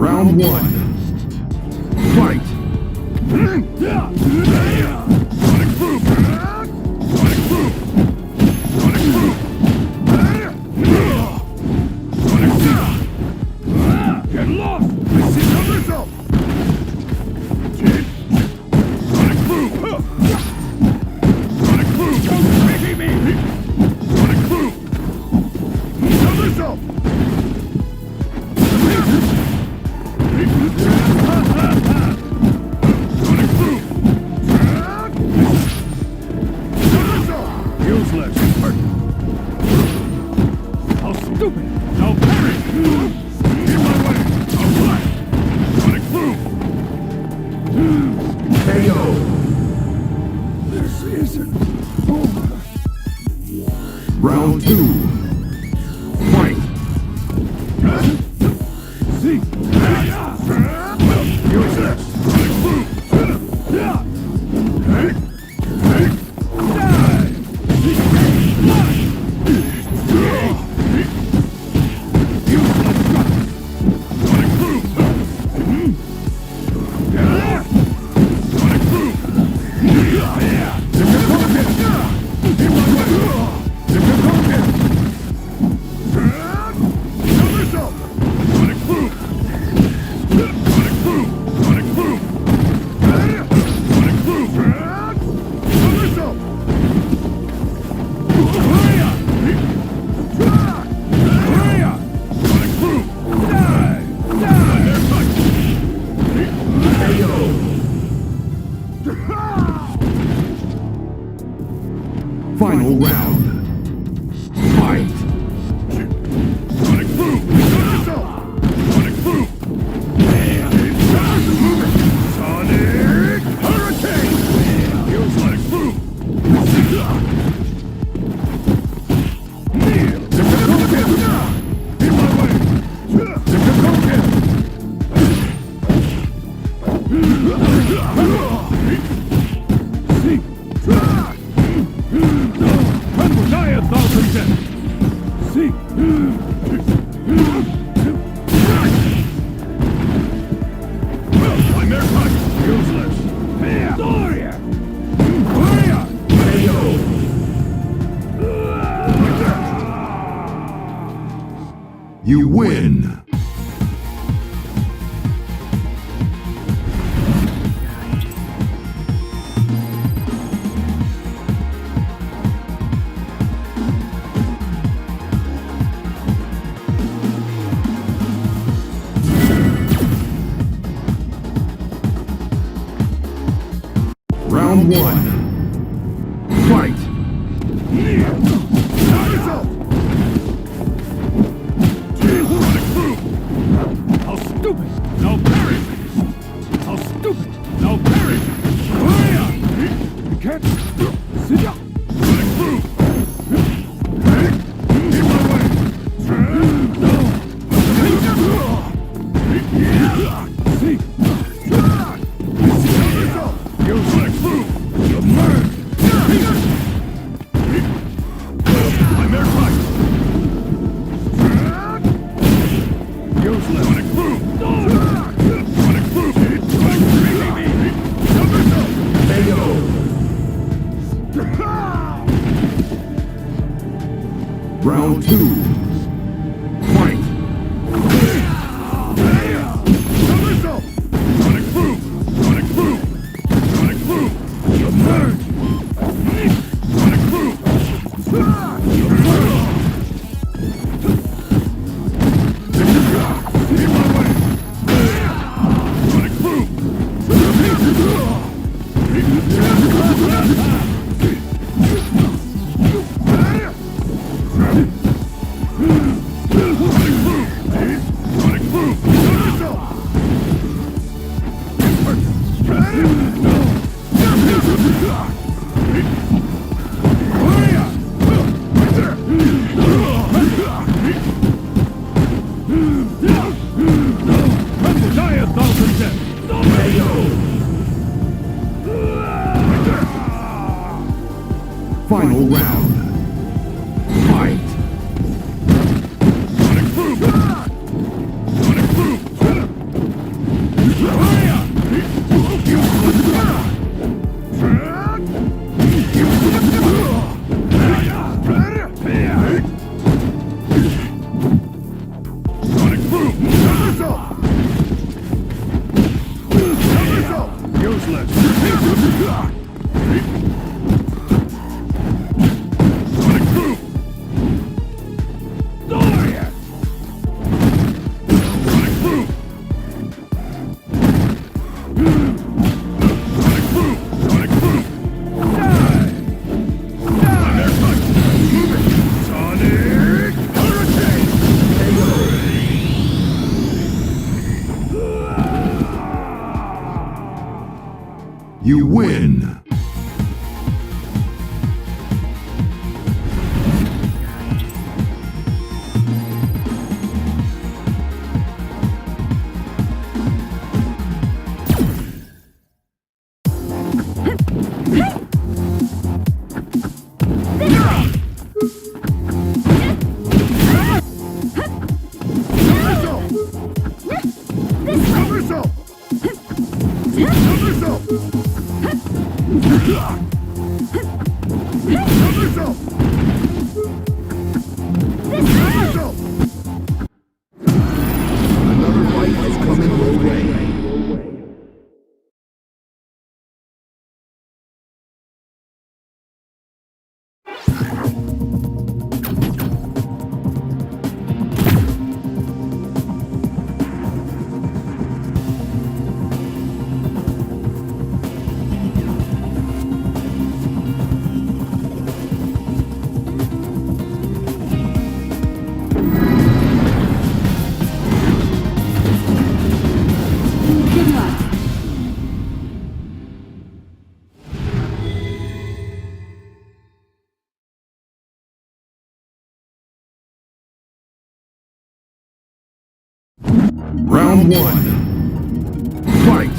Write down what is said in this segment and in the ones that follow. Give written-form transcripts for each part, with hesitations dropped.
Round one. Fight! Get lost! I see no result! Sonic boom! Sonic boom! Don't pity me! Sonic boom! No result! Sonic boom! No result! Useless! How stupid! Now parry! In my way! I'll fly! Sonic boom! KO! This isn't over. Round two. Fight! See? Useless! Sonic boom! Final round. Fight! Sonic boom! Sonic boom! Sonic hurricane! Sonic boom! In my way! See? Run will die 1,000 deaths! See? I'm their touch! Useless! Gloria! Gloria! You win! Round one. Fight! How stupid! Now parry! How stupid! Now parry! You can't sit down! Sonic boom! In my way! See? You Sonic boom! You murder! I'm their fight! Useless! Sonic boom! Sonic boom! Sonic baby! Round two. Fight! Sonic boom! Sonic boom! Sonic boom! You murder! Sonic boom! In my way! Sonic boom! Sonic boom! Die 1,000 deaths! Final round. Fight! Sonic boom! Sonic boom! useless. You win! Another fight is coming your way. Good luck. Round 1. Fight!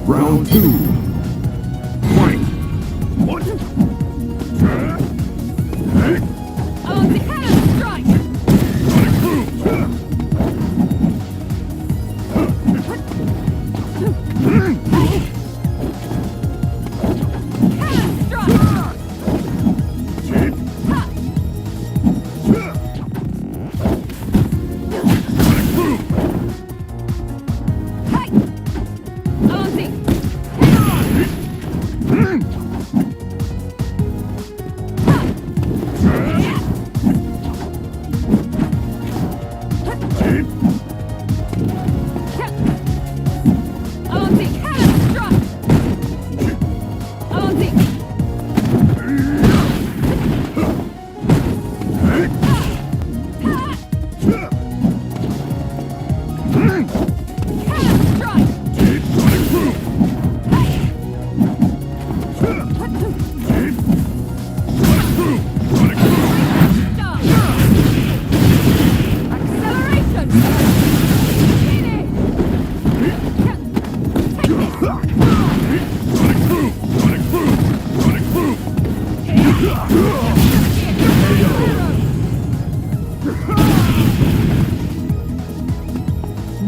Round 2. Fight!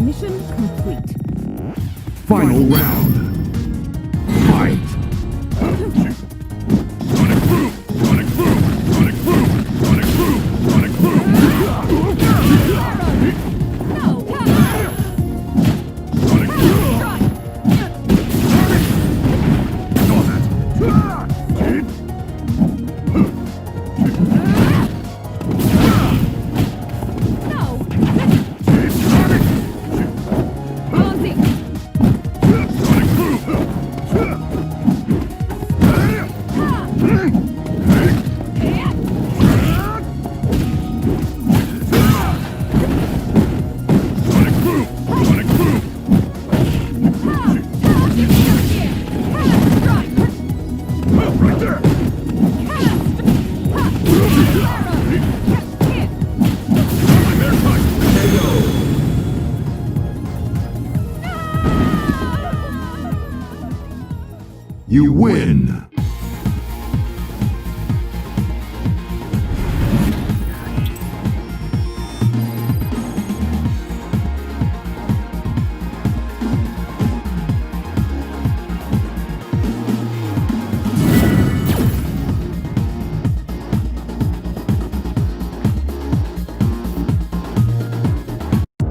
Mission complete. Final round. Fight! You win.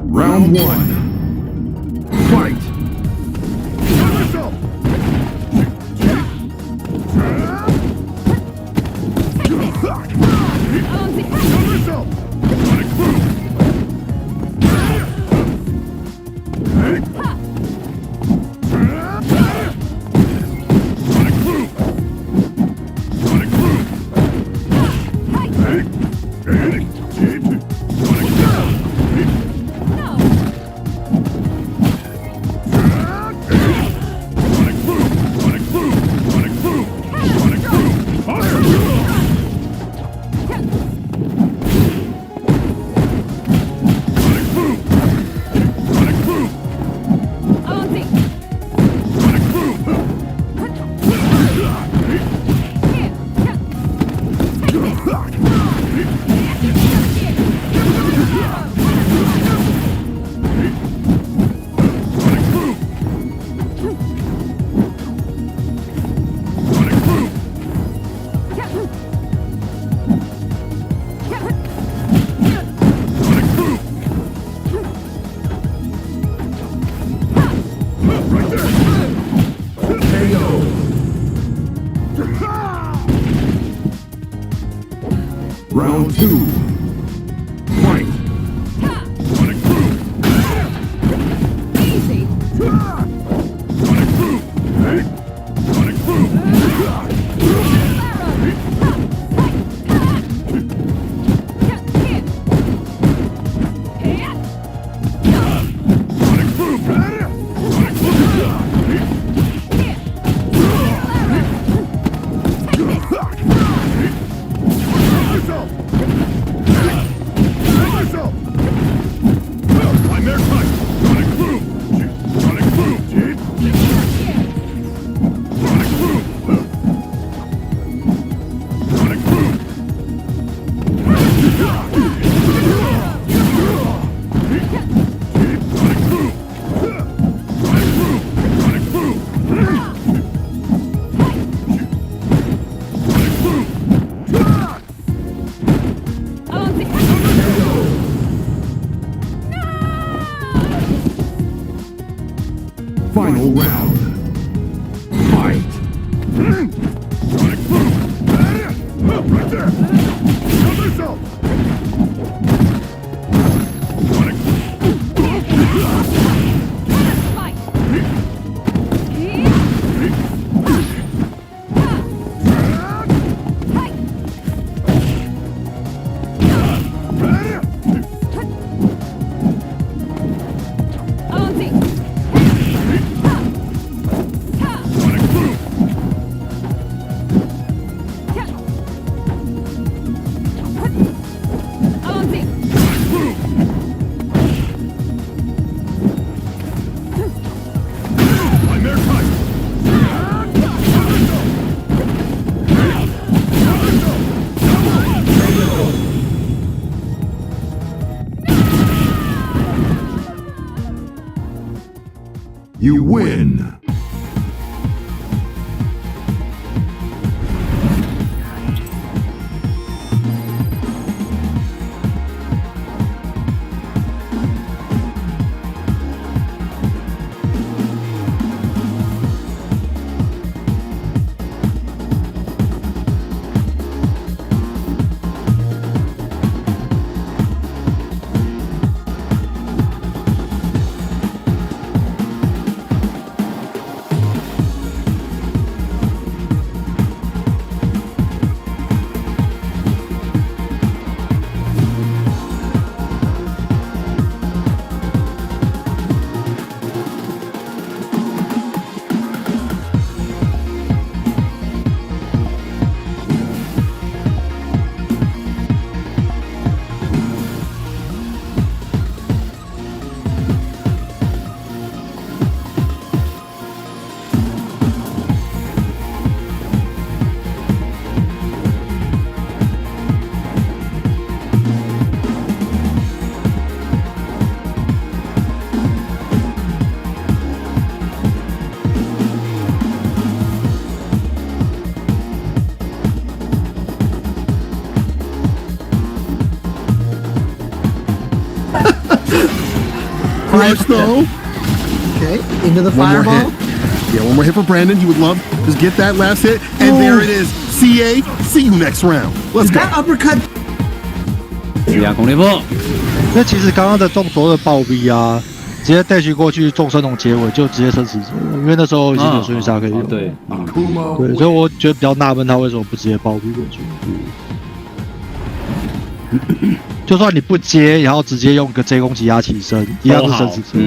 Round one. Fight! Round two. Fight! Easy. Final round. Fight! Right there! Kill yourself! You win. Clutch though. Okay, into the One more fireball. hit. Yeah, one more hit for Brandon. He would love just get that last hit, and there it is. CA. See you next round. Let's go. That uppercut. 这样攻略波，那其实刚刚的中所有的暴毙啊，直接 dash 过去纵身龙结尾就直接生死者了，因为那时候已经有顺序杀可以用。对，对，所以我觉得比较纳闷他为什么不直接暴毙过去。就算你不接，然后直接用个 J 攻击压起身，一样是生死者。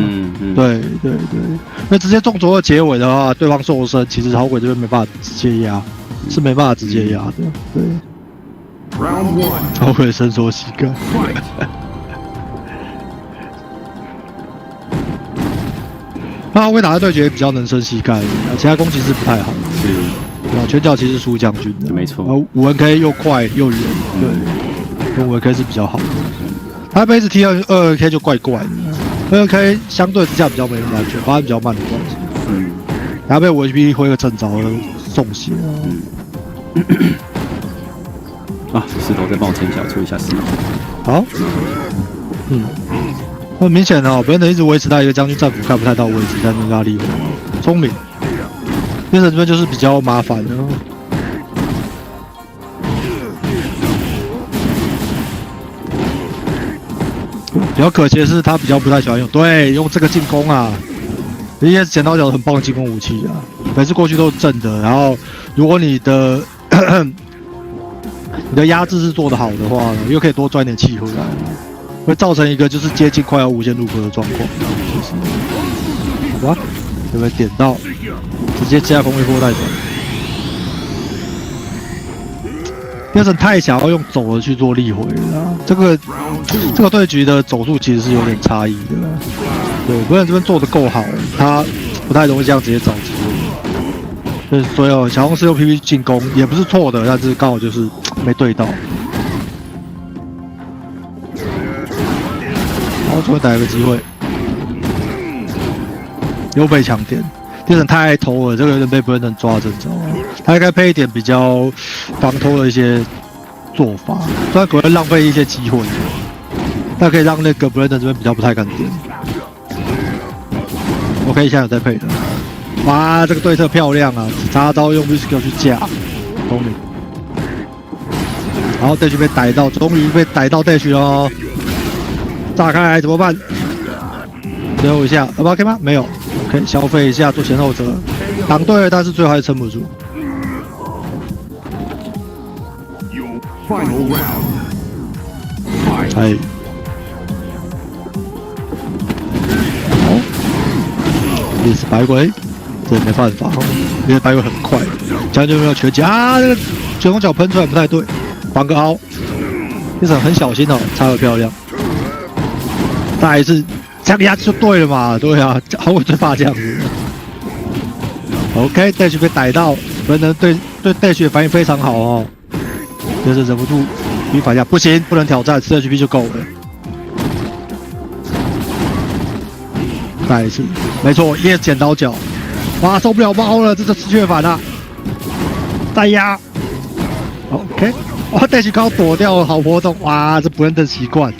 对，因为直接中左右结尾的话，对方瘦身，其实好鬼这边没办法直接压，是没办法直接压的。对。Round 1. 好鬼伸缩膝盖。那会打的对决比较能伸膝盖，其他攻击是不太好。是，拳脚其实输将军的，没错。然后5NK 又快又远，对，用5NK 是比较好的。他杯子 T 2NK 就怪怪的，2NK 相对之下比较没那么安全，发现比较慢的关系。然后被5HP 挥个正着送血。啊，石头再帮我撑一下，出一下石头。好，很明显哦，别人一直维持在一个将军战俘看不太到位置，在那压力，聪明。变成这边就是比较麻烦的。比较可惜的是，他比较不太喜欢用，对，用这个进攻啊，因为剪刀脚很棒的进攻武器啊，每次过去都是正的。然后，如果你的你的压制是做得好的话，又可以多赚点气回来，会造成一个就是接近快要无限入口的状况。好吧，有没有点到？直接加攻一波带走。变成太想要用走的去做力回了，这个对局的走速其实是有点差异的。对，不然这边做的够好，他不太容易这样直接找机会。所以小红是用 PP 进攻也不是错的，但是刚好就是没对到。然后终于逮了个机会，又被抢点。变成太爱偷了，这个有点被 Brandon 抓正着。他应该配一点比较防偷的一些做法，虽然可能会浪费一些机会，但可以让那个 Brandon 这边比较不太敢点。OK， 现在有在配的，哇，这个对策漂亮啊！插刀用 Whisky 去架，聪明。然后 Dash 被逮到，终于被逮到 Dash 哦，炸开来怎么办？最后一下，要不 OK 吗？没有。OK， 消费一下做前后者，挡对了，但是最后还是撑不住。Final round. Fight. 哎，好，也是白鬼，这也没办法，因为白鬼很快，将军没有全击啊，那个拳攻脚喷出来不太对，防个凹，这场很小心哦，插得漂亮，再一次。这样压就对了嘛，对啊，好我最怕这样子。OK，Dash 被逮到，本人对 Dash 的反应非常好哦，就是忍不住逼反下，不行，不能挑战，4HP 就够了。再一次，没错，也剪刀脚，哇，受不了猫了，这是失血反啊！再压 ，OK， 哇 ，Dash 刚躲掉了，好波动，哇，这不认的习惯。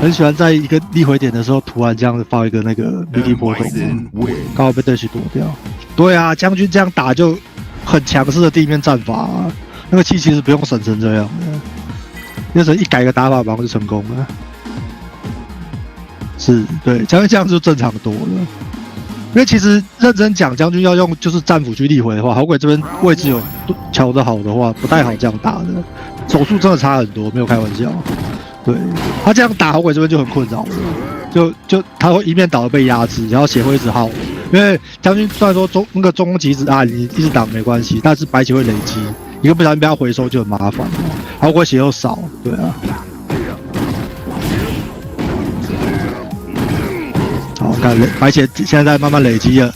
很喜欢在一个逆回点的时候，突然这样子放一个那个迷离波动，刚好被对手躲掉。对啊，将军这样打就很强势的地面战法啊，那个气其实不用省成这样的，那时候一改个打法，马上就成功了。是对，将军这样就正常多了。因为其实认真讲，将军要用就是战斧去逆回的话，好鬼这边位置有瞧得好的话，不太好这样打的，手速真的差很多，没有开玩笑。对他这样打好鬼这边就很困扰了，就他会一面倒的被压制，然后血会一直耗。因为将军虽然说那个中攻击子啊，你一直挡没关系，但是白血会累积，一个不小心被他回收就很麻烦。好鬼血又少，对啊。好，看白血现在在慢慢累积了，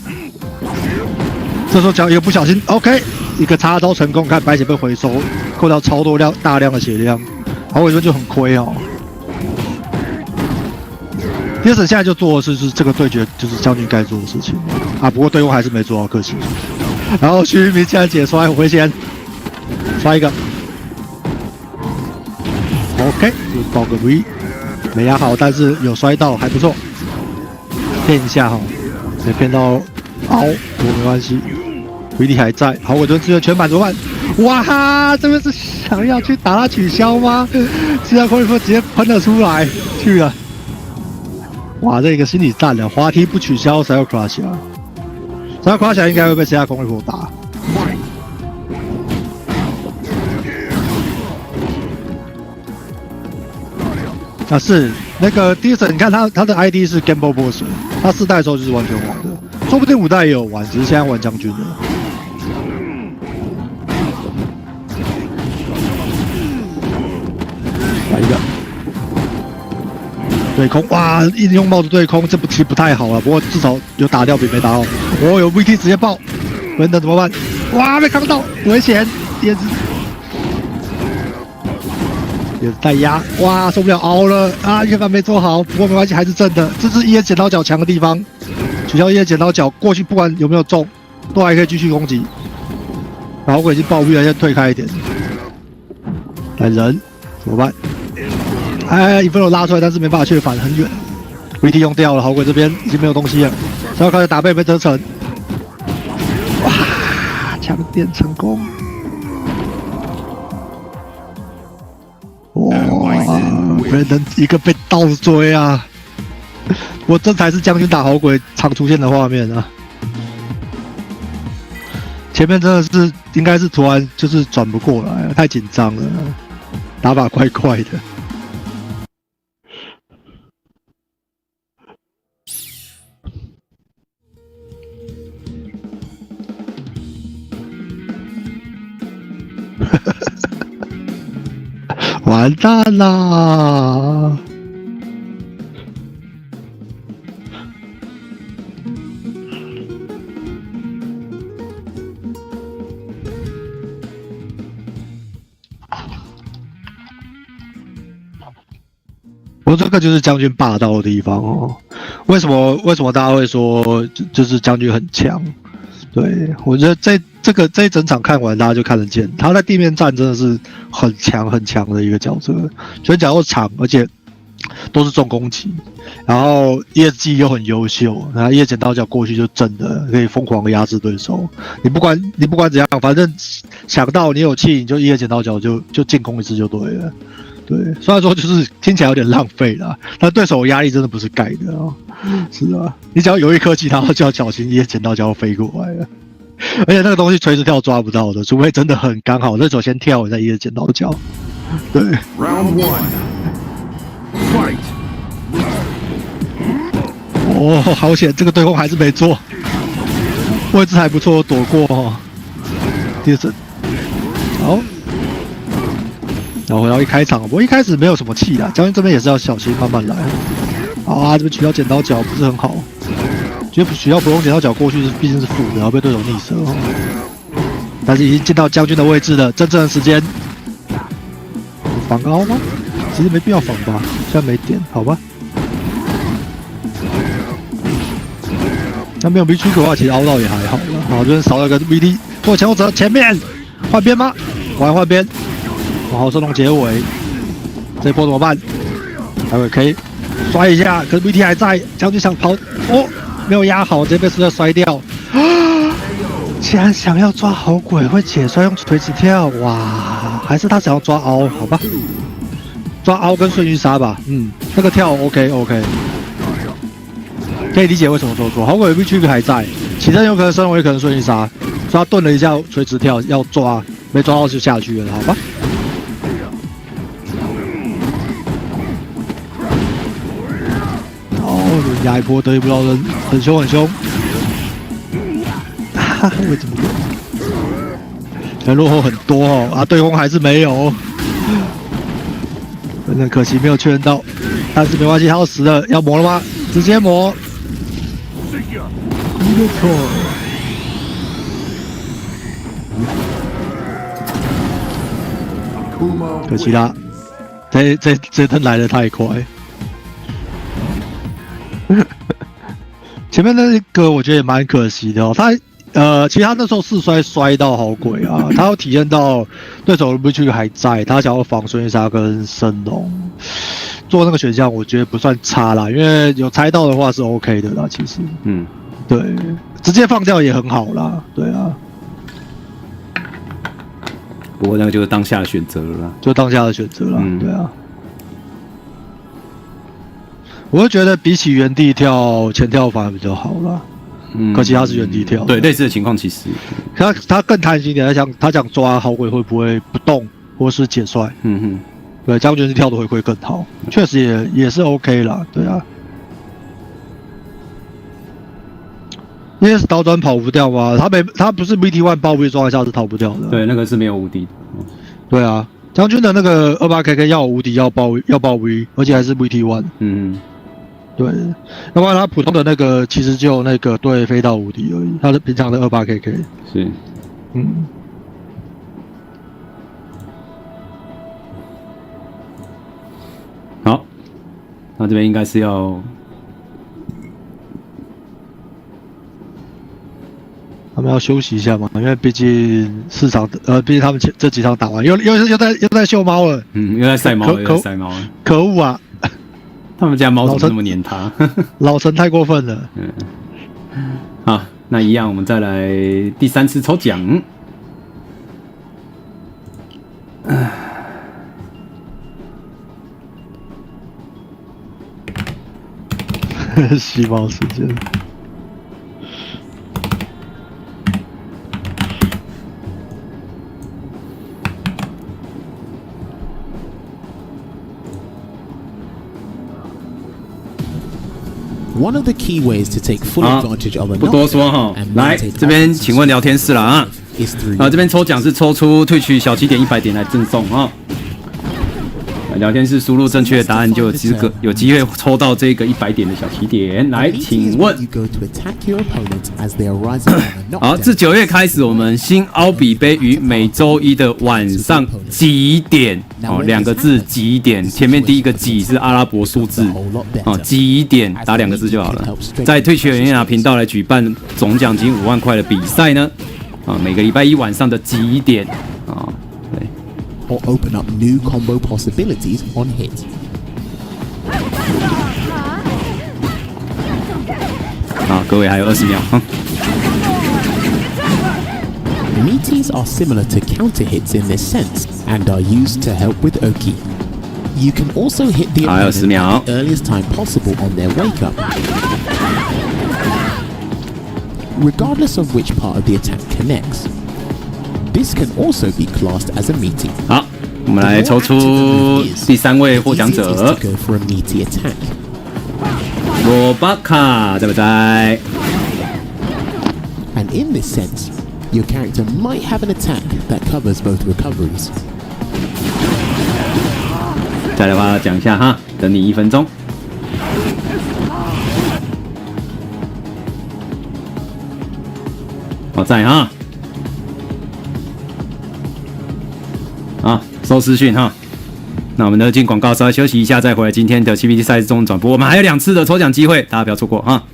这时候只要一个不小心 ，OK， 一个插刀成功，看白血被回收，扣掉超多大量的血量。好鬼这边就很亏哦。杰森现在就做的是这个对决，就是将军该做的事情啊。不过对方还是没做到，可惜。然后徐一鸣现在解摔，回旋摔一个 ，OK， 就爆个 V， 没压好，但是有摔到，还不错。骗一下哈，没骗到凹，不过没关系，威力还在。好，我这资源全满怎么办？哇哈，这边是想要去打他取消吗？现在空风直接喷了出来，去了。哇，这个心理战了，滑梯不取消，才要 crash 啊！才要 crash 应该会被其他空风打。啊，是那个第一层，你看他的 ID 是 Gamble Boss， 他4代的时候就是完全黄的，说不定5代也有玩，只是现在玩将军了。来一个对空，哇！硬用帽子对空，这其实不太好了，不过至少有打掉比没打好。哦，有 VT 直接爆，文等怎么办？哇，被看到，危险！也是带压，哇，受不了凹了啊！预感没做好，不过没关系，还是正的。这是一叶剪刀脚强的地方，取消一叶剪刀脚过去，不管有没有中，都还可以继续攻击。然后我已经暴毙了，先退开一点。来人怎么办？哎，一分钟拉出来，但是没办法确反，很远。VT 用掉了，好鬼这边已经没有东西了，只要开始打被得逞。哇，强点成功！哇 ，Brandon 一个被倒追啊！我这才是将军打好鬼常出现的画面啊！前面真的是应该是突然就是转不过来，太紧张了，打法怪怪的。完蛋啦！我这个就是将军霸道的地方哦。为什么大家会说就是将军很强？对，我觉得这一整场看完，大家就看得见，他在地面战真的是很强很强的一个角色，拳脚又长，而且都是重攻击，然后业绩又很优秀，然后一叶剪刀脚过去就真的可以疯狂的压制对手。你不管怎样，反正想到你有气，你就一叶剪刀脚就进攻一次就对了。对，虽然说就是听起来有点浪费啦，但对手压力真的不是盖的哦。是啊，你只要有一颗气，然后就要小心一叶剪刀脚飞过来了。而且那个东西垂直跳抓不到的，除非真的很刚好，那手先跳，再一叶剪刀脚。对。Round 1. Fight. 哦，好险，这个对攻还是没做，位置还不错，躲过哦。第二次，好。然后回到一开场，我一开始没有什么气啊，将军这边也是要小心，慢慢来。啊，这边取消剪刀脚不是很好，觉得取消普通剪刀脚过去是毕竟是负的，然后被对手逆射哦。但是已经进到将军的位置了，真正的时间防凹吗？其实没必要防吧，现在没点，好吧。那没有 V 区的话，其实凹到也还好了。好，这边少了个 VD， 做前后者前面换边吗？换边。然后收动结尾，这一波怎么办？待会可以摔一下，可是 VT 还在，将军想跑，哦，没有压好，直接被摔摔掉。啊！竟然想要抓好鬼会解摔用垂直跳，哇！还是他想要抓凹？好吧，抓凹跟顺序杀吧。那个跳 OK， 可以理解为什么说好鬼 V 区还在，起身有可能升龙，也可能顺序杀，所以他顿了一下垂直跳要抓，没抓到就下去了，好吧。压一波得意不饶人，很凶。哈，为什么？落后很多哦，啊，对攻还是没有，真的可惜没有确认到，但是没关系，他要死了，要磨了吗？直接磨。没错。可惜啦，这灯来得太快。前面那个我觉得也蛮可惜的哦，其实他那时候4摔到好鬼啊，他有体验到对手的 V 区还在，他想要防孙一杀跟升龙，做那个选项，我觉得不算差啦，因为有猜到的话是 OK 的啦，其实。对，直接放掉也很好啦，对啊。不过那个就是当下的选择了啦，就当下的选择啦，对啊。我会觉得比起原地跳，前跳反而比较好啦。可惜他是原地跳。对，类似的情况其实他更贪心一点，他想抓好鬼会不会不动，或是解帅。对，将军是跳的回馈更好，确实也是 OK 啦，对啊。因为是倒转跑不掉嘛，他不是 VT1 爆 V 状态下是逃不掉的。对，那个是没有无敌的。对啊，将军的那个28KK 要有无敌要爆 V， 而且还是 VT1。对，要不然他普通的那个其实就那个对飞到无敌而已，他的平常的28KK 是，好，那这边应该是要，他们要休息一下嘛，因为毕竟市场毕竟他们这几场打完，又在秀猫了，又在晒猫了，又在晒猫了，可恶啊！他们家猫怎么那么黏他？老陈太过分了。好，那一样，我们再来第3次抽奖。吸猫时间。One of the key ways to take full advantage of a 不多说哈，来这边请问聊天室了啊，这边抽奖是抽出退取小起点100点来赠送啊。聊天室输入正确的答案就有机会抽到这个100点的小起点。来，请问，好，自9月开始，我们新奥比杯于每周一的晚上几点？哦，2个字几点？前面第一个几是阿拉伯数字，哦，几点打2个字就好了。在退取人频道来举办总奖金5万块的比赛呢，啊，每个礼拜一晚上的几点？啊，对。Or open up new combo possibilities on hit. 好，各位还有20秒。Meaties are similar to counter hits in this sense and are used to help with Oki. You can also hit the opponent at the earliest time possible on their wake up, regardless of which part of the attack connects. This can also be classed as a meaty. 好，我们来抽出第3位获奖者。罗巴卡在不在 ？And in this sense, your character might have an attack that covers both recoveries. 再来吧，讲一下哈，等你1分钟。好在哈。啊，收私讯哈。那我们呢进广告，稍微休息一下，再回来今天的 CPT 赛事中转播。我们还有2次的抽奖机会，大家不要错过哈。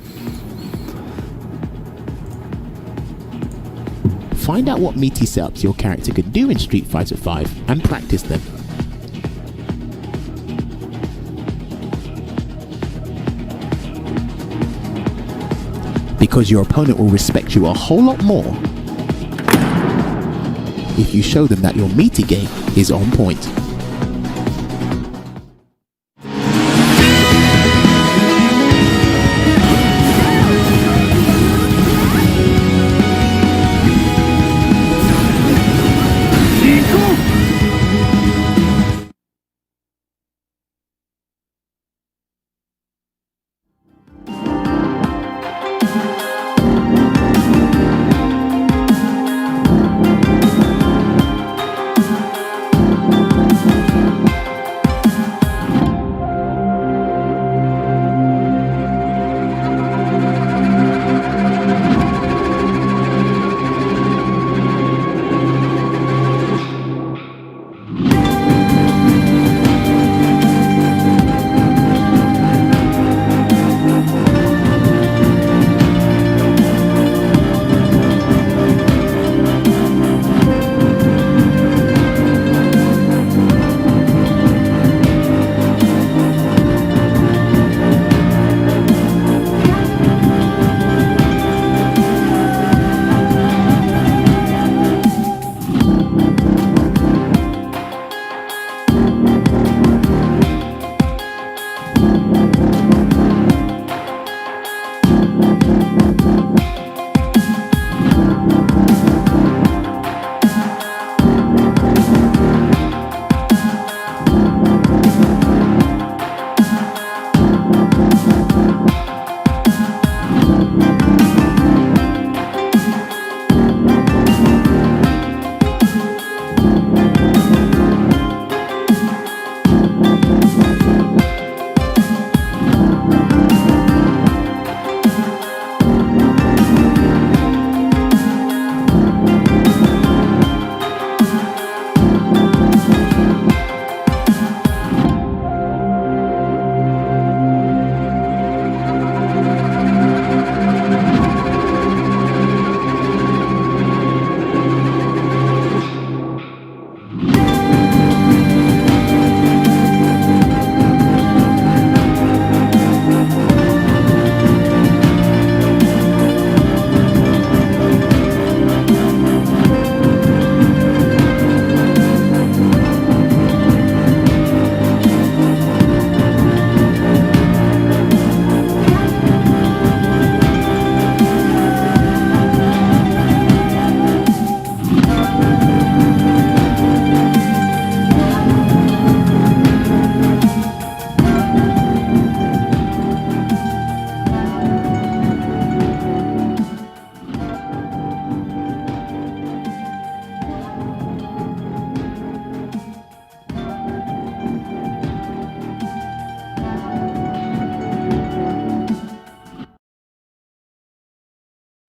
Find out what meaty setups your character could do in Street Fighter V and practice them. Because your opponent will respect you a whole lot more if you show them that your meaty game is on point.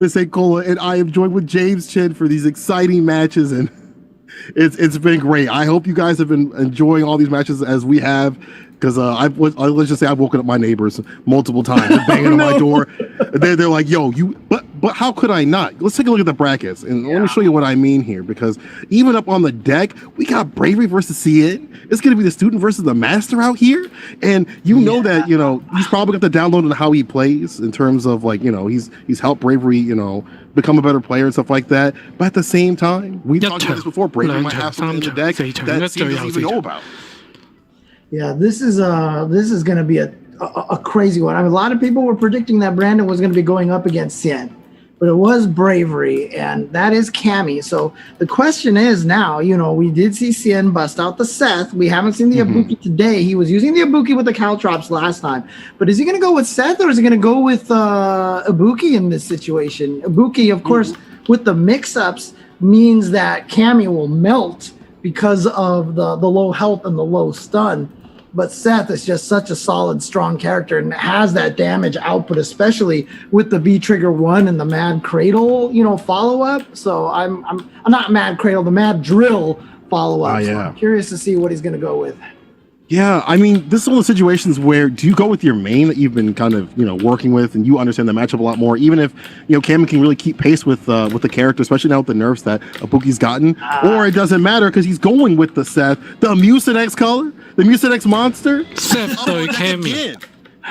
This ain't Cola, and I have joined with James Chin for these exciting matches, and it's been great. I hope you guys have been enjoying all these matches as we have, because let's just say I've woken up my neighbors multiple times, they're banging on my door. They're like, "Yo, but how could I not?" Let's take a look at the brackets, and let me show you what I mean here. Because even up on the deck, we got Bravery versus CN. It's going to be the student versus the master out here, and know that he's probably got to download on how he plays in terms of he's helped Bravery become a better player and stuff like that. But at the same time, we talked about this before. Bravery might have something in the deck that CN doesn't even know about. Yeah, this is going to be a crazy one. I mean, a lot of people were predicting that Brandon was going to be going up against Cien, but it was Bravery, and that is Cammy. So the question is now, we did see Cien bust out the Seth. We haven't seen the Ibuki today. He was using the Ibuki with the Caltrops last time, but is he going to go with Seth, or is he going to go with Ibuki in this situation? Ibuki, of course, with the mix-ups means that Cammy will melt because of the low health and the low stun. But Seth is just such a solid, strong character and has that damage output, especially with the V Trigger 1 and the Mad Cradle, follow-up. So I'm not Mad Cradle, the Mad Drill follow-up. So I'm curious to see what he's going to go with. Yeah, I mean, this is one of the situations where do you go with your main that you've been kind of, working with and you understand the matchup a lot more, even if, Cammy can really keep pace with the character, especially now with the nerfs that Ibuki's gotten, or it doesn't matter because he's going with the Seth, the Mucinex color, the Mucinex monster. Seth, Cammy.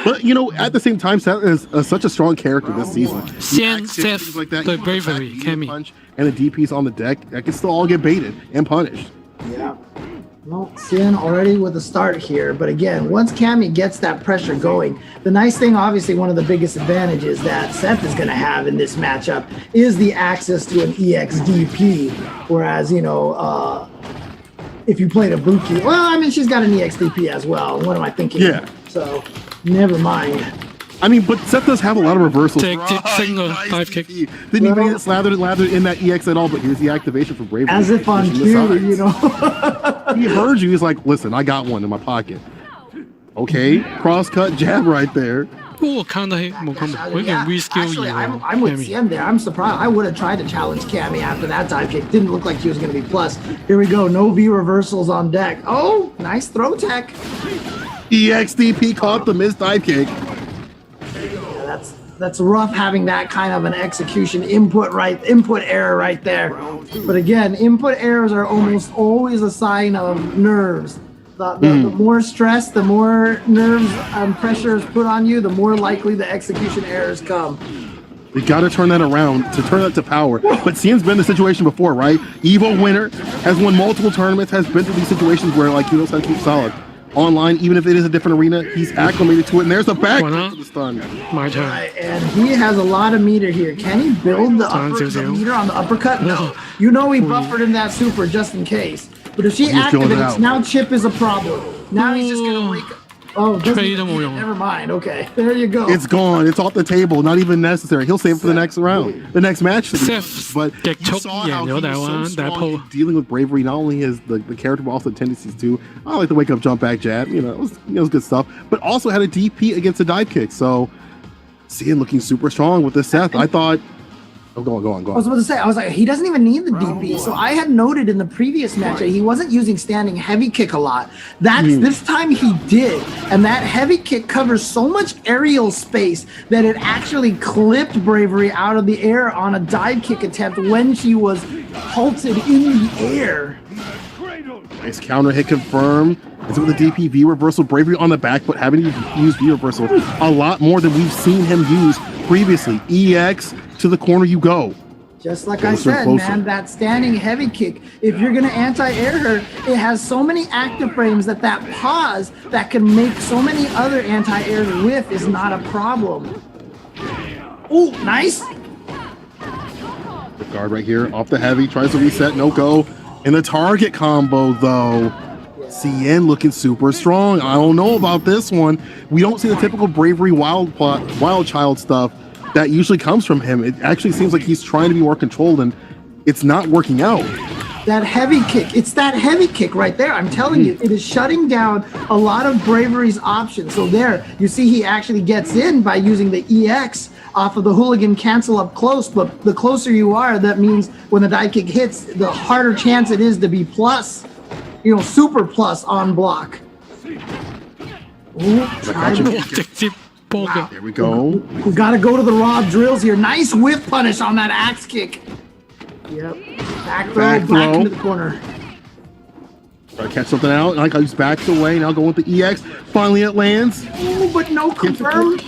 But, at the same time, Seth is such a strong character this season. Cien, Seth, like that, the Bravery, Cammy. Punch and the DPs on the deck, that can still all get baited and punished. Yeah. Well, Cien already with a start here, but again, once Cammy gets that pressure going, the nice thing, obviously one of the biggest advantages that Seth is going to have in this matchup is the access to an EXDP, whereas, if you played Ibuki, well, I mean, she's got an EXDP as well. What am I thinking? Yeah. So, never mind. I mean, but Seth does have a lot of reversals. Single dive kick. Didn't even get slathered in that EX at all, but here's the activation for Bravery. As if on cue, He heard you. He's like, listen, I got one in my pocket. Okay, cross-cut jab right there. Oh, counter hit, more combo. We can reskill Actually, you. I'm with Cien there. I'm surprised. I would have tried to challenge Cammy after that dive kick. Didn't look like he was going to be plus. Here we go. No V reversals on deck. Oh, nice throw tech. EXDP caught the missed dive kick. That's rough having that kind of an execution input error right there. But again, input errors are almost always a sign of nerves. The more stress, the more nerves and pressure is put on you, the more likely the execution errors come. We got to turn that around to turn that to power. But Cien's been in the situation before, right? Evo winner, has won multiple tournaments, has been through these situations where he knows how to keep solid. Online, even if it is a different arena, he's acclimated to it. And there's the back to the stun. My turn. And he has a lot of meter here. Can he build the meter on the uppercut? No. He buffered in that super just in case. But if she activates, now Chip is a problem. Now he's just going to wake up. Oh, never mind. Okay, there you go. It's gone. It's off the table. Not even necessary. He'll save it for the next round, the next match. But you saw how he was so strong in dealing with Bravery. Not only his the character, but also the tendencies too. I like the wake up, jump back jab. It was good stuff. But also had a DP against a dive kick. So Cien looking super strong with this Seth. I thought. Oh, go on. I was about to say, I was like, he doesn't even need the DP. So I had noted in the previous match that he wasn't using standing heavy kick a lot. This time he did. And that heavy kick covers so much aerial space that it actually clipped Bravery out of the air on a dive kick attempt when she was halted in the air. Nice counter hit confirmed. Is it with the DP V reversal? Bravery on the back, but having to use V reversal a lot more than we've seen him use previously. EX to the corner you go. Just like I said, man, that standing heavy kick, if you're going to anti-air her, it has so many active frames that pause that can make so many other anti-airs whiff is not a problem. Oh, nice. The guard right here off the heavy, tries to reset, no go. And the target combo, though. Cien looking super strong. I don't know about this one. We don't see the typical Bravery wild child stuff that usually comes from him. It actually seems like he's trying to be more controlled, and it's not working out. That heavy kick. It's that heavy kick right there. I'm telling you, it is shutting down a lot of Bravery's options. So there, you see he actually gets in by using the EX off of the hooligan cancel up close. But the closer you are, that means when the dive kick hits, the harder chance it is to be plus, super plus on block. Ooh, Wow, 直接波腳 There we go. we gotta go to the raw drills here. Nice whip punish on that axe kick. Yep. Back throw, Back back throw. into the corner. Try to catch something out. Like he's backs away. Now going with the EX. Finally it lands. Ooh, but no confirm.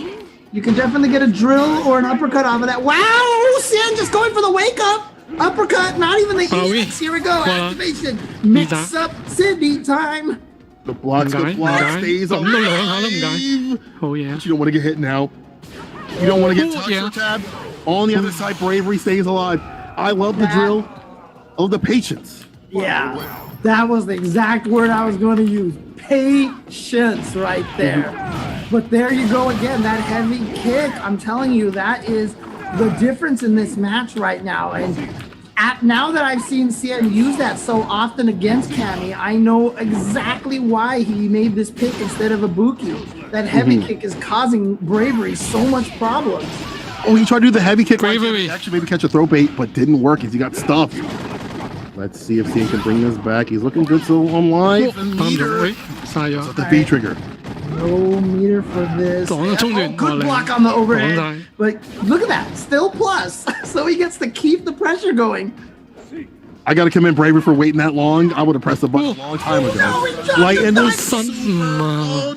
You can definitely get a drill or an uppercut off of that. Wow, Sin just going for the wake up. Uppercut, not even the oui. EX. Here we go. Voilà. Activation. Mix Bizarre. up Cindy time. The block stays咁alive. 都兩下都唔解，好嘢 But you don't want to get hit now. You don't want to get Ooh, touched yeah. or tabbed. On the other side, Bravery stays alive. I love the drill. I love the patience. Yeah, that was the exact word I was going to use. Patience right there. But there you go again, that heavy kick. I'm telling you, that is the difference in this match right now. And now that I've seen Cien use that so often against Cammy, I know exactly why he made this pick instead of Ibuki. That heavy kick is causing Bravery so much problems. Oh, he tried to do the heavy kick. Bravery. Actually, maybe catch a throw bait, but didn't work as he got stuffed. Let's see if Cien can bring this back. He's looking good still on live. And 啱咗， meter. 喂，嘥咗 The B trigger. No meter for this.撞咗衝斷， Good 哇， block on the 講 overhead. 晒 But look at that, still plus. So he gets to keep the pressure going. I got to commend Bravery for waiting that long. I would have pressed the button a long time ago. Light and those 失誤啊！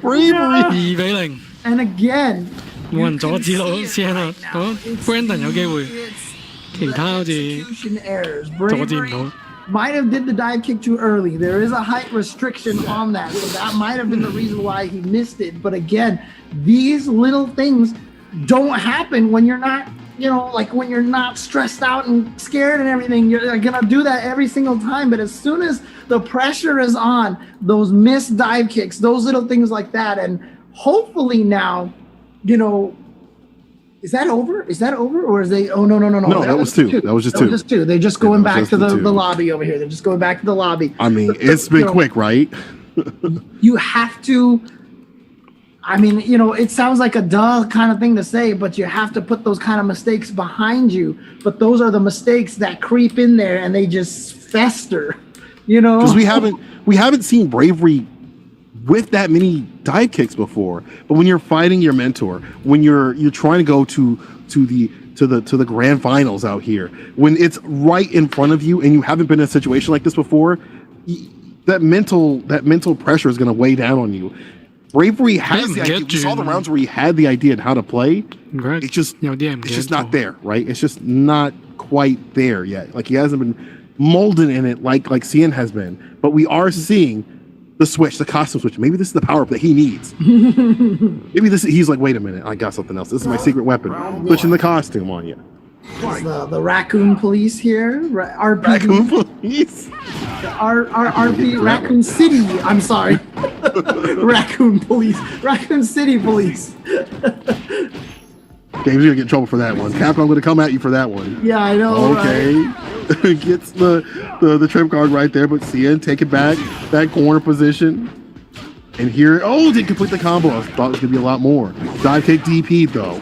Bravery. 2比0， And again, 冇人阻止到 Cien 啊！講 Brandon 有機會， it's 其他好似 execution errors. 阻止唔 Bravery 到。 might have did the dive kick too early. There is a height restriction on that, so that might have been the reason why he missed it. But again, these little things don't happen when you're not, like when you're not stressed out and scared and everything. You're gonna do that every single time. But as soon as the pressure is on, those missed dive kicks, those little things like that, and hopefully now, is that over? Is that over? Or is they? Oh, no. No, that was two. That was just two. They're just going that was back to just the the two. lobby over here. They're just going back to the lobby. I mean, it's been quick, right? You have to. I mean, it sounds like a duh kind of thing to say, but you have to put those kind of mistakes behind you. But those are the mistakes that creep in there and they just fester. Because we haven't seen Bravery with that many dive kicks before. But when you're fighting your mentor, when you're trying to go to the grand finals out here, when it's right in front of you and you haven't been in a situation like this before, that mental pressure is going to weigh down on you. Bravery has the idea. We saw the rounds where he had the idea and how to play. It's just not there, right? It's just not quite there yet. Like he hasn't been molded in it like Cien has been. But we are seeing the switch, the costume switch. Maybe this is the power up that he needs. Maybe he's like, wait a minute, I got something else. This is my secret weapon. Switching the costume on you. It's the Raccoon Police here. RP. Raccoon Police. RP Raccoon City. I'm sorry. Raccoon Police. Raccoon City Police. James, you're gonna get in trouble for that one. Capcom gonna come at you for that one. Yeah, I know. Okay. Right? Gets the trip card right there, but Cien take it back, that corner position. And here, didn't complete the combo. I thought it was gonna be a lot more. Dive kick DP though.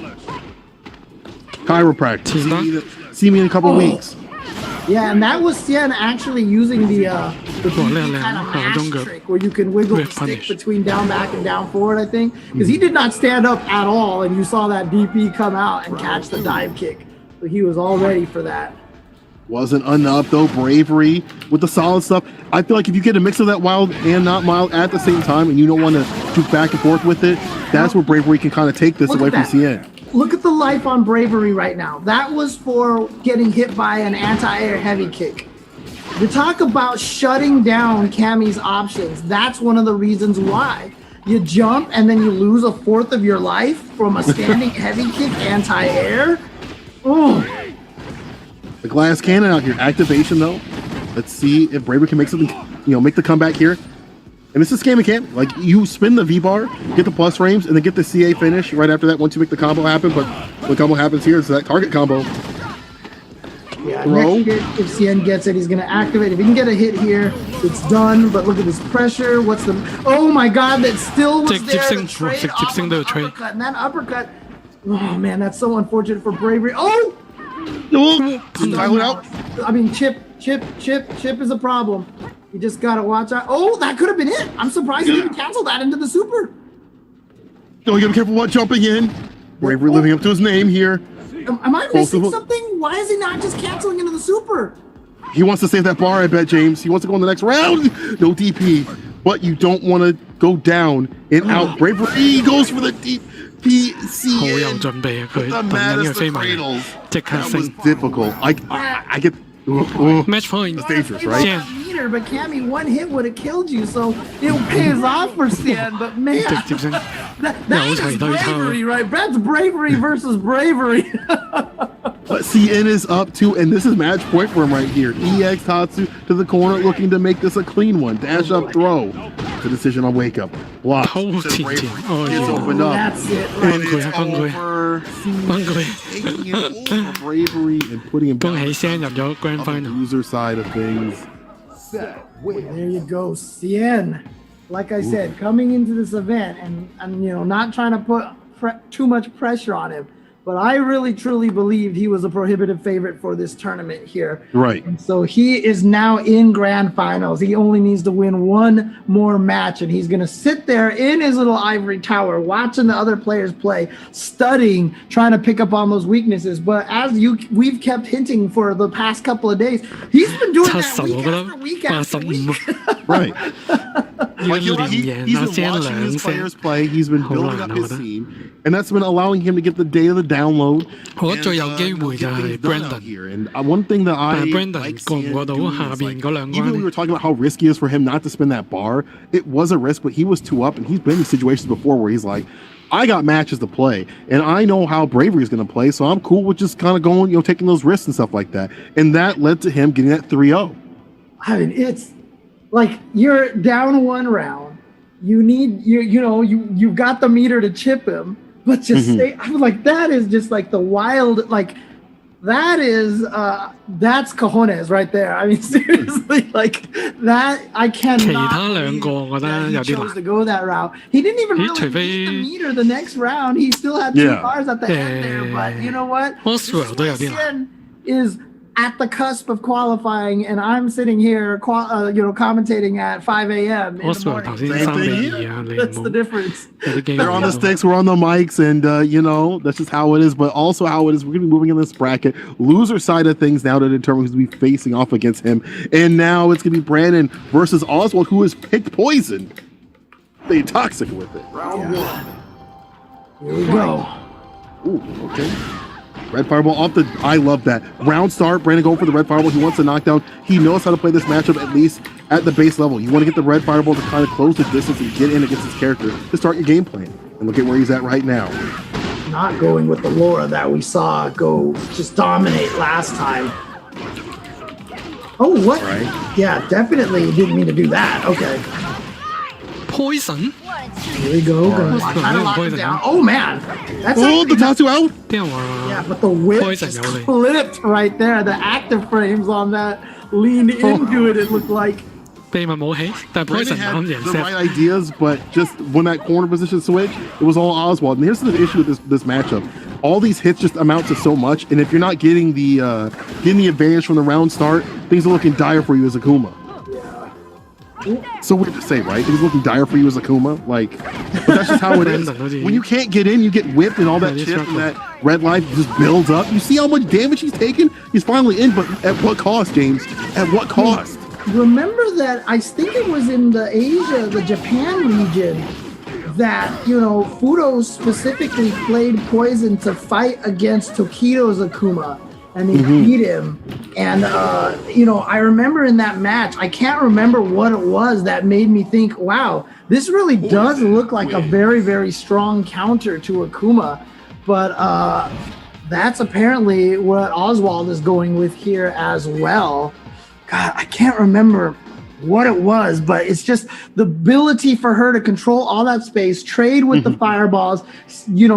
Chiropractor. See me in a couple weeks. Yeah, and that was Cien actually using the DP kind of mash trick where you can wiggle the stick between down back and down forward, I think. Because he did not stand up at all, and you saw that DP come out and catch the dive kick. So he was all ready for that. Wasn't enough though. Bravery with the solid stuff. I feel like if you get a mix of that wild and not mild at the same time and you don't want to shoot back and forth with it, that's where Bravery can kind of take this away from Cien. Look at the life on Bravery right now. That was for getting hit by an anti-air heavy kick. You talk about shutting down Cammy's options. That's one of the reasons why. You jump and then you lose a fourth of your life from a standing heavy kick anti-air. Oh. The glass cannon out here. Activation though. Let's see if Bravery can make something, make the comeback here. And this is scam and camp. Like you spin the V-bar, get the plus frames, and then get the CA finish right after that once you make the combo happen. But what combo happens here is that target combo. Yeah, Throw. next hit, if Cien gets it, he's going to activate. If he can get a hit here, it's done. But look at this pressure. What's the... Oh, my God, that still was there. The trade off of the uppercut. And that uppercut... Oh, man, that's so unfortunate for Bravery. Oh! Tyler out. I mean, Chip is a problem. You just got to watch out. Oh, that could have been it. I'm surprised he didn't cancel that into the super. Oh, you gotta be careful what jumping in. Bravery living up to his name here. Am I missing something? Why is he not just canceling into the super? He wants to save that bar, I bet, James. He wants to go in the next round. No DP. But you don't want to go down and out. Bravery goes for the DP. 好有準備啊！佢 The 等緊呢個飛埋嚟， cradles. 即刻 That was 升 difficult. I get... match point。 It's dangerous, right? Yeah. Meter, but Cammy, one hit would have killed you, so it pays off for Cien. But man, 直接升， that's bravery, right? That's bravery versus bravery. But CN is up too, and this is match point for him right here. EX Tatsu to the corner, looking to make this a clean one. Dash up, throw. The decision on wake up. Block. Oh, Says Bravery. oh, It's yeah. opened up. That's it. And Right? it's over. 幫佢 Taking it over Bravery and putting him 恭 back 喜 Cien 入咗 Grand on the Final。 loser side of things. There you go, Cien. Like I said, coming into this event and you know, not trying to put too much pressure on him, but I really truly believed he was a prohibitive favorite for this tournament here. Right. And so he is now in grand finals. He only needs to win one more match, and he's going to sit there in his little ivory tower watching the other players play, studying, trying to pick up on those weaknesses. But as we've kept hinting for the past couple of days, he's been doing that 70 week 我覺 after 得 week after 85 week. Right. 要 Like 連 he's 贏 been 阿 Cien watching his 2 players 勝。 play. He's been building Hold on, up his hold on. team, and that's been allowing him to get the data, the download. 我覺得最有機 And, 會就 get 係 things done out Brandon。 here. And one thing that I Brandon like 過唔 seeing 過到 doing 下 is, 邊 like, 嗰兩 even when we 關 were talking about how risky it is for him not to spin that bar, it was a risk, but he was 2 up, and he's been in situations before where he's like, I got matches to play, and I know how Bravery is going to play, so I'm cool with just kind of going, taking those risks and stuff like that. And that led to him getting that 3-0. I mean, it's like you're down one round. You need you've got the meter to chip him, but just stay. I'm like, that is just like the wild, like that is that's cojones right there. I mean, seriously, like that I cannot. 其他兩個我覺得 believe 有 that he 啲 chose 難 to。go that route. He didn't even He really 除非 beat the meter the next round. He still had 2 Yeah. bars at the end there, but you know what? Oswald 都有啲難。 Cien is at the cusp of qualifying, and I'm sitting here, commentating at 5 a.m. in the Oswald morning. 頭先 Same 3 thing 比 2啊，你 That's the 冇 difference. 有啲機 They're on the 會。 sticks, we're on the mics, and that's just how it is. But also how it is, we're gonna be moving in this bracket. Loser side of things now to determine who's gonna be facing off against him. And now it's gonna be Brandon versus Oswald, who has picked poison. They toxic with it. Round 1. Here we go. Ooh, okay. Red Fireball off the... I love that. Round start, Brandon going for the Red Fireball. He wants to knock down. He knows how to play this matchup, at least at the base level. You want to get the Red Fireball to kind of close the distance and get in against his character to start your game plan. And look at where he's at right now. Not going with the Laura that we saw go just dominate last time. Oh, what? Right. Yeah, definitely didn't mean to do that. Okay. Poison Here we go. Gonna What's try to the lock poison? it down. Oh, man. That's Oh, the actually not- Tatsu out. 啲人話 Yeah, but the whip Poison just only. flipped right there. The active frames on that leaned into it, it looked like. 秘密武器，但係 Brandon Poison had 啱贏 the 石 right ideas, but just when that corner position switched, it was all Oswald. And here's the issue with this matchup: all these hits just amount to so much, and if you're not getting the advantage from the round start, things are looking dire for you as Akuma. So weird to say, right? It was looking dire for you as Akuma, like, but that's just how it is. When you can't get in, you get whipped, and all that chip and that red life just builds up. You see how much damage he's taken? He's finally in, but at what cost, James? At what cost? Remember that I think it was in the Asia, the Japan region, that, Fudo specifically played Poison to fight against Tokido's Akuma, and he beat him. And, I remember in that match, I can't remember what it was that made me think, wow, this really does look like a very, very strong counter to Akuma. But that's apparently what Oswald is going with here as well. God, I can't remember what it was, but it's just the ability for her to control all that space, trade with the fireballs,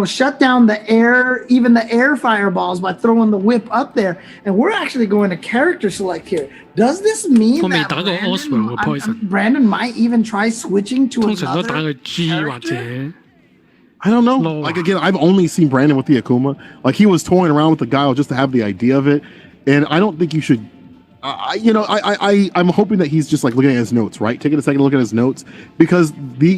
shut down the air, even the air fireballs by throwing the whip up there. And we're actually going to character select here. Does this mean that Brandon might even try switching to 通常都打 another 個 G 或 character? 者 I don't know. No. Like again, I've only seen Brandon with the Akuma. Like he was toying around with the guile just to have the idea of it, and I don't think you should. I'm hoping that he's just like looking at his notes, right? Taking a second to look at his notes because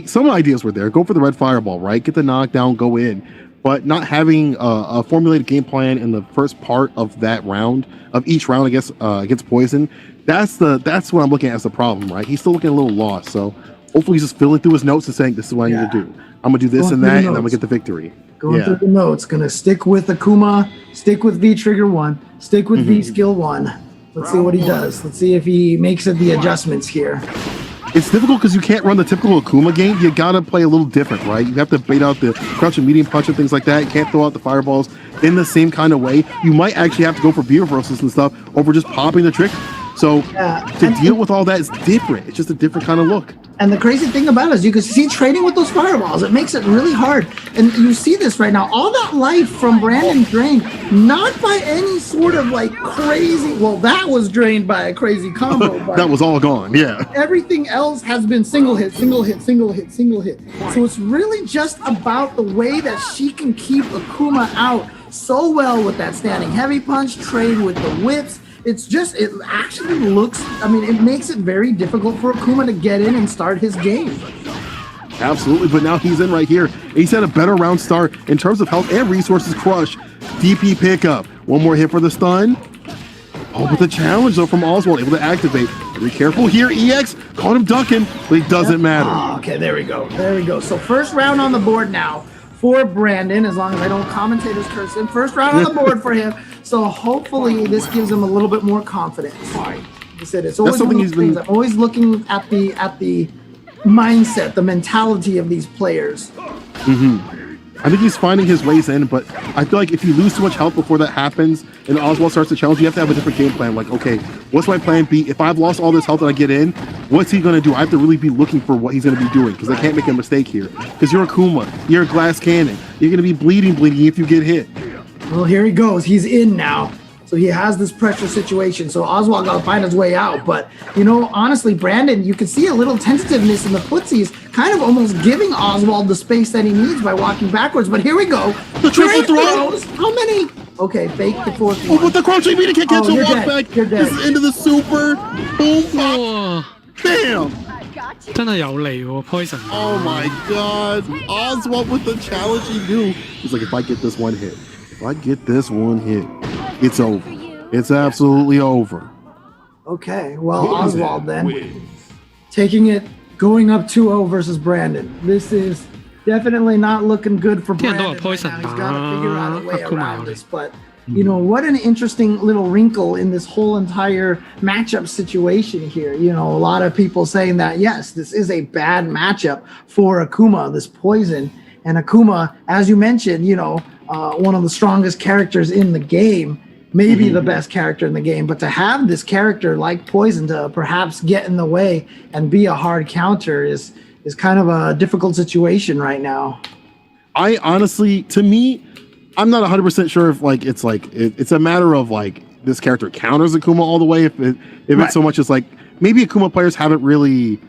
some ideas were there. Go for the red fireball, right? Get the knockdown, go in, but not having a formulated game plan in the first part of that round, of each round, I guess, against Poison. That's what I'm looking at as the problem, right? He's still looking a little lost. So hopefully he's just filling through his notes and saying, "This is what I need to do. I'm gonna do this and that, and I'm gonna get the victory." Going through the notes, gonna stick with Akuma, stick with V trigger 1, stick with V skill 1. Let's see what he does. Let's see if he makes it the adjustments here. It's difficult because you can't run the typical Akuma game. You gotta play a little different, right? You have to bait out the crouch and medium punch and things like that. You can't throw out the fireballs in the same kind of way. You might actually have to go for B reversals and stuff over just popping the trick. So to deal with all that is different. It's just a different kind of look. And the crazy thing about it is you can see trading with those fireballs. It makes it really hard. And you see this right now. All that life from Brandon drained, not by any sort of like crazy, well, that was drained by a crazy combo. But that was all gone, yeah. everything else has been single hit, single hit, single hit, single hit. So it's really just about the way that she can keep Akuma out so well with that standing heavy punch, trade with the whips. It actually looks, it makes it very difficult for Akuma to get in and start his game. Absolutely, but now he's in right here. He's had a better round start in terms of health and resources crush. DP pickup. One more hit for the stun. Oh, but the challenge though from Oswald, able to activate. Be careful here, EX. Caught him ducking, but it doesn't matter. Oh, okay, there we go. There we go. So first round on the board now for Brandon, as long as I don't commentators curse him. First round on the board for him. So hopefully this gives him a little bit more confidence. Like I said, it's always one of those things. I'm always looking at the mindset, the mentality of these players. I think he's finding his ways in, but I feel like if you lose too much health before that happens and Oswald starts to challenge, you have to have a different game plan. Like, okay, what's my plan B? If I've lost all this health and I get in, what's he going to do? I have to really be looking for what he's going to be doing because I can't make a mistake here. Because you're Akuma, you're a glass cannon. You're going to be bleeding if you get hit. Well, here he goes. He's in now. So he has this pressure situation. So Oswald got to find his way out. But, honestly, Brandon, you can see a little tentativeness in the footsies, kind of almost giving Oswald the space that he needs by walking backwards. But here we go. The triple throw. How many? Okay, fake the fourth one. Oh, with the crouching meter can't catch a walk dead. back. You're dead. This is into the super. Boom. 哇， Bam. 真係有嚟喎 Poison。 Oh my God. Oswald with the challenge he knew. He's like, if I get this one hit, it's over. It's absolutely over. Okay, well, Oswald then taking it, going up 2-0 versus Brandon. This is definitely not looking good for Brandon. Right now. He's got to figure out a way around this. But, what an interesting little wrinkle in this whole entire matchup situation here. A lot of people saying that, yes, this is a bad matchup for Akuma, this Poison. And Akuma, as you mentioned, one of the strongest characters in the game, maybe the best character in the game, but to have this character like Poison to perhaps get in the way and be a hard counter is kind of a difficult situation right now. I honestly, to me, I'm not 100% sure if it's a matter of this character counters Akuma all the way. If it's so much as maybe Akuma players haven't really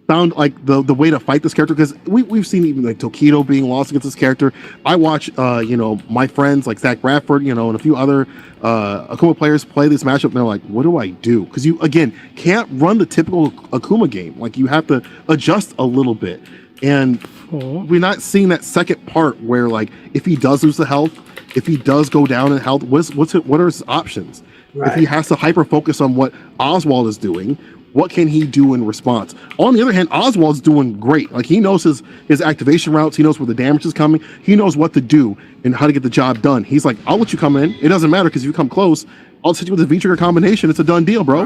found the way to fight this character, because we've seen even Tokido being lost against this character. I watch my friends like Zach Bradford and a few other Akuma players play this matchup and they're like, what do I do? Because you again can't run the typical Akuma game. You have to adjust a little bit, and we're not seeing that second part where if he does lose the health, if he does go down in health, what are his options? If he has to hyper focus on what Oswald is doing, what can he do in response? On the other hand, Oswald's doing great. He knows his activation routes. He knows where the damage is coming. He knows what to do and how to get the job done. He's like, I'll let you come in. It doesn't matter because if you come close, I'll hit you with a V-trigger combination. It's a done deal, bro.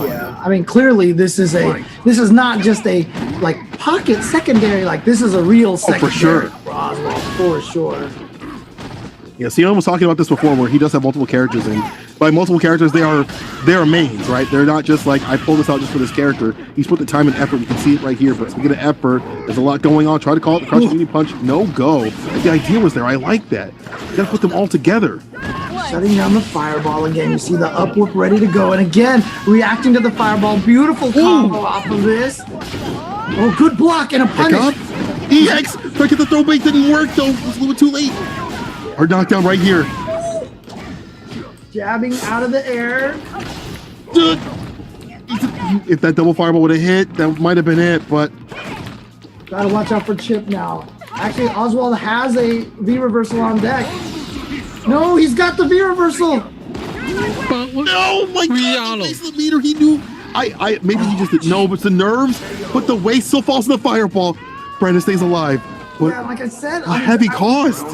Yeah. Clearly this is not just a pocket secondary. This is a real secondary. For sure. For Oswald, for sure. Yeah, Sion was talking about this before where he does have multiple characters in. by multiple characters, they are mains, right? They're not just like, I pulled this out just for this character. He's put the time and effort. You can see it right here. But speaking of effort, there's a lot going on. Try to call it the crush meaty punch. No go. The idea was there. I like that. You gotta put them all together. Shutting down the fireball again. You see the up whoop ready to go. And again, reacting to the fireball. Beautiful combo off of this. Oh, good block and a punish. EX! Try to get the throw bait. Didn't work though. It was a little bit too late. Hard knockdown right here. Jabbing out of the air. If that double fireball would have hit, that might have been it, but... Gotta watch out for Chip now. Actually, Oswald has a V reversal on deck. No, he's got the V reversal. No, my God! He placed the meter. He knew. Maybe he just didn't know, but it's the nerves. But the waist still falls in the fireball. Brandon stays alive. But yeah, like I said, a heavy cost.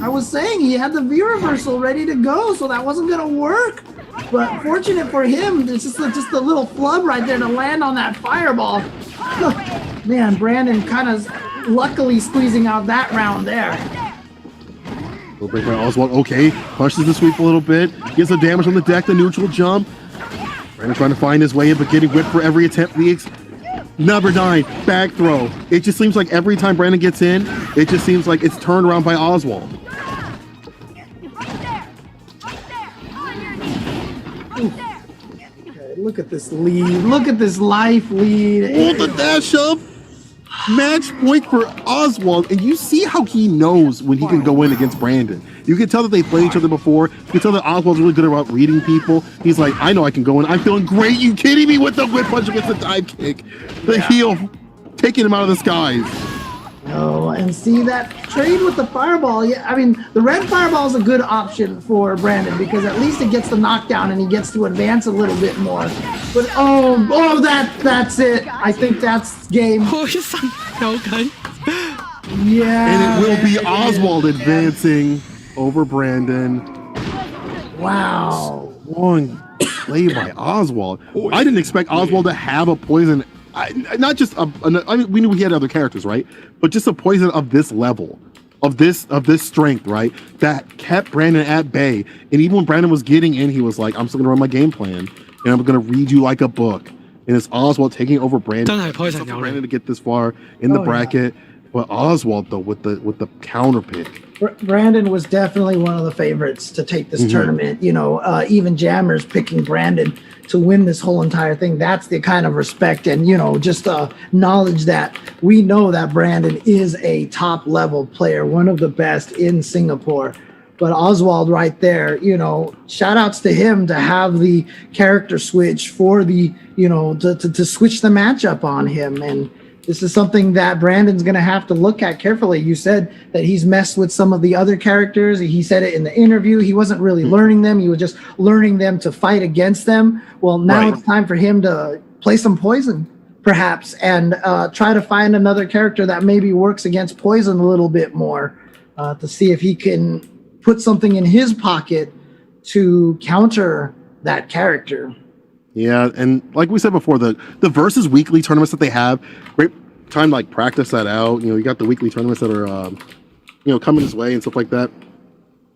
I was saying he had the V reversal ready to go, so that wasn't gonna work. But fortunate for him, it's just a little flub right there to land on that fireball. Man, Brandon kind of luckily squeezing out that round there. Little break by Oswald. Okay, pushes the sweep a little bit. Gets the damage on the deck, the neutral jump. Brandon trying to find his way in, but getting whipped for every attempt. Number 9, back throw. It just seems like every time Brandon gets in, it just seems like it's turned around by Oswald. Okay, look at this lead. Look at this life lead. Oh, the dash up. Match point for Oswald, and you see how he knows when he can go in against Brandon. You can tell that they played each other before. You can tell that Oswald's really good about reading people. He's like, I know I can go in. I'm feeling great. You kidding me with the whip punch against the dive kick? The heel taking him out of the skies. Oh, and see that trade with the fireball. Yeah, I mean, the red fireball is a good option for Brandon because at least it gets the knockdown and he gets to advance a little bit more. But that's it. I think that's game. Okay. Yeah. And it will be Oswald advancing over Brandon. Wow. Strong play by Oswald. I didn't expect Oswald to have a poison. Not just I mean, we knew he had other characters, right? But just a poison of this level, of this strength, right? That kept Brandon at bay. And even when Brandon was getting in, he was like, "I'm still gonna run my game plan, and I'm gonna read you like a book." And it's Oswald taking over Brandon. Brandon to get this far in the bracket, but Oswald though with the counter pick. Brandon was definitely one of the favorites to take this tournament. You know, even Jammers picking Brandon to win this whole entire thing. That's the kind of respect and, you know, just knowledge that we know that Brandon is a top level player, one of the best in Singapore. But Oswald right there, you know, shout outs to him to have the character switch for the, you know, to switch the matchup on him. And this is something that Brandon's going to have to look at carefully. You said that he's messed with some of the other characters. He said it in the interview. He wasn't really learning them. He was just learning them to fight against them. Well, now it's time for him to play some poison, perhaps, and try to find another character that maybe works against poison a little bit more to see if he can put something in his pocket to counter that character. Yeah, and like we said before, the versus weekly tournaments that they have, great time to like practice that out. You know, you got the weekly tournaments that are you know, coming his way and stuff like that.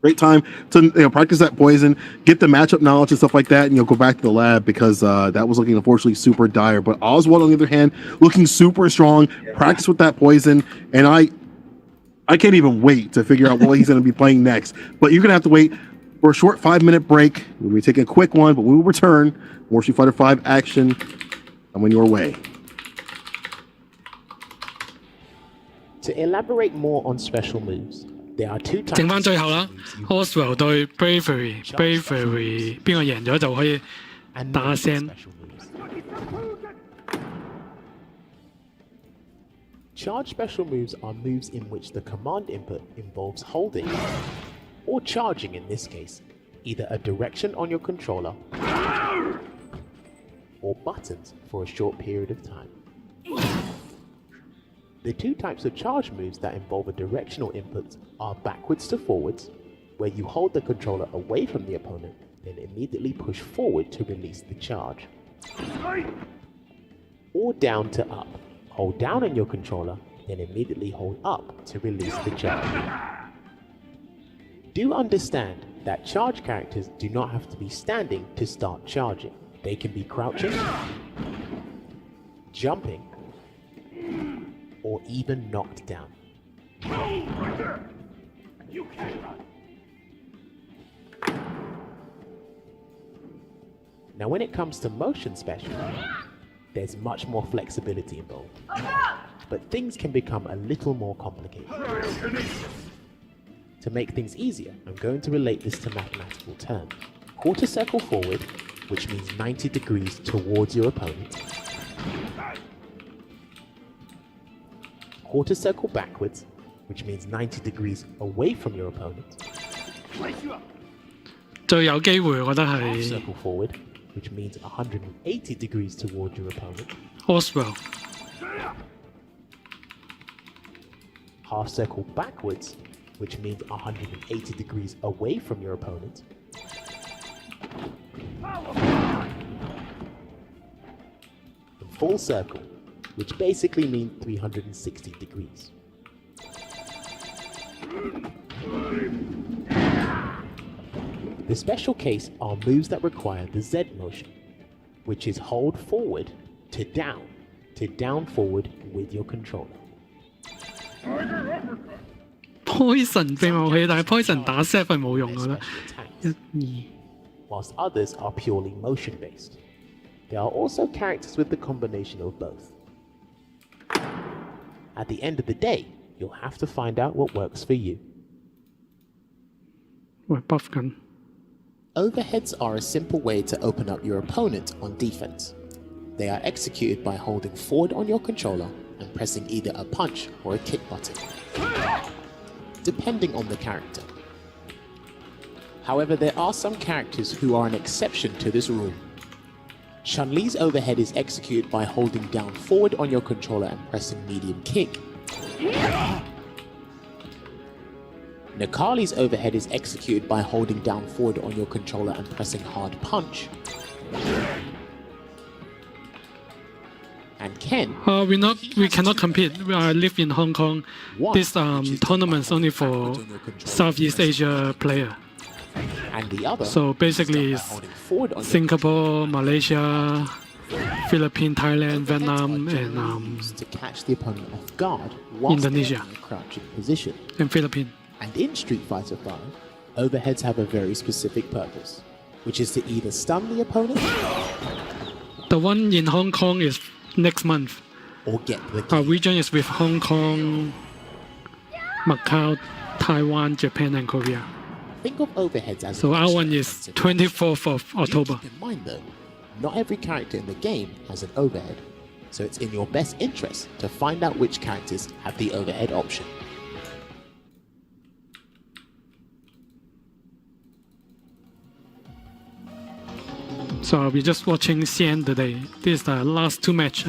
Great time to practice that poison, get the matchup knowledge and stuff like that, and go back to the lab because that was looking unfortunately super dire. But Oswald on the other hand, looking super strong, practice with that poison, and I can't even wait to figure out what he's going to be playing next. But you're going to have to wait for a short 5-minute break. We'll be taking a quick one, but we will return. More Street Fighter 5 action coming your way. To elaborate more on special moves, there are 2 types. 剩翻最後啦 ，Oswald 對 Bravery 邊個贏咗就可以打聲。Charge special moves are moves in which the command input involves holding, or charging in this case, either a direction on your controller or buttons for a short period of time. The 2 types of charge moves that involve a directional input are backwards to forwards, where you hold the controller away from the opponent, then immediately push forward to release the charge. Or down to up. Hold down on your controller, then immediately hold up to release the charge. Do understand that charge characters do not have to be standing to start charging. They can be crouching, jumping, or even knocked down. You can't run. Now when it comes to motion special, there's much more flexibility involved. But things can become a little more complicated. To make things easier, I'm going to relate this to mathematical terms. Quarter circle forward, which means 90 degrees towards your opponent. Quarter circle backwards, which means 90 degrees away from your opponent. 最有機會我覺得 Half 係 circle forward, which means 180 degrees towards your opponent. Oswell。 Half circle backwards, which means 180 degrees away from your opponent. And full circle, which basically means 360 degrees. The special case are moves that require the Z motion, which is hold forward to down forward with your controller. Poison 秘密武器，但係 Poison 打 set 係冇用㗎啦。 Special attacks, whilst others are purely motion based. There are also characters with the combination of both. At the end of the day, you'll have to find out what works for you. 喂 buff 緊。 Overheads are a simple way to open up your opponent on defense. They are executed by holding forward on your controller and pressing either a punch or a kick button, depending on the character. However, there are some characters who are an exception to this rule. Chun-Li's overhead is executed by holding down forward on your controller and pressing medium kick. Nakali's overhead is executed by holding down forward on your controller and pressing hard punch. And Ken, We cannot compete. We live in Hong Kong. This tournament's only for Southeast Asia player. and the other, So basically, by it's holding forward on your Singapore, Malaysia, Philippines, Thailand, Vietnam, and to catch the opponent off guard whilst Indonesia. they're in a crouching position. Philippines. And in Street Fighter V, overheads have a very specific purpose, which is to either stun the opponent The one in Hong Kong is next month. or get the Our kill. region is with Hong Kong, Macau, Taiwan, Japan, and Korea. Think of overheads as So an our extra one is defensive 24th of You October. keep in mind though, not every character in the game has an overhead, so it's in your best interest to find out which characters have the overhead option. So I'll be just watching Xian today. This is the last two match.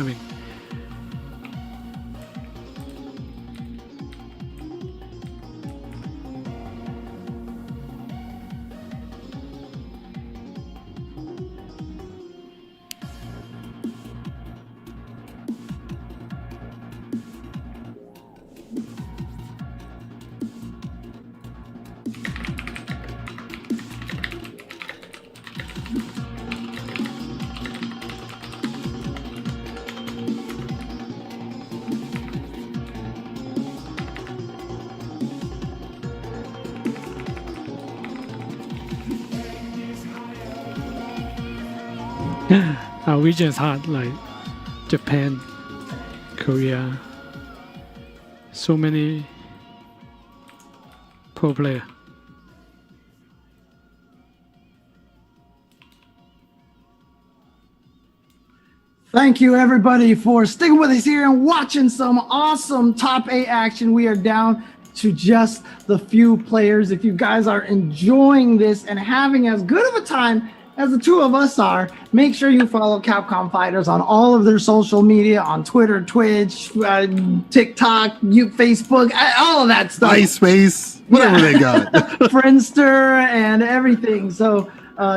Our region is hard, like Japan, Korea. So many pro player. Thank you, everybody, for sticking with us here and watching some awesome top 8 action. We are down to just the few players. If you guys are enjoying this and having as good of a time as the two of us are, make sure you follow Capcom Fighters on all of their social media, on Twitter, Twitch, TikTok, Facebook, all of that stuff. MySpace, whatever they got. Friendster and everything. So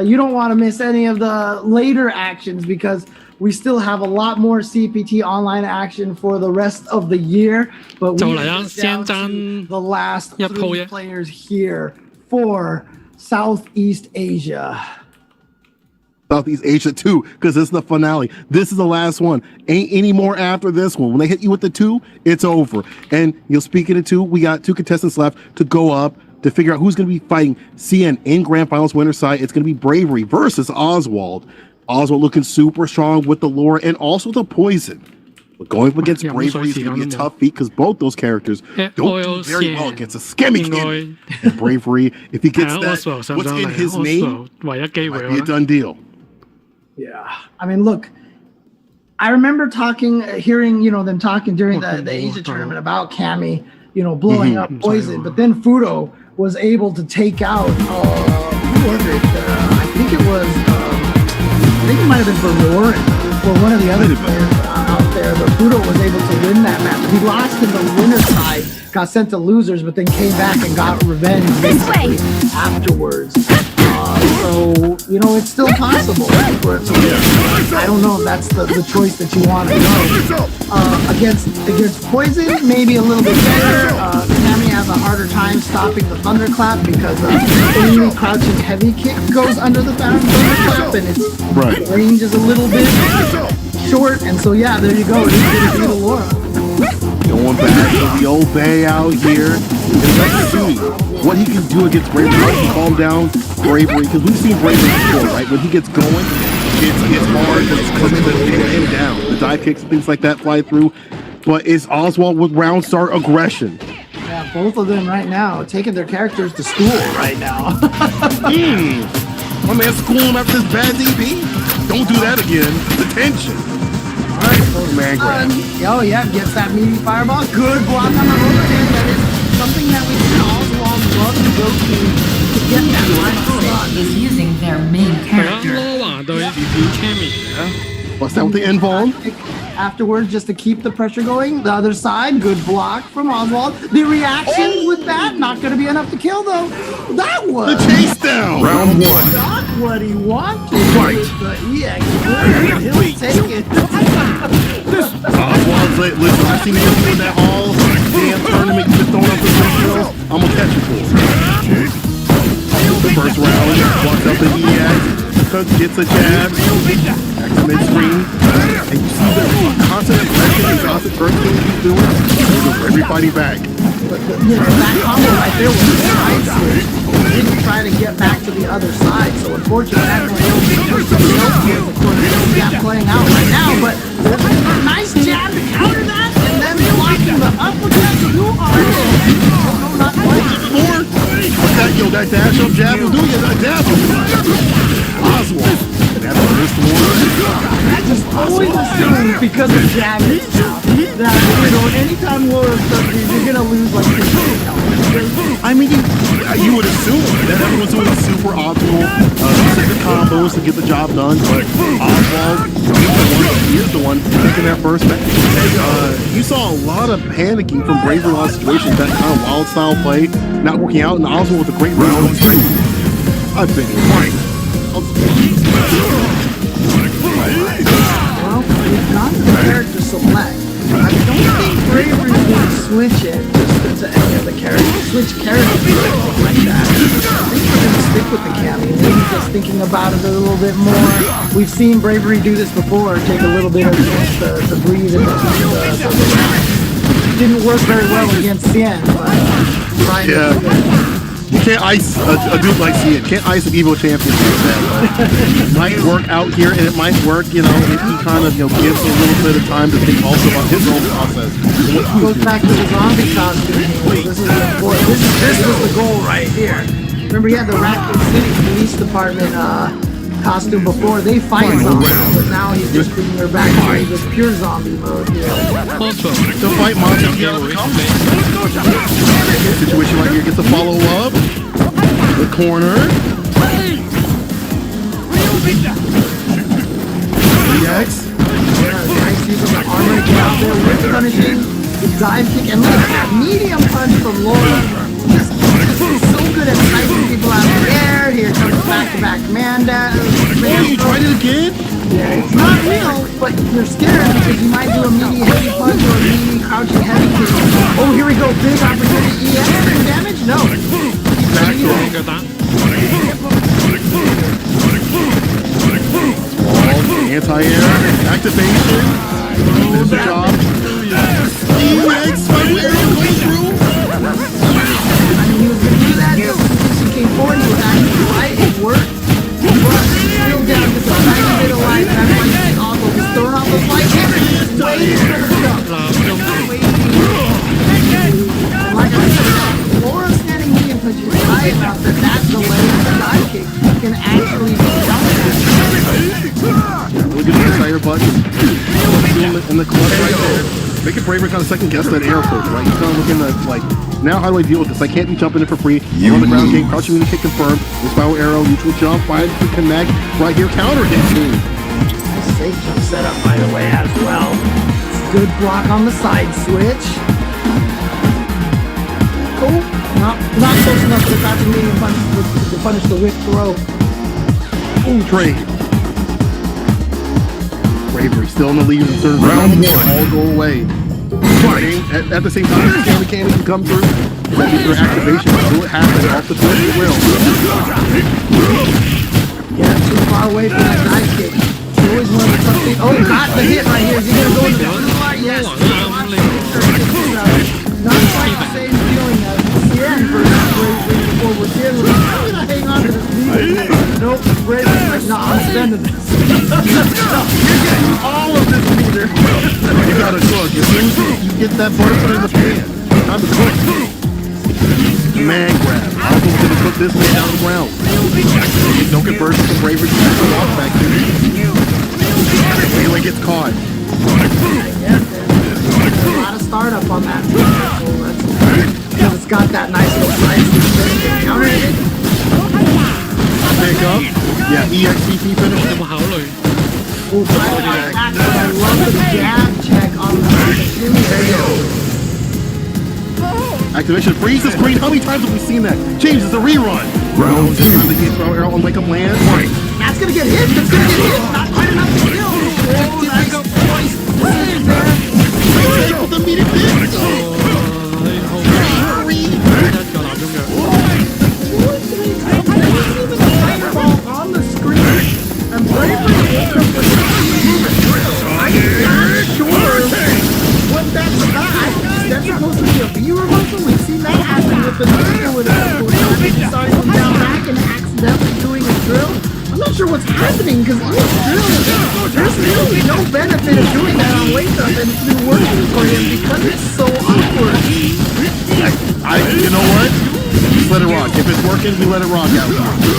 you don't want to miss any of the later actions because we still have a lot more CPT online action for the rest of the year. But we So are like just down Xian to the last yeah, 3 yeah. players here for Southeast Asia. Southeast Asia 2, because this is the finale. This is the last one. Ain't any more after this one. When they hit you with the 2, it's over. And you'll speak in the 2. We got 2 contestants left to go up to figure out who's going to be fighting CN in Grand Finals winner side. It's going to be Bravery versus Oswald. Oswald looking super strong with the lore and also the poison. But going up against Bravery is going to be a tough feat because both those characters don't do very well against a scammy kid. And Bravery, if he gets that, what's in his name, might be a done deal. Yeah, I mean, look, I remember hearing, them talking during the Asia tournament about Cammy, blowing up poison, but then Fudo was able to take out, who was it? I think it might have been for Lauren or one of the other players out there, but Fudo was able to win that match. He lost in the winner's side, got sent to losers, but then came back and got revenge basically afterwards. So, it's still possible for it to win. I don't know if that's the choice that you want to go. Against Poison, maybe a little bit better. Cammy has a harder time stopping the Thunderclap because any crouching heavy kick goes under the Thunderclap and its range is a little bit short. And so, yeah, there you go. He's going to beat Allura. Going back to the old Bay out here. And let's see what he can do against Bravery. How he can calm down Bravery, because we've seen Bravery before, right? When he gets going, it's hard because it's coming to pin him down. The dive kicks and things like that fly through. But it's Oswald with round start aggression. Yeah, both of them right now taking their characters to school right now. My man schooling him after this bad DP. Don't do that again. The tension. All right, so man grab. Oh yeah, gets that meaty fireball. Good block on the overhand. That is something that we can Oswald love to go to get that final shot. Is using their main character. What's that with the involve? Afterwards, just to keep the pressure going. The other side, good block from Oswald. The reaction with that, not going to be enough to kill though. That was the chase down. Round 1. Not what he wanted. Right. But EX, he'll take it. Oswald's like, listen, I seen him in that all damn tournament. You just throwing up the skills. I'm gonna catch you for it. The first round, walks up to EX. Gets a jab, back to mid-screen, and you see the constant aggression and constant first thing he's doing, every fighting back. But that combo right there was a side switch. He didn't try to get back to the other side, so unfortunately that was of course that playing out right now, but there's a nice jab to counter that, and then blocking the uppercut. You are not quite. More. That dash up jab will do you. That dab. Oswald. I just always assume because of jabbing that anytime Laura does these, you're gonna lose like 50. I mean, you would assume that everyone's doing super optimal specific combos to get the job done, but Oswald is the one taking that first match. You saw a lot of panicking from Bravery in a lot of situations, that kind of wild style play not working out, and Oswald with a great round too. I've been here. Well, we've got the character select. I don't think Bravery would switch it just to any other character. Switch characters or anything like that. I think we're going to stick with the Cammy. Maybe just thinking about it a little bit more. We've seen Bravery do this before. Take a little bit of to breathe and it didn't work very well against Cien, but trying to you can't ice a dude like Cien. Can't ice an Evo champion like that. It might work out here, and it might work, if he kind of, gives a little bit of time to think also about his own process. Goes back to the zombie costume. This is important. This was the goal right here. Remember, he had the Raccoon City Police Department costume before. They fight zombies, but now he's just bringing her back to this pure zombie mode. To fight monsters, situation right here gets a follow up. The corner. EX. Nice use of the armor to get out there with punishing. The dive kick, and look at that medium punch from Laura. Just so good at sniping people out of the air. Here comes back-to-back man-dash. You tried it again? Yeah, it's not real, but you're scared because you might do a meaty heavy punch or a meaty crouching heavy kick. Oh, here we go. Big opportunity. EX damage? No. Anti-air activation. There's the job. EX final arrow going through. I mean, he was going to do that just as he came forward. He was actually right. It worked. But still down to the tiny bit of life. That's why he's also just throwing off the flight. He's waiting for the stuff. Like I said, Laura standing medium punch is high enough that that delay of the dive kick can actually be done. Really good anti-air button. In the clutch right there. Making Braver kind of second guess that air push, right? He's kind of looking at, like, now how do I deal with this? I can't be jumping in for free. I'm on the ground game, crouching in the kick confirmed. This spiral arrow, neutral jump, finds to connect. Right here, counter hit too. Nice safe jump setup by the way as well. Good block on the side switch. Oh, not close enough to catch a medium punch to punish the whip throw. Ooh, trade. Bravery still in the lead in the third round. All go away. At the same time, the scale mechanic can come through. That means their activation. Will it happen off the twist? It will. Yeah, too far away from that dive kick. He always wanted something. Oh, got the hit right here. Is he going to go into the blue light? Yes. Not quite the same feeling as Cien versus Bravery before we're dealing with. I'm going to hang on to this meter. Nope, Bravery's like, no, I'm spending this. You're getting all of this meter. You gotta cook. As soon as you get that butter put in the pan, time to cook. Man grab. Alpha's gonna put this man down the ground. No conversion from Bravery. Walk back here. Melee gets caught. Yes, there's a lot of startup on that. Because it's got that nice little slice to counter it. Pick up. Yeah, EXCT finish. Oh, I love the jab check on the Activation freeze the screen. How many times have we seen that? James, it's a rerun. Round two. The game throw arrow and wake up land. That's gonna get hit. That's gonna get hit. Not quite enough to kill. Oh, nice voice. Take with the meter pit. On the screen, and Bravery woke up with I'm not sure what that's about. Is that supposed to be a V reversal? We've seen that happen with the drill with starting from down back and accidentally doing a drill. I'm not sure what's happening because there's really no benefit of doing that on Wake Up, and it's been working for him because it's so awkward. You know what? Just let it rock. If it's working, we let it rock out.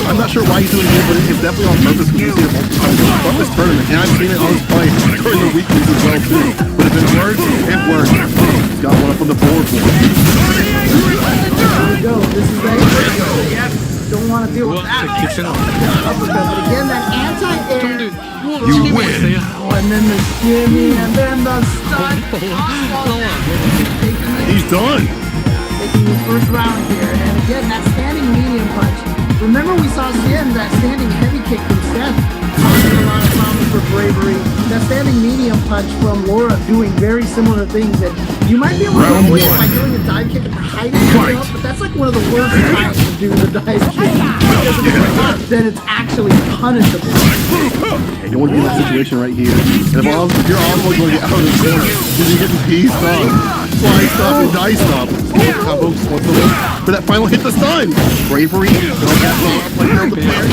I'm not sure why he's doing it, but it's definitely on purpose because we see it multiple times from this tournament. And I've seen it on his play during the weeklies as well too. But if it works, it works. He's got one up on the board for him. Here we go. This is a yep. Don't want to deal with that. But again, that anti-air. You win. Oh, and then the shimmy, and then the stunt. He's done. Taking the first round here, and again, that standing medium punch. Remember we saw Cien, that standing heavy kick from Seth, causing a lot of problems for Bravery. That standing medium punch from Laura doing very similar things that you might be able to avoid it by doing a dive kick and hiding it up, but that's like one of the worst times to do the dive kick. Because if it's up, then it's actually punishable. Hey, you want to be in that situation right here. And if you're also going to get out of the corner, you're getting pieced up, sliced up, and diced up. For that final hit the stun. Bravery, like that, like the player.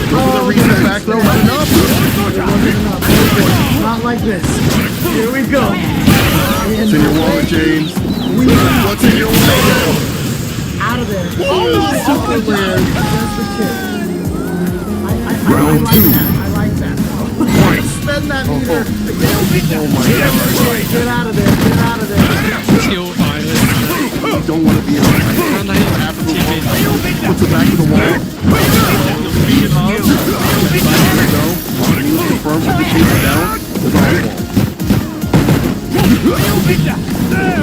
Go for the reset back throw, not enough. Not like this. Here we go. What's in your wallet, James? What's in your wallet? Out of there. Oh, Superman. Just a tip. Round two. I like that. Spend that meter. Oh my God. Get out of there. Get out of there. You don't want to be in there. After the wall. Puts it back to the wall. Speed it up. Confirms with the chase down. There's a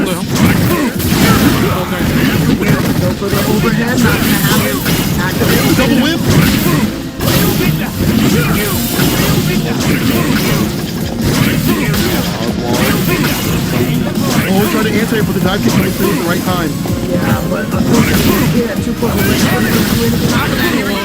wall. Go for the overhead. Not gonna happen. Activate. Double whip. Oh, trying to answer it, but the dive kick coming through at the right time. Yeah, but unfortunately, he had too close to the ring. Couldn't do anything out of that. Here we go.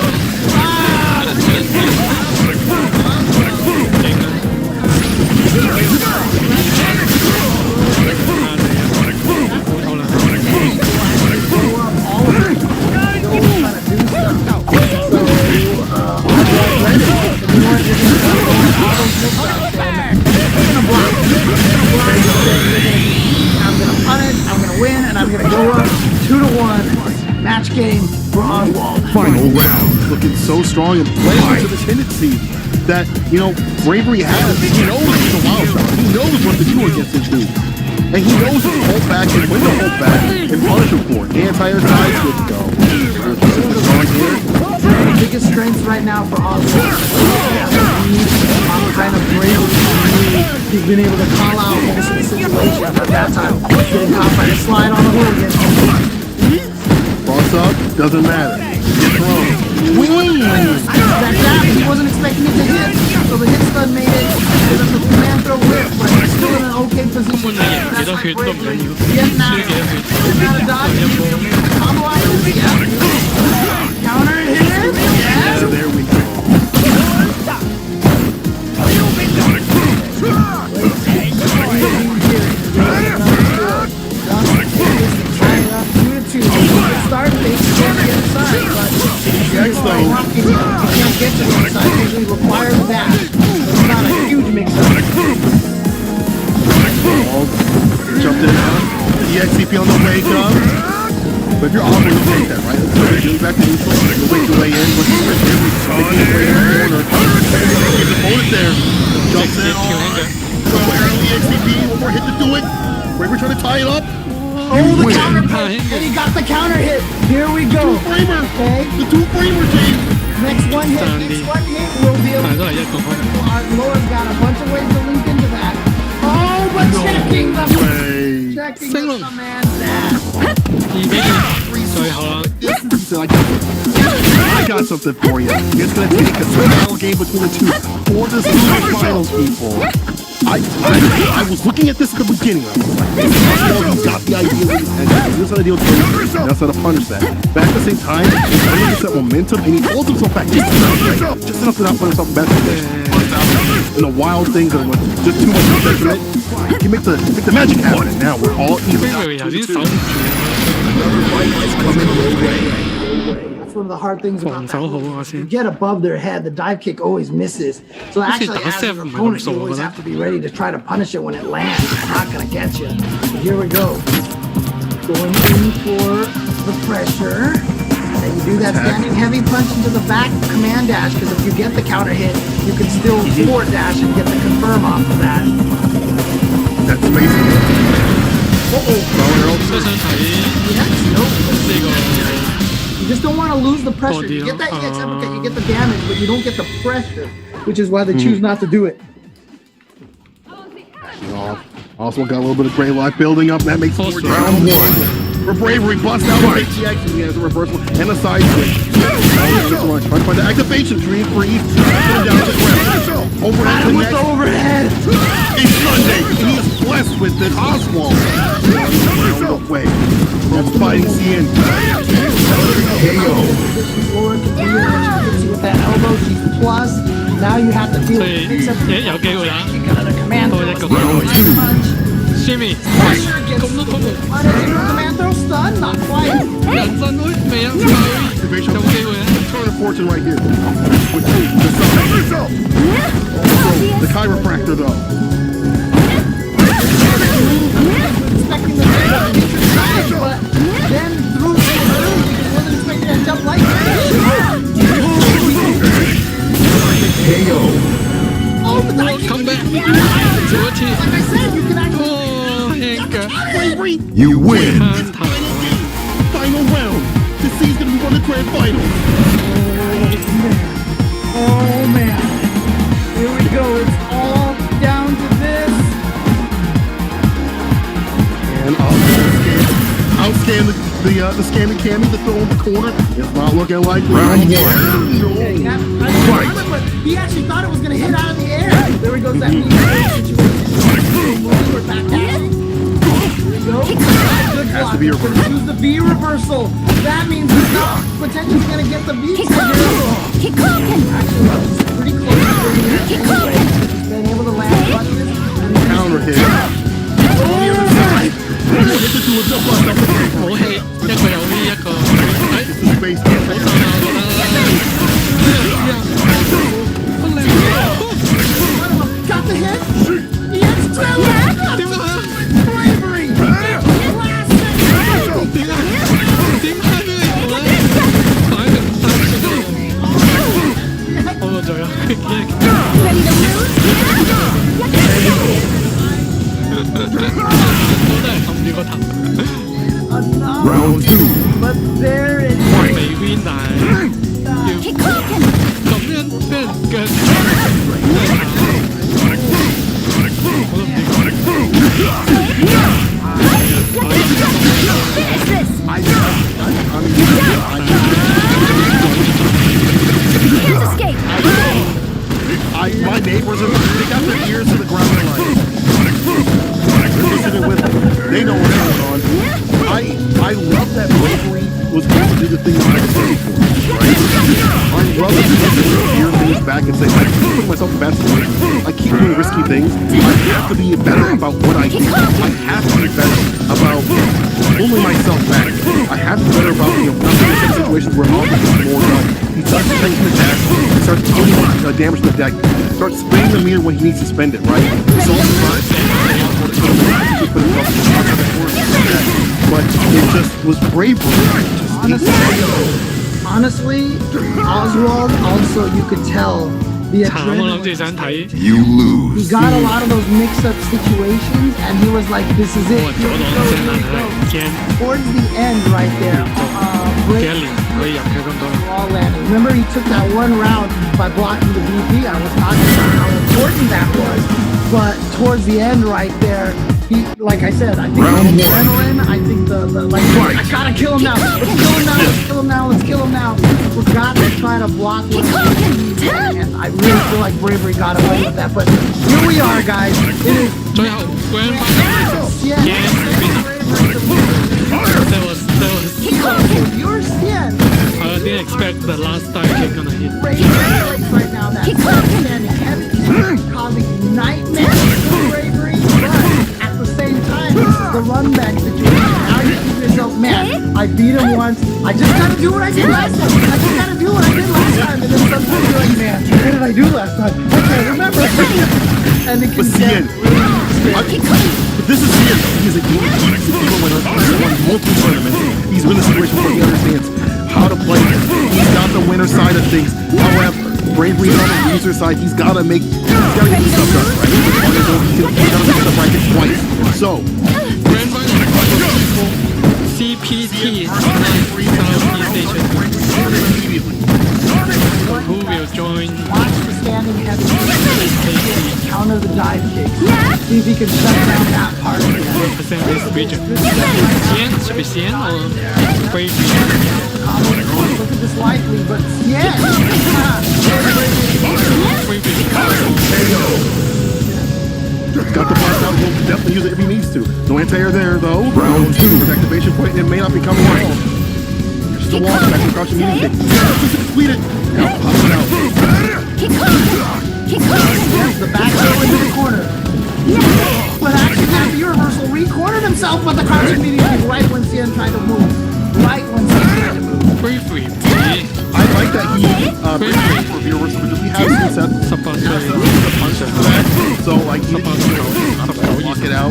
I'm gonna punish, I'm gonna win, and I'm gonna go up 2-1. Match game for Oswald. Final round. Looking so strong and playing into the tendency that, you know, Bravery has. He knows he's a wild card. He knows what to do against his dude. And he knows to hold back and when to hold back and punish him for it. Anti-air side, good to go. The biggest strengths right now for Oswald. Kind of bravery. He's been able to call out most of the situation at that time. Getting caught by the slide on the hooligan. Cross up, doesn't matter. Get thrown. That jab, he wasn't expecting it to hit, so the hit stun made it. It was a command throw whip, but he's still in an okay position. That's like bravery. Yes, now. Not a dodge. Combo out. Yeah. Counter hit. Yeah. There we go. Start base can't get inside, but Next though, you can't get to the inside. Usually requires that. It's not a huge mix-up. jumped in now. The XCP on the wake up. But if you're off, you'll take that, right? You'll back to neutral. You'll wake your way in. But you're making your way in the corner. Keep the opponent there. Jumps in on. The XCP, one more hit to do it. We're trying to tie it up. Oh, the counter punch, and he got the counter hit. Here we go. Two-framer. Okay. The two-framer, James. Next one hit will be able to. Laura's got a bunch of ways to link into that. Oh, but checking the command dash. I got something for you. It's going to take a survival game between the two for the finals, people. I was looking at this at the beginning. I was like, he's got the idea with his head. He's how to deal with it. That's how to punish that. But at the same time, he's trying to get that momentum, and he holds himself back just enough to not put himself back. And the wild things are just too much detriment. He make the magic happen, and now we're all even. That's one of the hard things about that. You get above their head, the dive kick always misses. So actually, as an opponent, you always have to be ready to try to punish it when it lands. It's not going to get you. But here we go. Going in for the pressure. And you do that standing heavy punch into the back command dash, because if you get the counter hit, you can still forward dash and get the confirm off of that. That's amazing. You just don't want to lose the pressure. You get that you get the damage, but you don't get the pressure, which is why they choose not to do it. Also got a little bit of gray life building up. That makes it round one. For Bravery, bust out the ATX. He has a reversal and a side switch. Trying to find the activation tree for East. Down to the ground. Overhead with the overhead. It's Sunday. He is blessed with it. Oswald. Way. That's fighting CN. With that elbow, she's plus. Now you have to deal with another command throw. Shimmy. Command throw stun, not quite. Turn of fortune right here. The chiropractor though. Expecting the side, but then through the wasn't expecting that jump like that. Oh, but come back. Like I said, you can actually. You win. Final round. This season's gonna be one of the grand finals. Oh man. Here we go. It's all down to this. And outscan got the scamming Cammy to throw in the corner. It's not looking like Round one. He actually thought it was gonna hit out of the air. There he goes. That situation. We're back at it. Here we go. Good Has block. to be a reversal. Use the V reversal. That means he's not potentially gonna get the V trigger. Keep cooking. Actually, it's pretty close. Keep cooking. He's been able to land punches. Counter hit. On the other side. Hit the two of the bust up the 好氣，一個有 V 一個，哎， This is based on 好靚， Got the hit. Yes, two. 點解？ Bravery. Last second. 點解？點解俾你做咧？擺佢單出嚟，我個嘴啊！ Ready to move? 我都係冚住個頭， Enough. Round two. But there it is. 未 win 但係要 Keep cooking. 咁樣俾人腳，我都唔知講。 Finish this. Can't escape. my neighbors are they got their ears to the ground. They're like, they're listening with them. They know what's going on. I love that Bravery was able to do the thing I was looking for. Right? I love that he was able to hear things back and say, I keep putting myself in bad situations. I keep doing risky things. I have to be better about what I do. I have to be better about pulling myself back. I have to be better about not being in situations where I'll get more done. He starts taking the deck. He starts dealing damage to the deck. Starts spinning the meter when he needs to spend it, right? So but it just was bravery. Honestly, Oswald also you could tell the 慘，我諗住 adrenaline. 想睇 You lose. He got a lot of those mix-up situations, and he was like, "This is it." 我左攞聲，但係唔驚 Towards the end, right there, 幾多年可以入佢咁多。 Wall landing. Remember, he took that one round by blocking the VP. I was talking about how important that was. But towards the end, right there, he, like I said, I think Round the one. adrenaline. I think the like, I gotta kill him now. Let's kill him now. Let's kill him now. Let's kill him now. Forgot to try to block what and I really feel like Bravery got away with that. But here we are, guys. It is 最後 Grand Final Sien. that was You're Sien. I didn't expect the last time kick gonna hit. Right now, that's standing heavy, causing nightmares for Bravery. But at the same time, this is the run back situation. Now you keep yourself, man, I beat him once. I just gotta do what I did last time. I just gotta do what I did last time. And then sometimes you're like, man, what did I do last time? I can't remember. And it can Sien. But this is Sien. He's a people winner. He's won multiple tournaments. He's been in a situation where he understands how to play it. He's got the winner side of things. However, Bravery's on the loser side. He's gotta get the stuff done, right? He's gotta make the bracket twice. So, Grand Final CPT Southeast Asia. Who will join watch the standing heavy. Counter the dive kick. See if he can shut down that part. represent this region? Sien? Should be Sien or Bravery? Look at this likely, but yeah. Bravery. got the blast out. He'll definitely use it if he needs to. No anti-air there, though. Round two. Activation point, it may not be coming right. There's the wall back across the meeting kick. Complete it. Now pop it out. Yes, the back throw into the corner. But actually, after your reversal, re-cornered himself, but the crouching meeting kick right when Sien tried to move. Right when Sien tried to move. Bravery. I like that he Bravery for viewers because we have skill set Support so like he lock it out.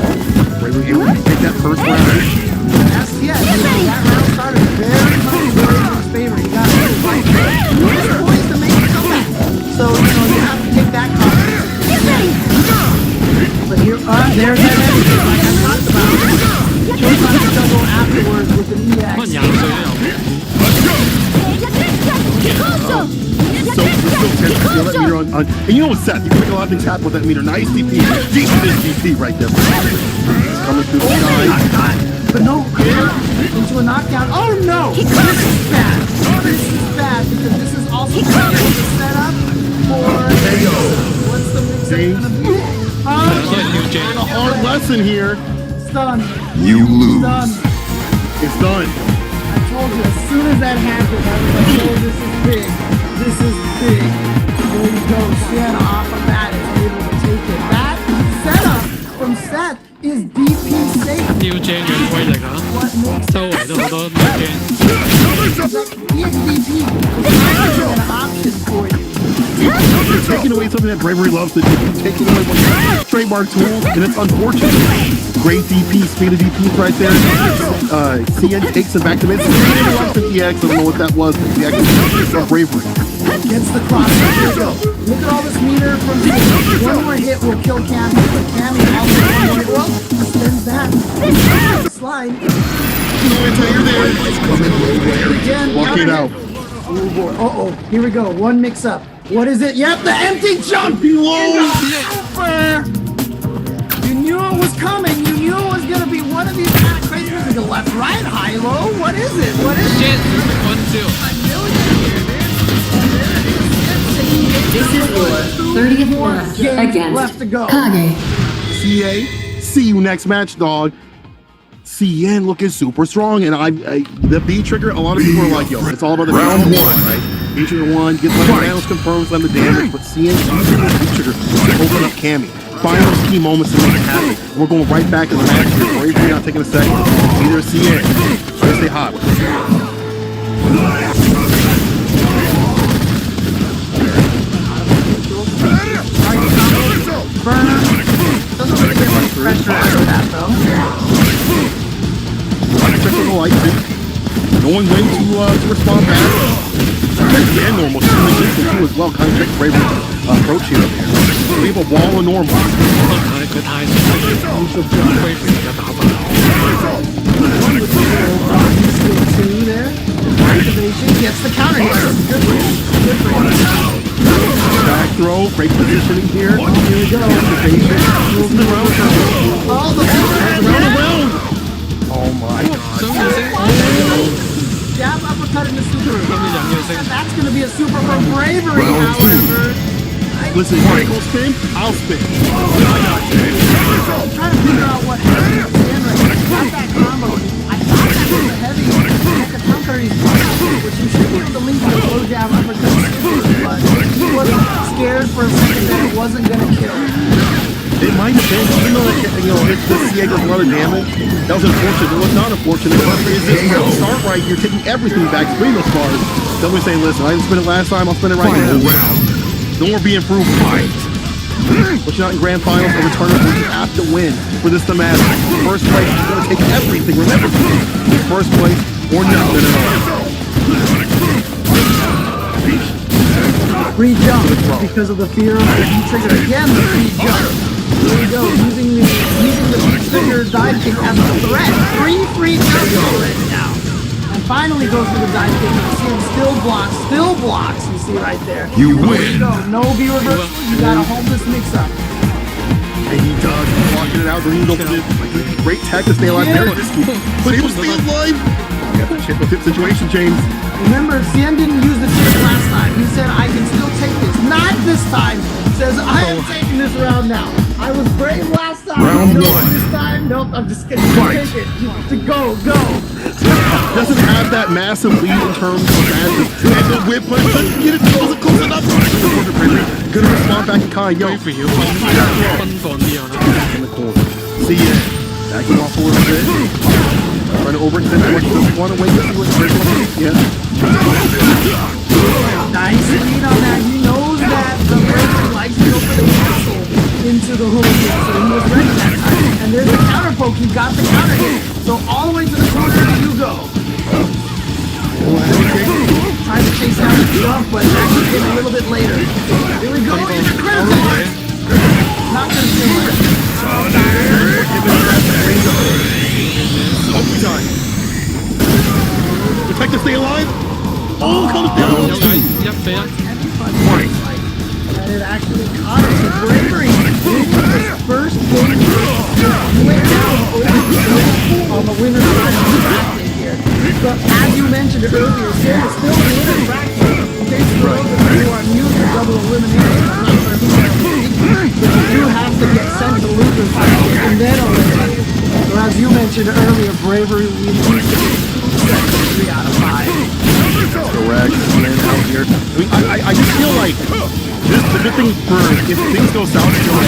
Bravery able to take that first round. Yes, that round started very much in Bravery's favor. He got it right. He was poised to make a comeback. So, you have to take that confidence. But here, there's that energy like I talked about. Chose on to juggle afterwards with an EX. 乜廿歲都有。So Feel that meter on, and you know what, Seth? You can make a lot of things happen with that meter. Nice DP. Decent DP right there. He's coming through the sky. But no, into a knockdown. Oh no! This is bad. This is bad because this is also the setup for what's the mix-up gonna be? Learn a hard lesson here. It's done. You lose. It's done. It's done. I told you as soon as that happened, I was like, oh, this is big. This is big. There you go. Sienna off of that is able to take it. That setup from Seth is DP safe. New Gen 嘅威力啊， What makes 周圍都好多 New Gen。 DP is not an option for you. You're taking away something that Bravery loves to do. You're taking away one of the trademark tools, and it's unfortunate. Great DP, speed of DP right there. CN takes it back to mid. 50X, I don't know what that was, but the actual Bravery. Gets the cross. Here we go. Look at all this meter from here. One more hit will kill Cammy, but Cammy also one more hit. Well, spends that. Slide. You're there. Again, Walk it out. Uh-oh. Here we go. One mix-up. What is it? Yep, the empty jump below. Super. You knew it was coming. You knew it was going to be one of these kind of crazy things. The left, right, high, low. What is it? What is it? This is your 30th match Games left against to go. Kage. CA, see you next match, dog. CN looking super strong, and the B trigger. A lot of people are like, "Yo, it's all about the Round damage, one. right? B trigger one, get the panels confirmed, slam the damage, but CN B trigger to open up Cammy. Find those key moments to make it happen. We're going right back to the match. Bravery not taking a second. Either CN or stay hot. Burner. Doesn't really get much pressure out of that, though. Check the light too. Knowing when to respond back. And normal. Too as well. Kind of check Bravery approach here. Leave a wall of normal. 佢太識威權嘅打法。 Two there. Activation gets the counter hit. Good for him. Good for him. Back throw. Great positioning here. Here we go. Activation. Moving around. Oh, the Around. Oh my god. jab uppercut in the super. 咁你人嘅 And that's going to be a super for Bravery, however. Listen, you want to go spin? I'll spin. I'm trying to figure out what happened to Stan right now. Got that combo. I thought that was a heavy. At the counter, he's which you should be able to link to the blow jab uppercut, but he wasn't scared for a second that it wasn't going to kill. It might have been, even though if the CA does a lot of damage, that was unfortunate. It was not unfortunate. Is this where you start right? You're taking everything back, bring those bars. Somebody's saying, listen, I didn't spin it last time, I'll spin it right now. No more being proved right. But you're not in grand finals or return where you have to win for this to matter. First place, you're going to take everything. Remember, first place or nothing at all. Free jump because of the fear of the trigger. Again, the free jump. There we go, using the trigger dive kick as a threat. Three free jumps already now. And finally goes for the dive kick. You see him still blocks. You see right there. You There win. you go. No B reversal. You gotta hold this mix up. And he does. He's walking it out. Great tech to stay alive there. But he was still alive. You got the chip with hip situation, James. Remember, Cien didn't use the trick last time. He said, I can still take this. Not this time. He says, I am taking this round now. I was brave last time. Round Nope, one. this time, nope, I'm just gonna take it. To go. Doesn't have that massive lead in terms of magic. And the whip, but couldn't get it close enough. Gonna respond back in kind. Yo, 威權要奔放啲啊！ in the corner. See ya. Backing off a little bit. Trying to overextend too much. Doesn't want to wait to see what Chris wants to get. Nice lead on that. He knows that the Bravery likes to go for the castle into the hook hit, so he was ready that time. And there's the counter poke. He got the counter hit. So all the way to the corner you go. Trying to chase down the jump, but actually came a little bit later. Here we go. It's a critical. Not gonna kill it. Time. Protect to stay alive. Oh, comes down. 有計1比1。punch. And it actually caught it. So Bravery winning his first game went down on the winner's side of the bracket here. But as you mentioned earlier, Sid is still in the winner's bracket. In case you know that you are new to double elimination, I'm not sure who's going to be. But you do have to get sent to loser's bracket and then eliminated. So as you mentioned earlier, Bravery we lose to 3 out of 5. Correct. And out here. I mean, I just feel like this the good thing for if things go south, you know,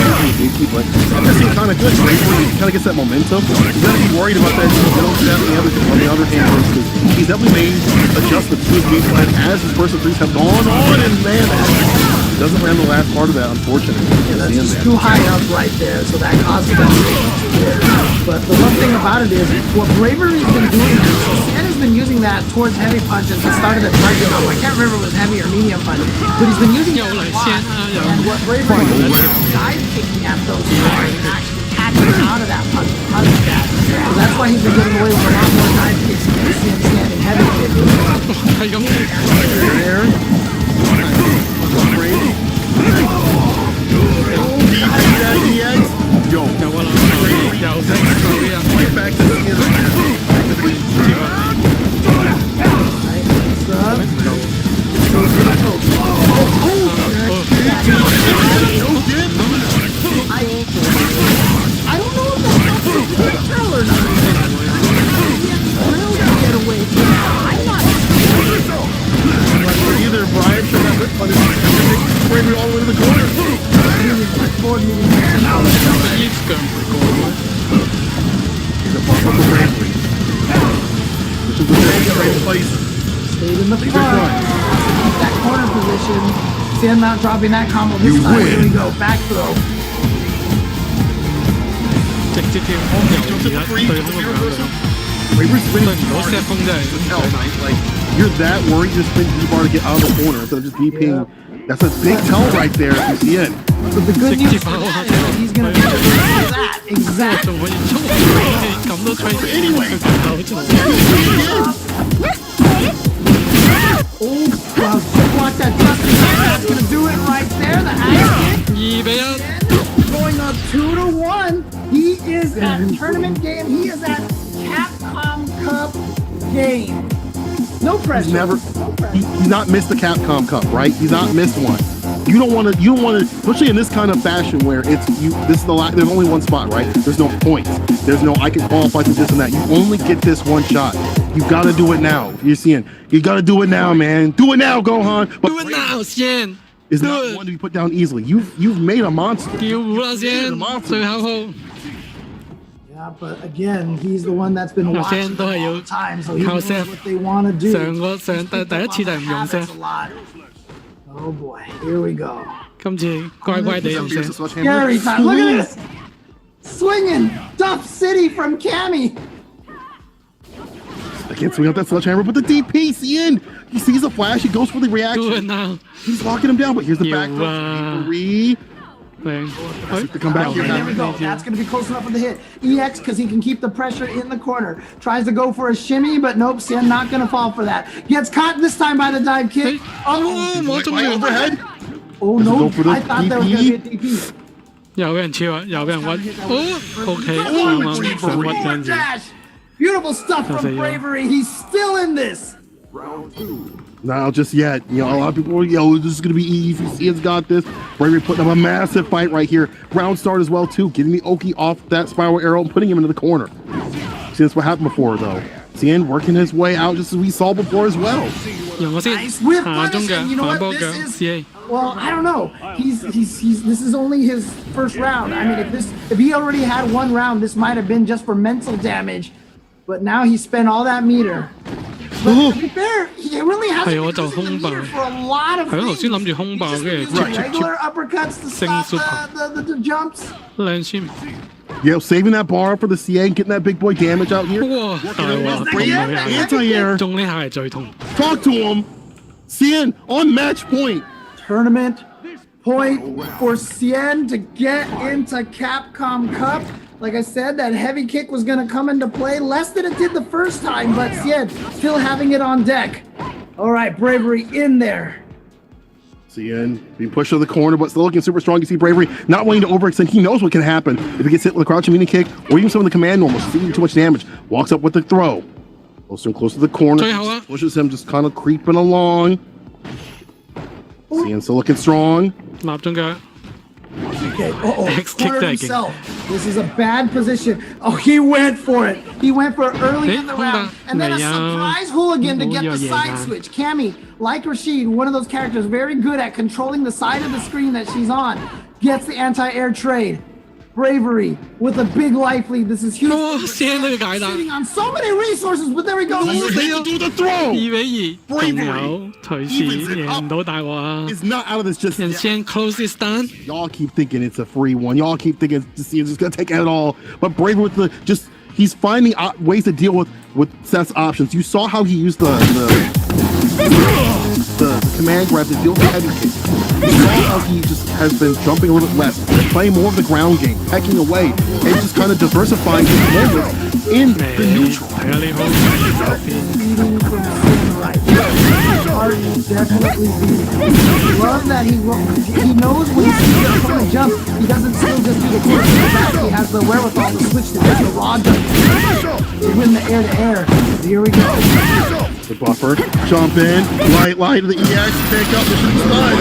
but that seems kind of good. Bravery kind of gets that momentum. You gotta be worried about that middle step on the other hand, because he's definitely made adjustments to his game plan as his first 3s have gone on, and man, he doesn't land the last part of that, unfortunately. Yeah, that's just too high up right there, so that causes that to there. But the one thing about it is, what Bravery's been doing is, so Stan has been using that towards heavy punches and started at target up. I can't remember if it was heavy or medium punch, but he's been using it a lot. And what Bravery is dive kicking at those punches and actually catching out of that punch that. So that's why he's been getting away with a lot more dive kicks than you see him standing heavy kicking. I don't know if that's a control or not. Get away from that. I'm not sure. Either Brian should have it, but it's Bravery all the way to the corner. He's a bump up the Bravery. Which is the right place. Stayed in the front. Keep that corner position. See him not dropping that combo this time. Here we go. Back throw. Bravery's spinning like you're that worried you spin D-bar to get out of the corner instead of just DPing. That's a big tell right there if you see it. But the good news for that is that he's going to get that. Exactly. Oh, wow. Watch that Justin. That's going to do it right there. The axe kick. Going up 2-1. He is at tournament game. He is at Capcom Cup game. No pressure. He's not missed the Capcom Cup, right? He's not missed one. You don't want to, especially in this kind of fashion where it's this is there's only one spot, right? There's no points. There's no I can qualify to this and that. You only get this one shot. You got to do it now. You're seeing, you got to do it now, man. Do it now, Gohan. But do it now, Xian. Is not one to be put down easily. You've made a monster. Yeah, but again, he's the one that's been watching all the time, so he knows what they want to do. Oh boy, here we go. Scary time. Look at this! Swinging Duff City from Cammy. I can't swing out that sledgehammer, but the DP, Cien, he sees a flash, he goes for the reaction. He's locking him down, but here's the back throw. To come back here. There we go. That's going to be close enough for the hit. EX, because he can keep the pressure in the corner. Tries to go for a shimmy, but nope, Cien not going to fall for that. Gets caught this time by the dive kick. Overhead. Oh no, I thought there was going to be a DP. 有俾人超啊，又俾人屈。哦 ，OK， 啱啱想屈 Beautiful stuff from Bravery. He's still in this. Not just yet. A lot of people are, this is going to be easy. Cien's got this. Bravery putting up a massive fight right here. Round start as well, too. Getting the Oki off that spiral arrow and putting him into the corner. See, that's what happened before, though. Cien working his way out just as we saw before as well. Nice whip punish, and you know what this is? Well, I don't know. He's this is only his first round. I mean, if he already had one round, this might have been just for mental damage. But now he spent all that meter. But to be fair, he really hasn't been using the meter for a lot of things. He's just regular uppercuts to stop the jumps. Yeah, saving that bar up for the Cien, getting that big boy damage out here. Anti-air. Talk to him. Cien on match point. Tournament point for Cien to get into Capcom Cup. Like I said, that heavy kick was going to come into play less than it did the first time, but Cien still having it on deck. All right, Bravery in there. Cien being pushed to the corner, but still looking super strong. You see Bravery not wanting to overextend. He knows what can happen if he gets hit with a crouching mini kick or even some of the command normals. Seeing too much damage. Walks up with the throw. Closer and closer to the corner. Pushes him, just kind of creeping along. Cien still looking strong. 立中腳 Okay. X kick Cornered tagging. himself. This is a bad position. Oh, he went for it. He went for it early in the round. And then a surprise hooligan to get the side switch. Cammy, like Rashid, one of those characters very good at controlling the side of the screen that she's on, gets the anti-air trade. Bravery with a big life lead. This is huge. 先都要解答 Sitting on so many resources, but there we go. Do the throw. 2比2，仲有隨時贏唔到大鑊啊！ It's not out of this just 人 yet. 先 close this down， Y'all keep thinking it's a free one. Y'all keep thinking Cien's just gonna take it all. But Bravery with the just he's finding ways to deal with Seth's options. You saw how he used the command grab to deal with the heavy kick. You saw how he just has been jumping a little bit less, playing more of the ground game, pecking away, and just kind of diversifying his movements in the neutral. 係啊，你好。 Beating from Sin right. Heart is definitely beating. Love that he knows when he sees the opponent jump, he doesn't still just do the quick back. He has the wherewithal to switch to get the raw jump to win the air to air. Here we go. The buffer, jump in, light to the EX, pick up the stun.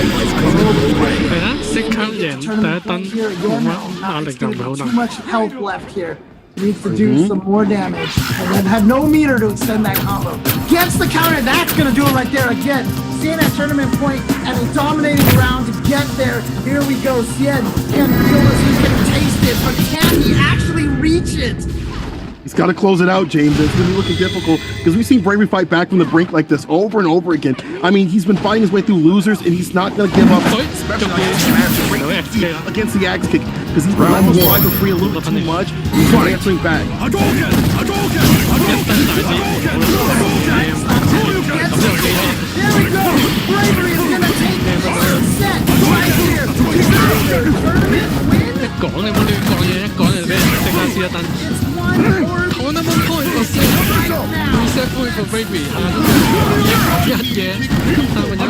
係啦，即刻贏第一燈， Here 冇 again. 乜壓力就唔係好 Too 大。 much health left here. Needs to do some more damage. And then have no meter to extend that combo. Gets the counter. That's going to do it right there again. Cien at tournament point and a dominating round to get there. Here we go. Cien can feel this. He can taste it. But can he actually reach it? He's got to close it out, James. It's going to be looking difficult because we've seen Bravery fight back from the brink like this over and over again. I mean, he's been fighting his way through losers, and he's not going to give up, especially against the axe kick, because he's been letting those fly for free a little bit too much. He's not answering back. There we go. Bravery is going to take the set right here. Tournament win. 一講你冇亂講嘢，一講就俾人即刻撕一燈。 Tournament point for Sin. Reset point for Bravery. 一嘢3分1。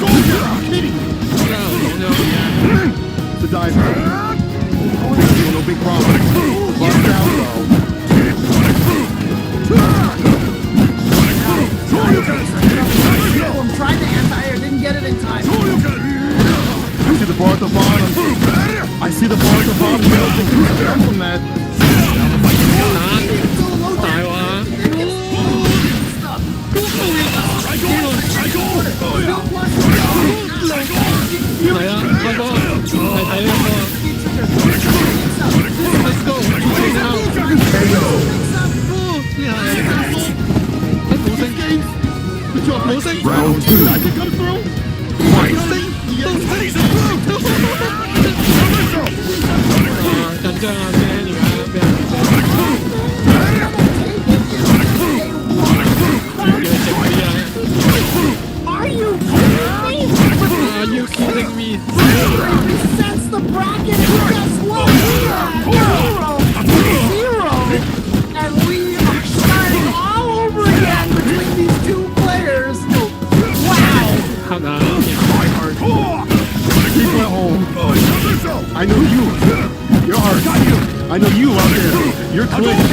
The dive. No big problem. Lost down though. Tried the anti-air, didn't get it in time. I see the bar at the bottom. I see the bar at the bottom. From that. 大話。係啊，開波，係睇呢個。Let's go，冇聲。 Round 2. I can come through. Fight. 緊張啊！先而家俾人Are you kidding me? Are you kidding me? Resets the bracket. Guess what? Zero. And we are starting all over again between these two players. Wow. 黑啊！ People at home. I know you. Your heart. I know you out there. You're twitched.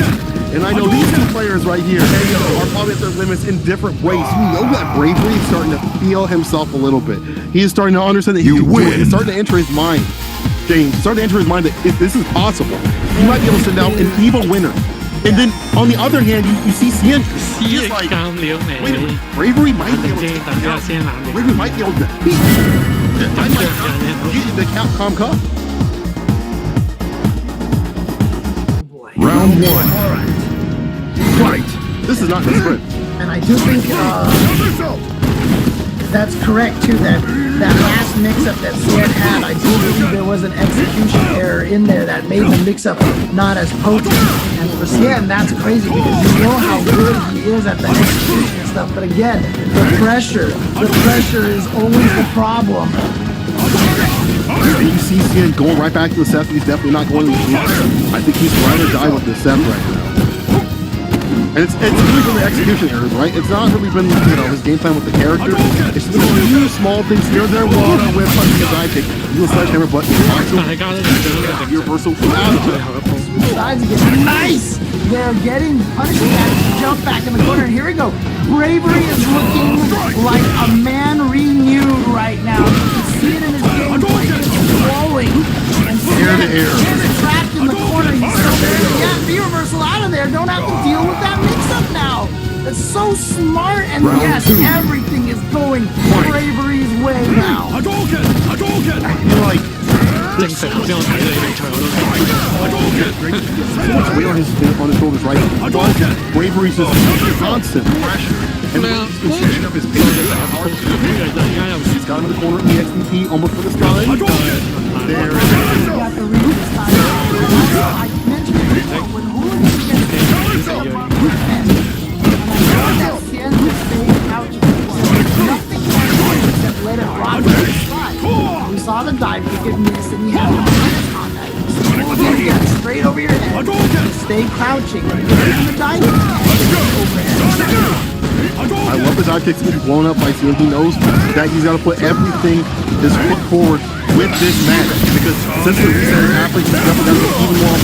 And I know these two players right here are probably at their limits in different ways. You know that Bravery is starting to feel himself a little bit. He is starting to understand that you win. It's starting to enter his mind. James, it's starting to enter his mind that if this is possible, he might be able to send out an evil winner. And then on the other hand, you see Cien. He's like, wait a minute, Bravery might be able to take him out. Bravery might be able to beat the Capcom Cup. Round 1. Fight. This is not the script. And I do think that's correct too. That last mix-up that Cien had, I do believe there was an execution error in there that made the mix-up not as potent. And for Cien, that's crazy because you know how good he is at the execution and stuff. But again, the pressure is always the problem. You see Cien going right back to the Seth. He's definitely not going to the I think he's ride or die with the Seth right now. And it's really been the execution errors, right? It's not really been, his game plan with the character. It's been a few just small things here and there. Water whip punching his sidekick. You a sledgehammer, but 大家都見到呢個 reversal out of 最 it. 後一波。 Sides again. Nice! They're getting punished. Jump back in the corner. And here we go. Bravery is looking like a man renewed right now. You can see it in his gameplay. It's flowing. And Air to air. He's trapped in the corner. He's so big. Yeah, V-reversal out of there. Don't have to deal with that mix-up now. That's so smart. And yes, everything is going Bravery's way now. Hadouken! Hadouken! I feel like 正常頭先我睇你比賽我都睇。 so much weight on his shoulders, right? But Bravery's just constant pressure. And he's been setting up his pace. He's got him in the corner. EXDP almost for the stun. There it is. Got the read this time. I mentioned it before. When hooligans get so much defense, and I know that Sien would stay crouching. Nothing more important except let it rock to the side. We saw the dive kick get missed, and he had no minutes on that. Again, straight over your head. Stay crouching. Get the dive overhead. I love his eye kicks getting blown up by Sien. He knows that he's got to put everything, his foot forward with this match. Because since the recent athlete, he's definitely got to be even more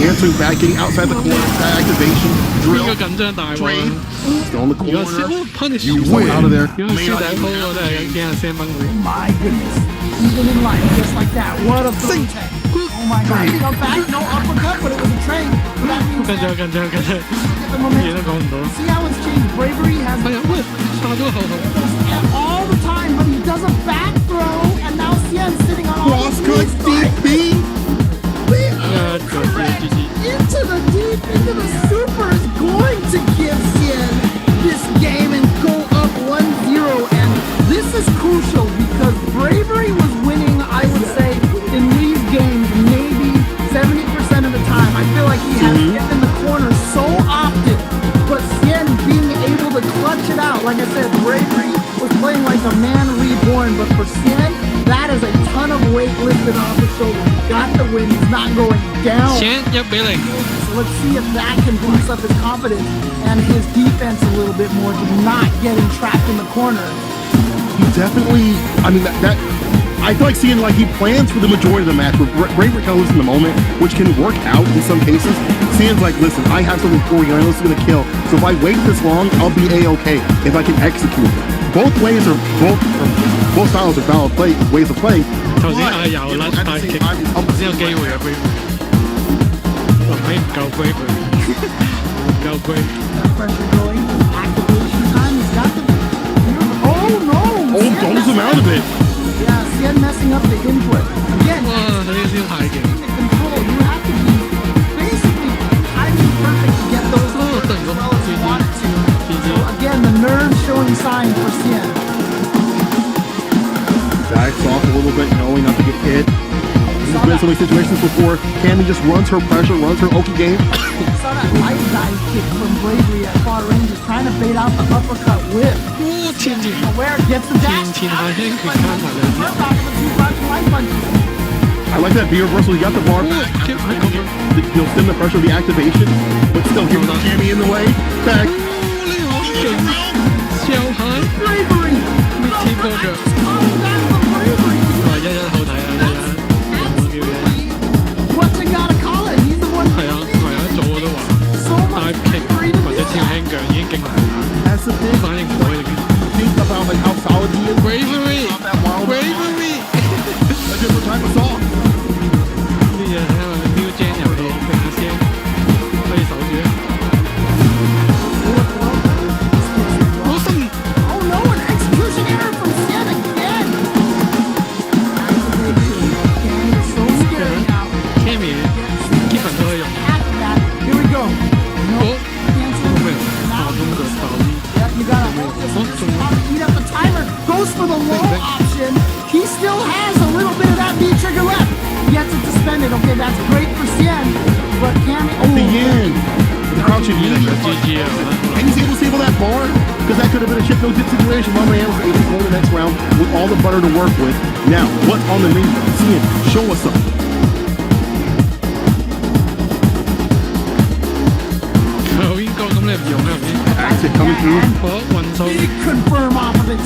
answering back, getting outside the corner, that activation, 呢 drill, 個緊張大鑊。 trade, still in the 如果輸 corner. punish You win out of there. 如果輸第一鋪我真係驚阿 Sam 掹佢。 My goodness. Even in life, just like that. What a thing tank. Oh my god. You know, back, no uppercut, but it was a trade. So that means 緊張緊張緊張， get the 嘢都 momentum. 講唔到。 See how it's changed. Bravery has 係啊，喂，殺咗後後。 all the time, but he does a back throw, and now Sien's sitting on all Cross the cut knees. DP. GG。 Into the deep, into the super is going to give Sien this game and go up 1-0. And this is crucial because Bravery was winning, I would say, in these games maybe 70% of the time. I feel like he has hit in the corner so often, but Sien being able to clutch it out. Like I said, Bravery was playing like a man reborn, but for Sien, that is a ton of weight lifted off his shoulder. He got the win. He's not going down. 請1-0。 So let's see if that can boost up his confidence and his defense a little bit more to not getting trapped in the corner. He definitely, I mean, that I feel like seeing like he plans for the majority of the match, but Bravery kind of lives in the moment, which can work out in some cases. Sien's like, listen, I have something for you, I know this is going to kill. So if I wait this long, I'll be A-okay if I can execute. Both ways are, both styles are valid ways of playing. 頭先係有甩大 kick， 先有機會啊 Bravery。臨尾唔夠 Bravery， 唔夠 Brave。 That pressure going, activation time, he's got the... Oh no! Oh, Sien throws him messing out up. of it. Yeah, Sien messing up the input. Again, 哇！呢啲先太勁。 the control, you have to be basically timing perfect to get those Oh, as well as you want it to. GG. So again, the nerves showing signs for Sien. Backs off a little bit, knowing not to get hit. There's been so many situations before. Cammy just runs her pressure, runs her Oki game. Saw that light dive kick from Bravery at far range, is trying to bait out the uppercut whip. 哇！天天 Aware gets the dash. 天下輕拳卡埋兩邊。 Out of the two blocking light punches. I like that B reversal. He got the bar back. He'll send the pressure of the activation, but still giving Cammy in the way. Back. 呢個好勁，超蟹 Bravery. 搣天波腳。 Oh, that's the bravery. 哇！一好睇啊！我叫嘢。 What you gotta call it? He's the one. 係啊，做我都話 So much ，dive kick bravery to 或者 do 跳 that. 輕腳已經勁難打， That's the thing. 反應唔到已經。 Think about like how solid he is. Bravery， Not that wild. bravery， A different type of song. 啲嘢睇下標 Jam 入到，定下先可以守住。Awesome！ Oh no, an execution error from Sien again. Activation. Again, it's so scary now. Cammy Kevin 都可以用。 After that, here we go. 好， Cancel. 咩？爆中腳爆啲。 Yep, you gotta hold this. Eat up the timer. Goes for the low option. He still has a little bit of that B trigger left. Gets it suspended. Okay, that's great for Sien. But Cammy, The yin. The crouching yin. GG 啊！And he's able to save that bar because that could have been a chip no dip situation. My man was able to go the next round with all the butter to work with. Now, what's on the menu? Sien, show us something. 佢應該咁你唔用係咪？ Active coming through. 好運數。 big confirm off of it.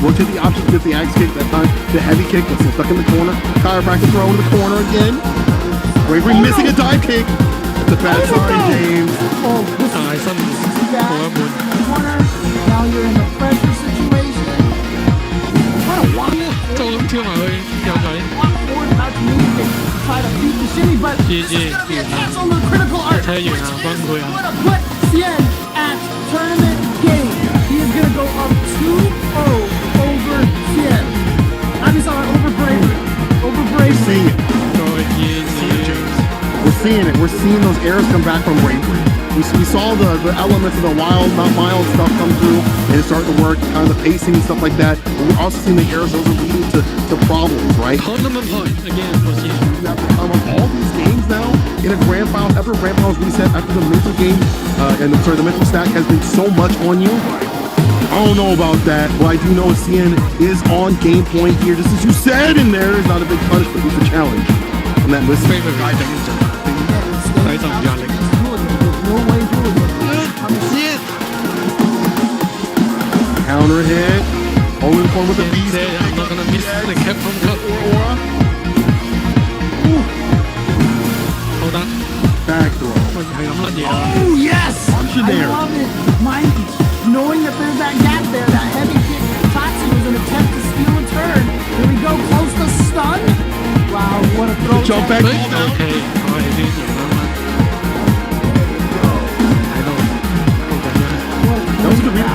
rotate the option, get the axe kick that time, the heavy kick, but still stuck in the corner. Chiropractor throw into the corner again. Bravery missing a dive kick. It's a bad sign, James. 大新過一半。 Corner. Now you're in a pressure situation. What a walk. 就咁跳埋去有嘴。 Walk forward about to move and try to beat the shimmy, but GG. this is gonna be a cancel on the critical art. 睇完啊，崩潰啊！ Gonna put Cien at tournament game. He is gonna go up 2-0 over Cien. I'm sorry, over Bravery. Over We're Bravery. seeing it. 再見 We're seeing it. We're seeing those errors come back from Bravery. We saw the elements of the wild, not mild stuff come through and it started to work, kind of the pacing and stuff like that. But we're also seeing the errors those are leading to problems, right? Tournament point again for Cien. You have to come on all these games now in a grand final. After grand finals reset, after the mental game, the mental stack has been so much on you. I don't know about that. What I do know is Cien is on game point here, just as you said, and there is not a big punishment. It's a challenge. And that list. 非常快頂住，睇就唔壓力。 No way through it. Cien Counter hit. Over the corner with the beast. I'm not gonna miss the cap from cut. Aura. 好得， Back throw. 係咁乜嘢啊？ Oh, yes! Option I there. love it. Knowing that there's that gap there, that heavy kick, Tatsu was an attempt to steal a turn. Here we go, close to stun. Wow, what a throw. Jump back. 喂 OK，我係先贏啦嘛。睇到好緊張。 That was a good read.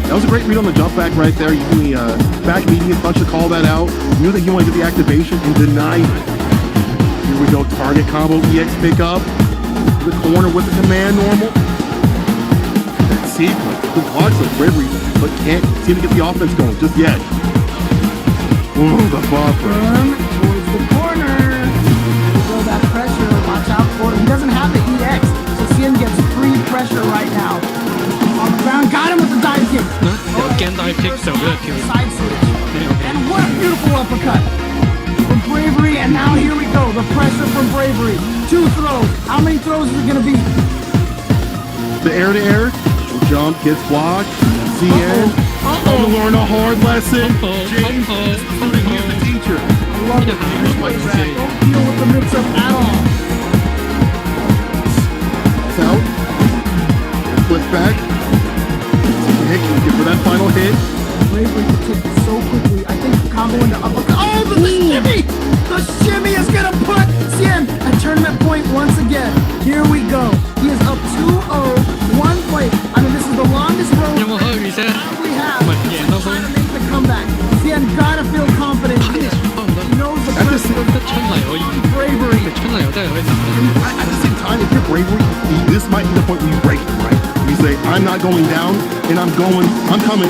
That was a great read on the jump back right there. You can back immediate punch to call that out. You knew that you wanted to get the activation and denied it. Here we go. Target combo EX pickup. The corner with the command normal. That sequence. Good blocks of Bravery, but can't seem to get the offense going just yet. Ooh, the buffer. Turn towards the corner. Feel that pressure. Watch out for it. He doesn't have the EX, so Cien gets free pressure right now. On the ground, got him with the dive kick. 有驚大 pick 就俾佢跳。 Side switch. And what a beautiful uppercut from Bravery. And now here we go. The pressure from Bravery. 2 throws. How many throws is it going to be? The air to air. Jump gets blocked. Cien. To learn a hard lesson. James is proving he is the teacher. I love it. Don't deal with the mix-up at all. It's out. Flip back. Nick can get for that final hit. Bravery can take it so quickly. I think the combo into uppercut. Oh, the shimmy! The shimmy is going to put Cien at tournament point once again. Here we go. He is up 2-0. 1 plate. I mean, this is the longest road 有冇可以 reset？ we have. 唔係贏多分。 Trying to make the comeback. Cien gotta feel confident here. He knows the pressure 得春泥可以， bravery. 春泥又真係可以打。 At the same time, if you're Bravery, this might be the point where you break them, right? You say, I'm not going down, and I'm coming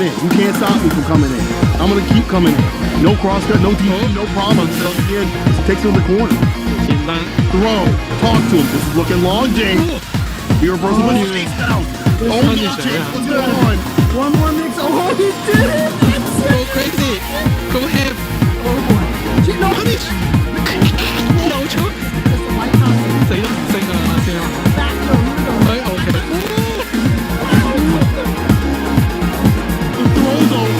in. You can't stop me from coming in. I'm going to keep coming in. No crosscut, no DP, no problem. So again, takes him to the corner. 簡單。 Throw. Talk to him. This is looking long, James. You're a person with face down. Oh, no, James. What's going on? One more mix. Oh, he did it. Go crazy. Go ham. Oh, boy. No, Punish. 流出。Just a light contact. 死都唔升啊！先啊。 Back throw. Here we go. 哎 OK。 The throw, though.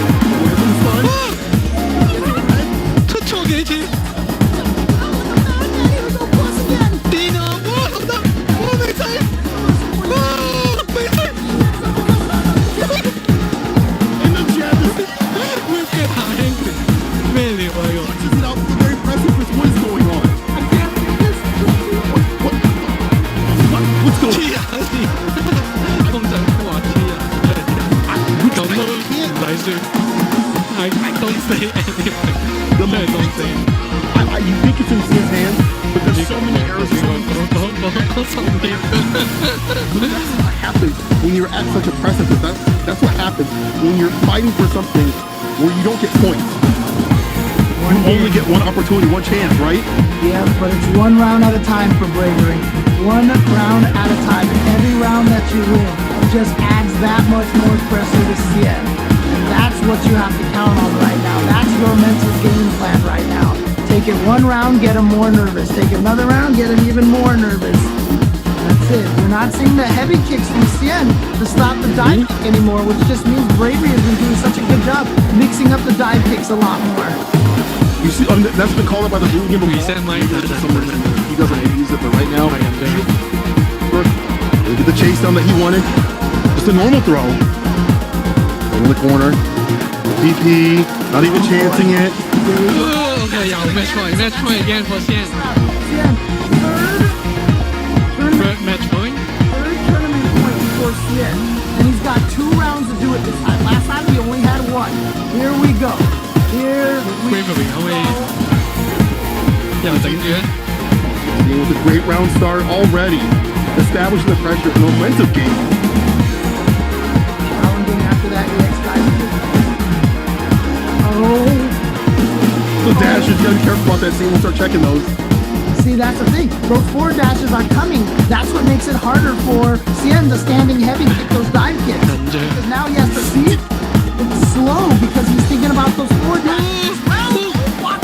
Where's the stun? 出錯幾次？ Here we go. Plus again. 癲啊！哇，好得！哇，未使！哇，未使！ In the jab. We've got high angry. 咩料啊？呢個？ Just it out with the very precipice. What is going on? I can't do this. What's going 黐 on? 下線，通常都話黐人，咁都唔使算。I don't say anything， 真係 don't say。 You think it's in Cien's hands, but there's so many errors. 講重點。 That's what happens when you're at such a precipice. That's what happens when you're fighting for something where you don't get points. You only get one opportunity, one chance, right? Yeah, but it's 1 round at a time for Bravery. 1 round at a time. And every round that you win just adds that much more pressure to Cien. And that's what you have to count on right now. That's your mental game plan right now. Take it 1 round, get him more nervous. Take another round, get him even more nervous. That's it. We're not seeing the heavy kicks from Cien to stop the dive kick anymore, which just means Bravery has been doing such a good job mixing up the dive kicks a lot more. You see, that's been called out by the rule game before. Reset my He doesn't use it, but right now, look at the chase down that he wanted. Just a normal throw. In the corner. DP, not even chancing it. Okay, 又 match point again for Cien. Cien, Third match point. third tournament point for Cien. And he's got 2 rounds to do it this time. Last time he only had 1. Here we go. Here we Bravery 可唔可以又整住咧？ With a great round start already. Establishing the pressure and momentum game. challenging after that EX dive kick. Oh. The dashes, you gotta be careful about that scene. We'll start checking those. See, that's the thing. Those 4 dashes are coming. That's what makes it harder for Cien to standing heavy kick those dive kicks. Because now he has to see it's slow because he's thinking about those 4 dashes.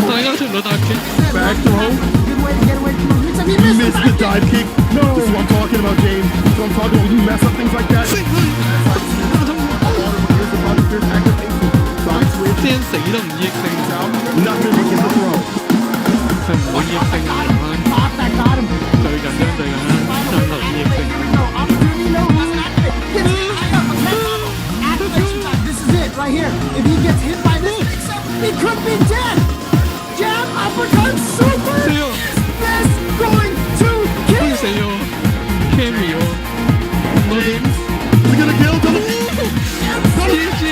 大家出唔到 dive kick。 Back throw. Good way to get away from those mix. He You missed missed the dive kick. No. This is what I'm talking about, James. This is what I'm talking about. When you mess up things like that. Side switch. 先死都唔益性， Nothing making the throw. 佢唔會益性啊！ Pop that got him. 最緊張向頭益性。 No, opportunity, no, he's activate. Gets hit up, okay. Activation time. This is it right here. If he gets hit by this, he could be dead. Jab, uppercut, super.死喎！ This going to 好 kill. 似死咗 Cammy 喎，我點 Is he gonna kill? GG？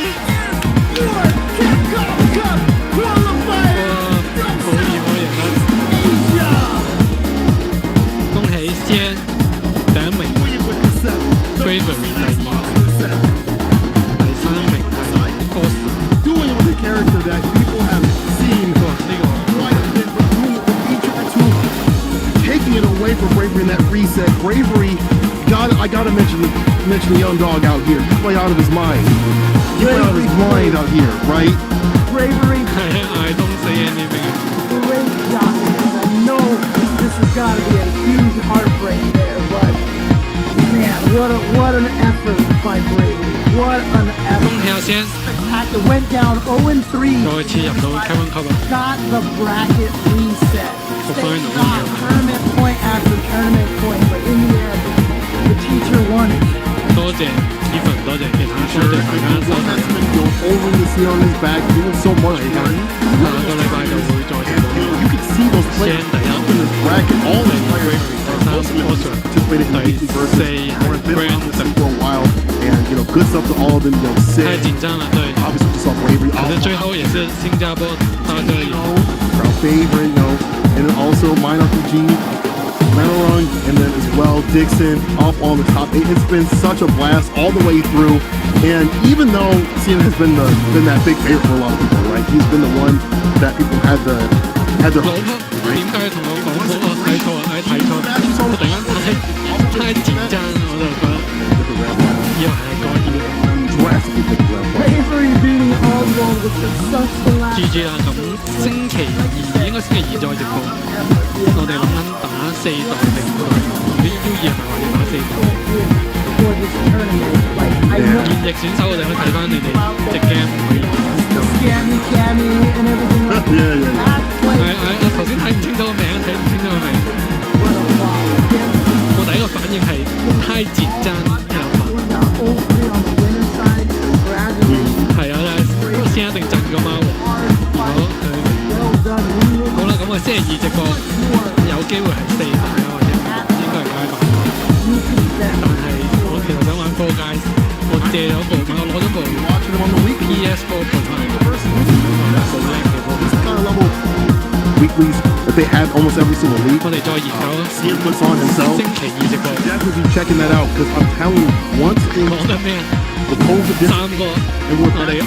Your Capcom Cup qualifier 好易可以贏啦！ Asia. 恭喜 Cien 第1名 ，Bravery 第2，第3名係 Ghost。 Doing it with a character that people have seen. 呢個 Taking it away from Bravery in that reset. Bravery, I gotta mention the young dog out here. He play out of his mind. He play out of his mind out here, right? Bravery, I don't say anything。 great job. I know this has got to be a huge heartbreak there, but man, what an effort by Bravery. What an 恭喜 effort. 阿 Cien， Spectacular. Went down 0-3. 再次入到 Kevin Cup 啊！ Got the bracket reset. The They final, got yeah. tournament point after tournament point, but in the end, the teacher won it. 多謝 Ethan， 多謝其他，多謝大家收睇。 Holding the seal on his back, doing so much. 嚟緊下個禮拜就會再直播。 You can see those players Cien 第一 in this bracket. All the players Bravery 第3 Foster participated in the 第 weekly versus. 4 They've been Brand on this scene for a while, and good stuff to all of them. 太 Sid, 緊張了，對。 obviously we saw Bravery. 反正最後也是新加坡到這裡。 Crowd favorite, and then also Minor Fuji, Manarung, and then as well Dixon up on the top 8. It's been such a blast all the way through, and even though Cien has been that big favorite for a lot of people, right? He's been the one that people had their 老婆點解同我講錯啊？睇錯啊！睇錯！我突然間太緊張，我就覺得以為係講嘢。 drastically different round. Bravery beating Oswald with the successful last. GG 啦，咁星期2應該星期2再直播。我哋諗緊打4代定5代？啲 U2係咪話要打4代？ For this tournament, like I know 現役選手我哋可以睇翻你哋隻 game 可以。 the scammy, cammy, and everything. Like Yeah. that play. 我頭先睇唔清楚個名，睇唔清楚個名。 What a wow. Again, 我第一個反應係太緊張嘅諗法。 we're now 0-3 on the winner's side. Congratulations. 係啊，先一定震個貓王。如果佢 Well done. We will 好啦，咁我星期2直播有機會係4代啊，或者應該係5代。 you can bet. 但係我其實想玩 Four Guys，我借咗部，我攞咗部 Watching him on the weekly. PS4 Pro 翻嚟，好靚嘅部。 This kind of level weeklies that they had almost every single week. 我哋再研究啊， Cien puts on himself. 星期2直播 Definitely be checking that out because I'm telling you, once 講得咩啊？ the COVID 3 distance 個 and we're 我 back 哋 to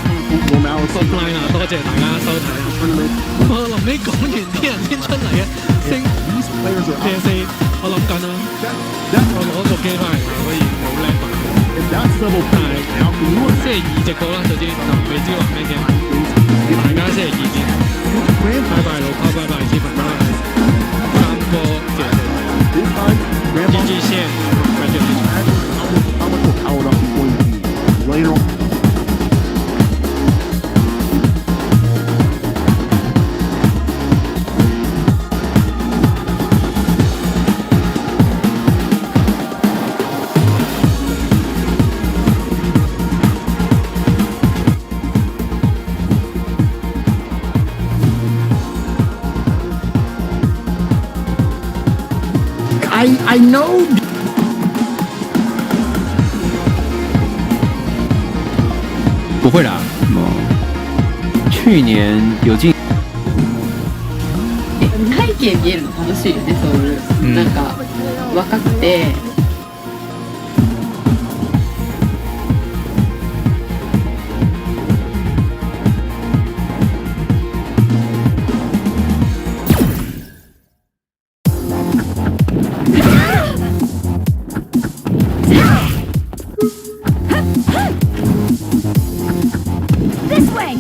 normality offline 啊，多謝大家收睇啊！ tournament, 我臨尾講完啲人先出嚟嘅，星 these players are out. PS4 我諗緊啊， That 我攞部機翻嚟可以好叻玩。 if that's level 但係 how can you 星期2直播啦，首先就未知玩咩嘅，大家星期2見，拜拜老婆，拜拜視頻，拜拜3哥，謝謝。 this time GG 线 congratulations How much more powered up he's going to be later on. I know. 不会啦，去年有进。背景見るの楽しいよね、そういう、なんか若くてThis way!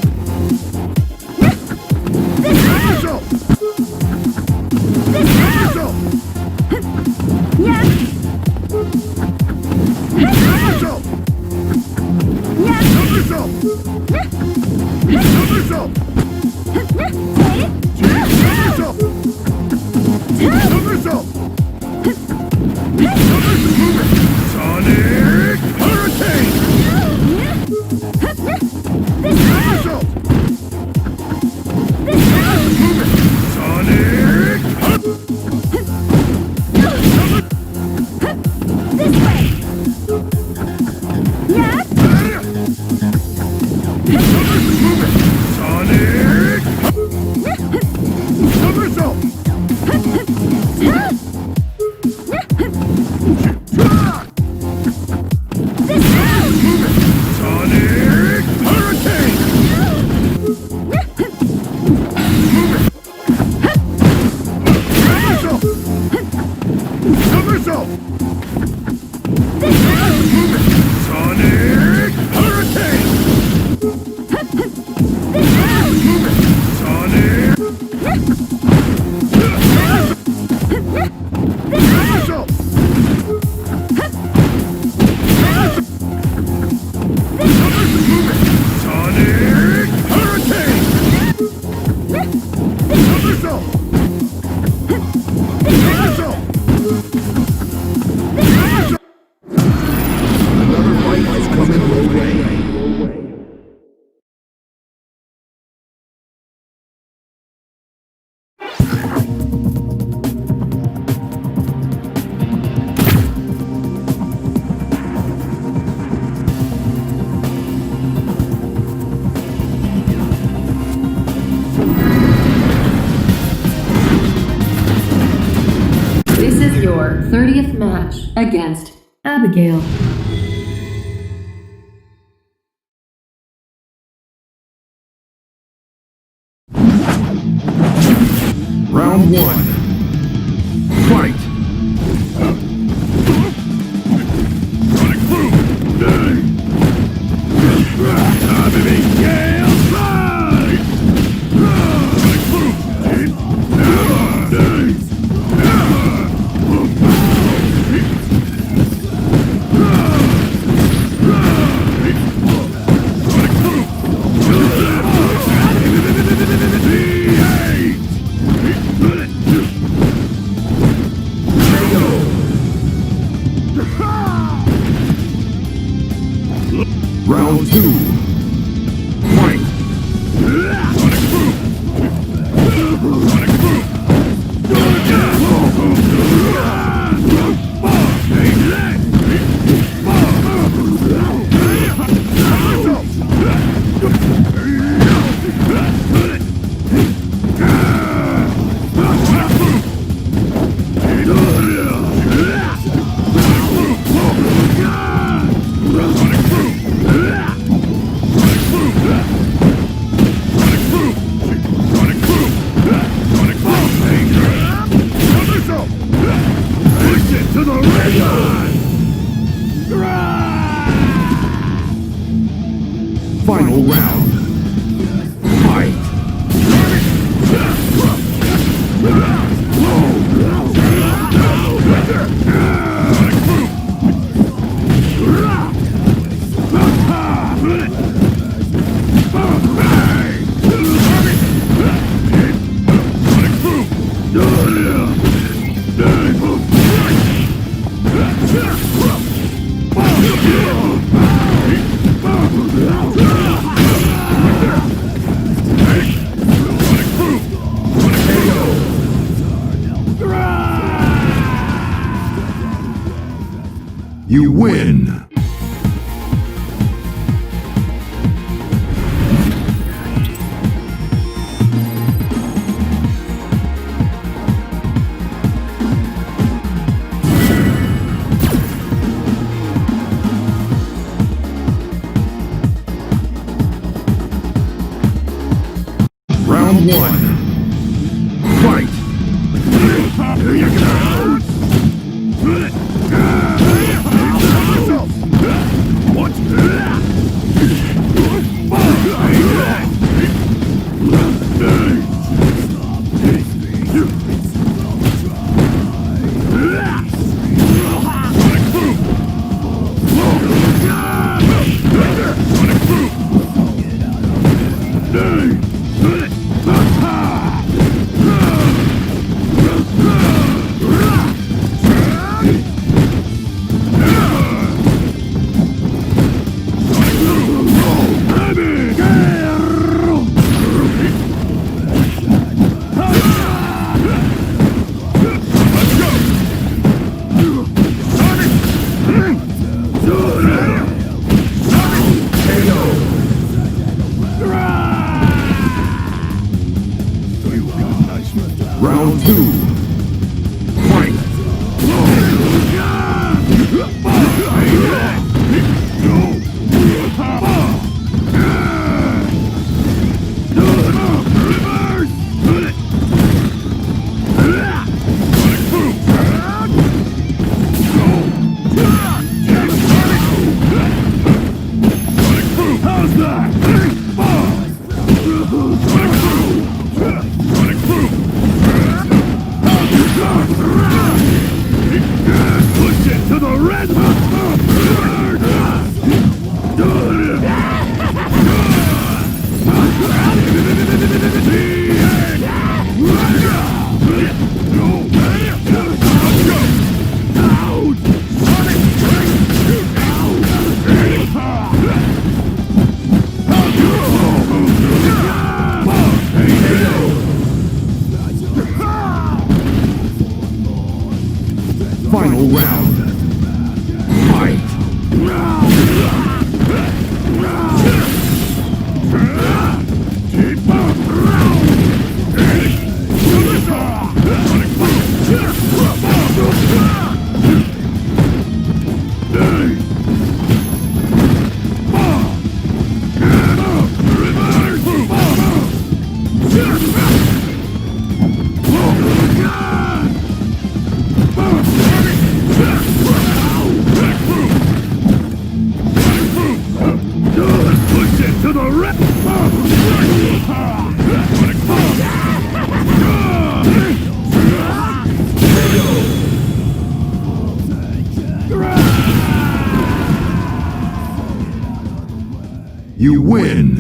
Sonic Hurricane! Sonic Sonic Somersault! Sonic Hurricane! Somersault! Sonic Hurricane! Sonic Somersault! Sonic Hurricane! Somersault! Somersault! Another fight is coming your way. This is your 30th match against Abigail. Round one. Fight! Sonic Boom! Abigail Slide! Sonic Boom! Round two. Fight! Sonic Boom! Sonic Boom! To the red line! Final round. Fight! Sonic You win. Round 1. Fight! Here you go! What? Round 2. Fight! How's that? Push it to the red. Final round. Fight! Push it to the red. You win.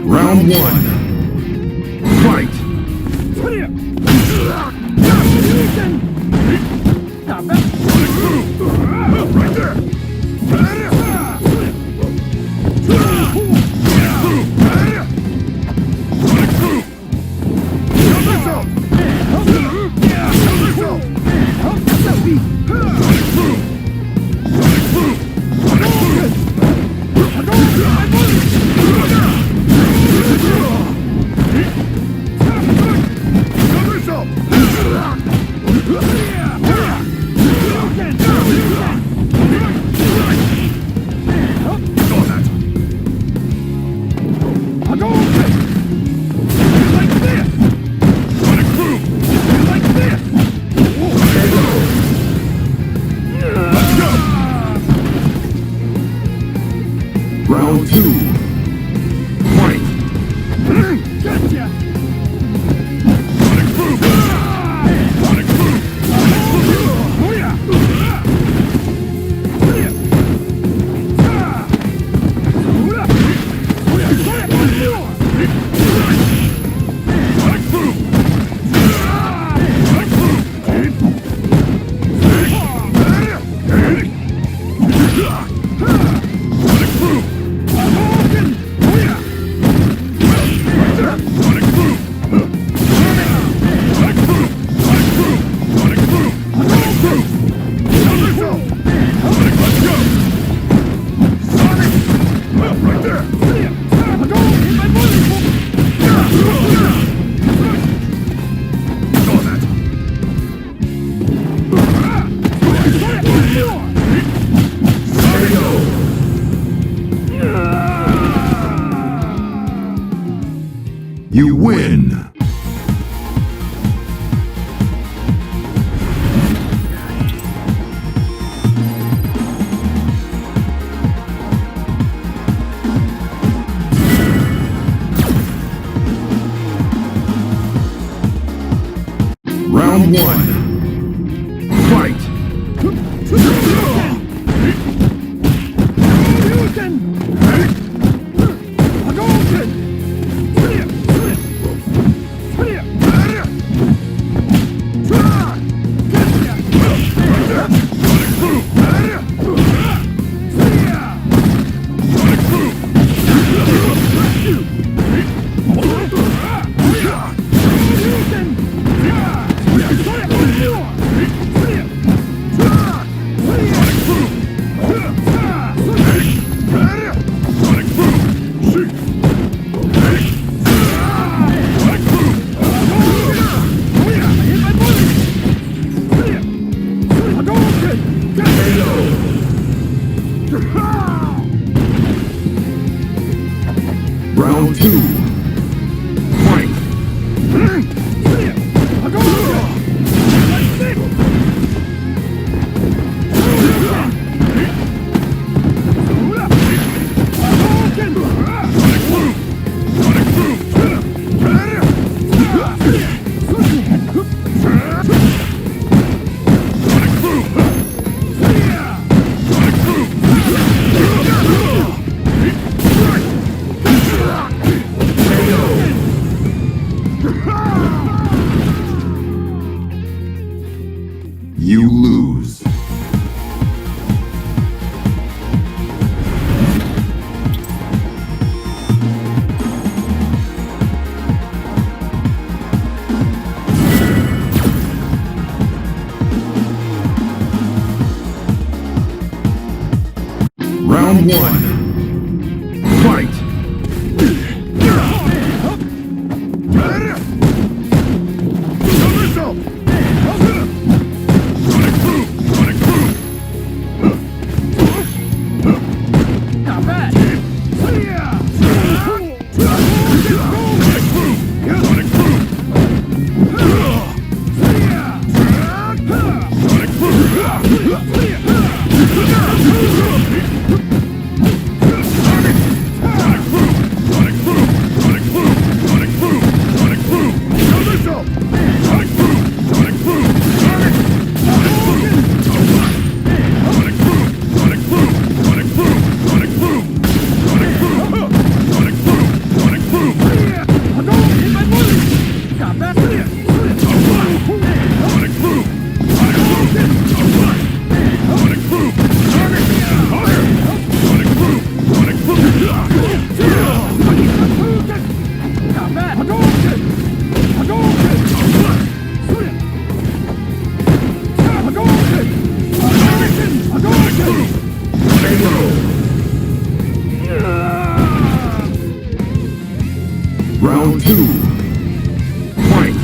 Round 1. Fight! Right there! Round one. Fight. Round two. Fight. You lose. Round one. Fight. Round two. Fight.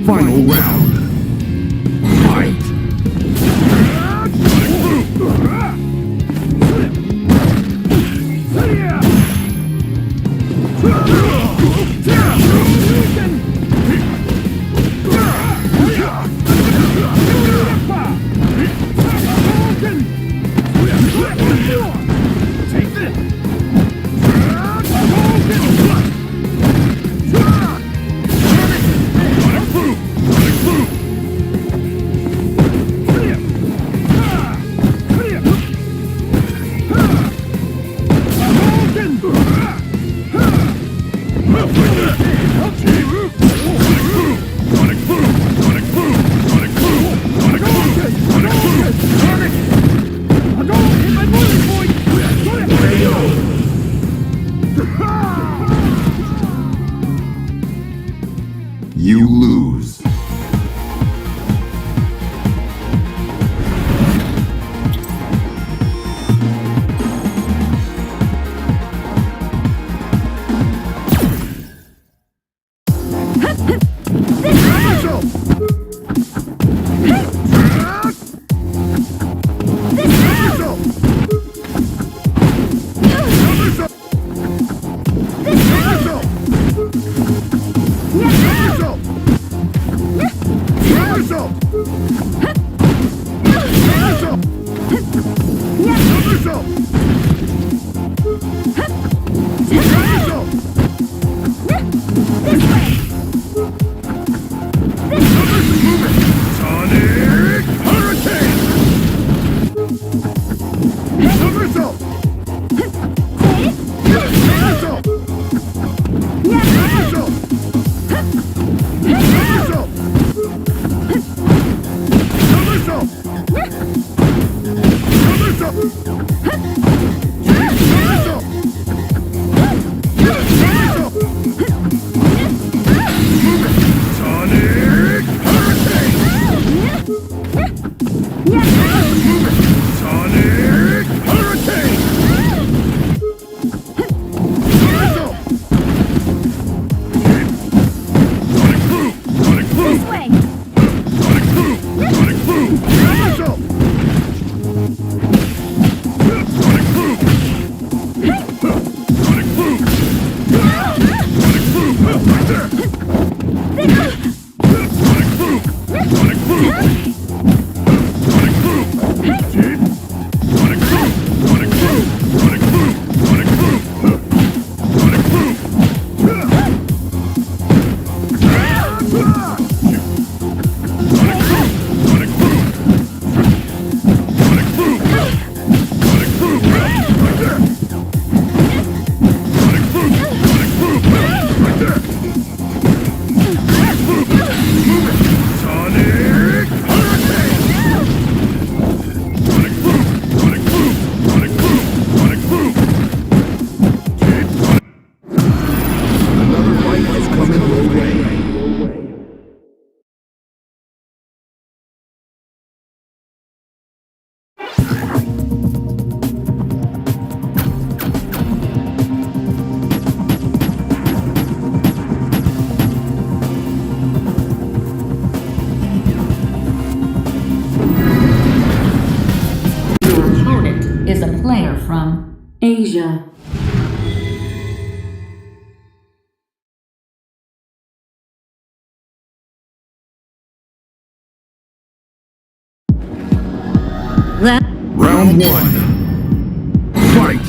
Final round. Fight. Take this. You lose. Asia. Round one. Fight!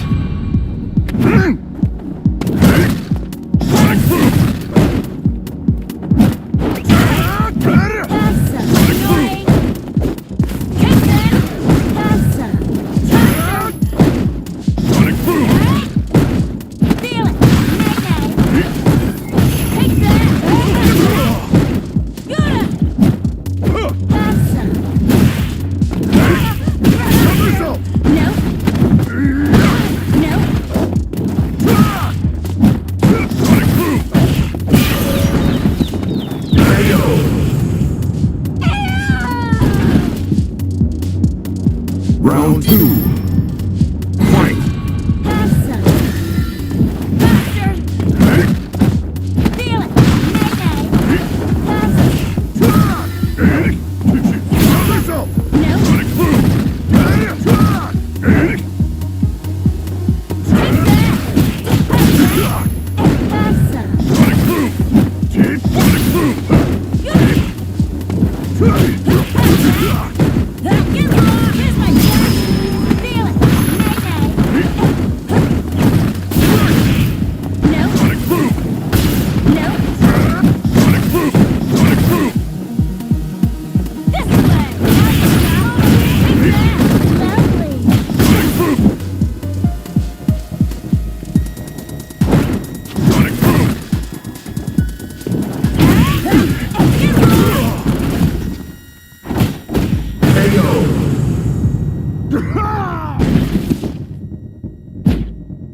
Round two. Fight!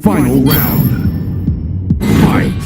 Final round. Fight!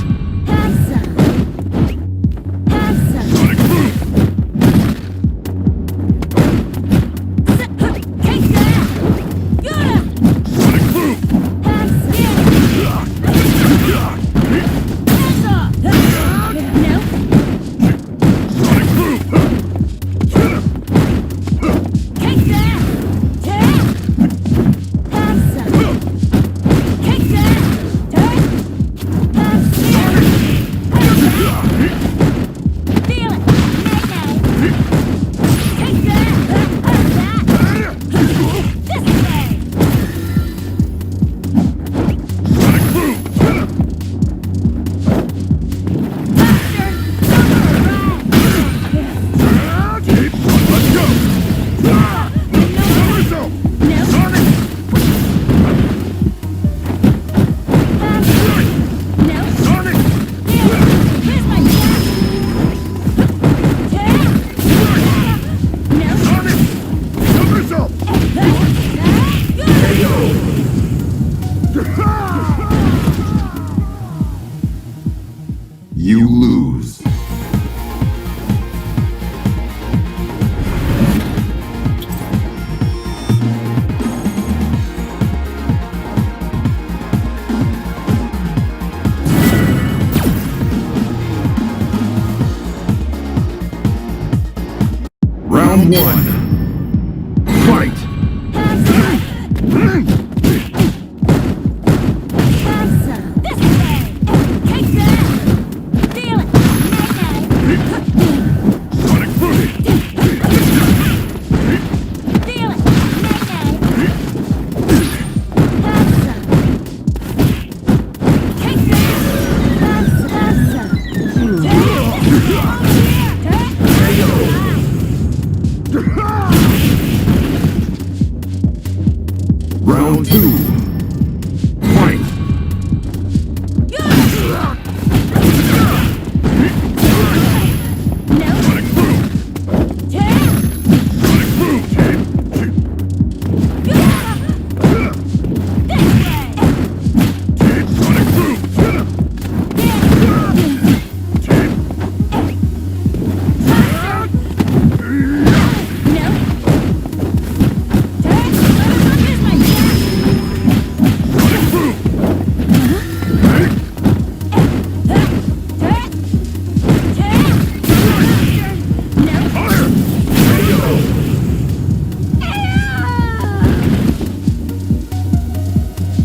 Round one. Fight. Round two. Fight.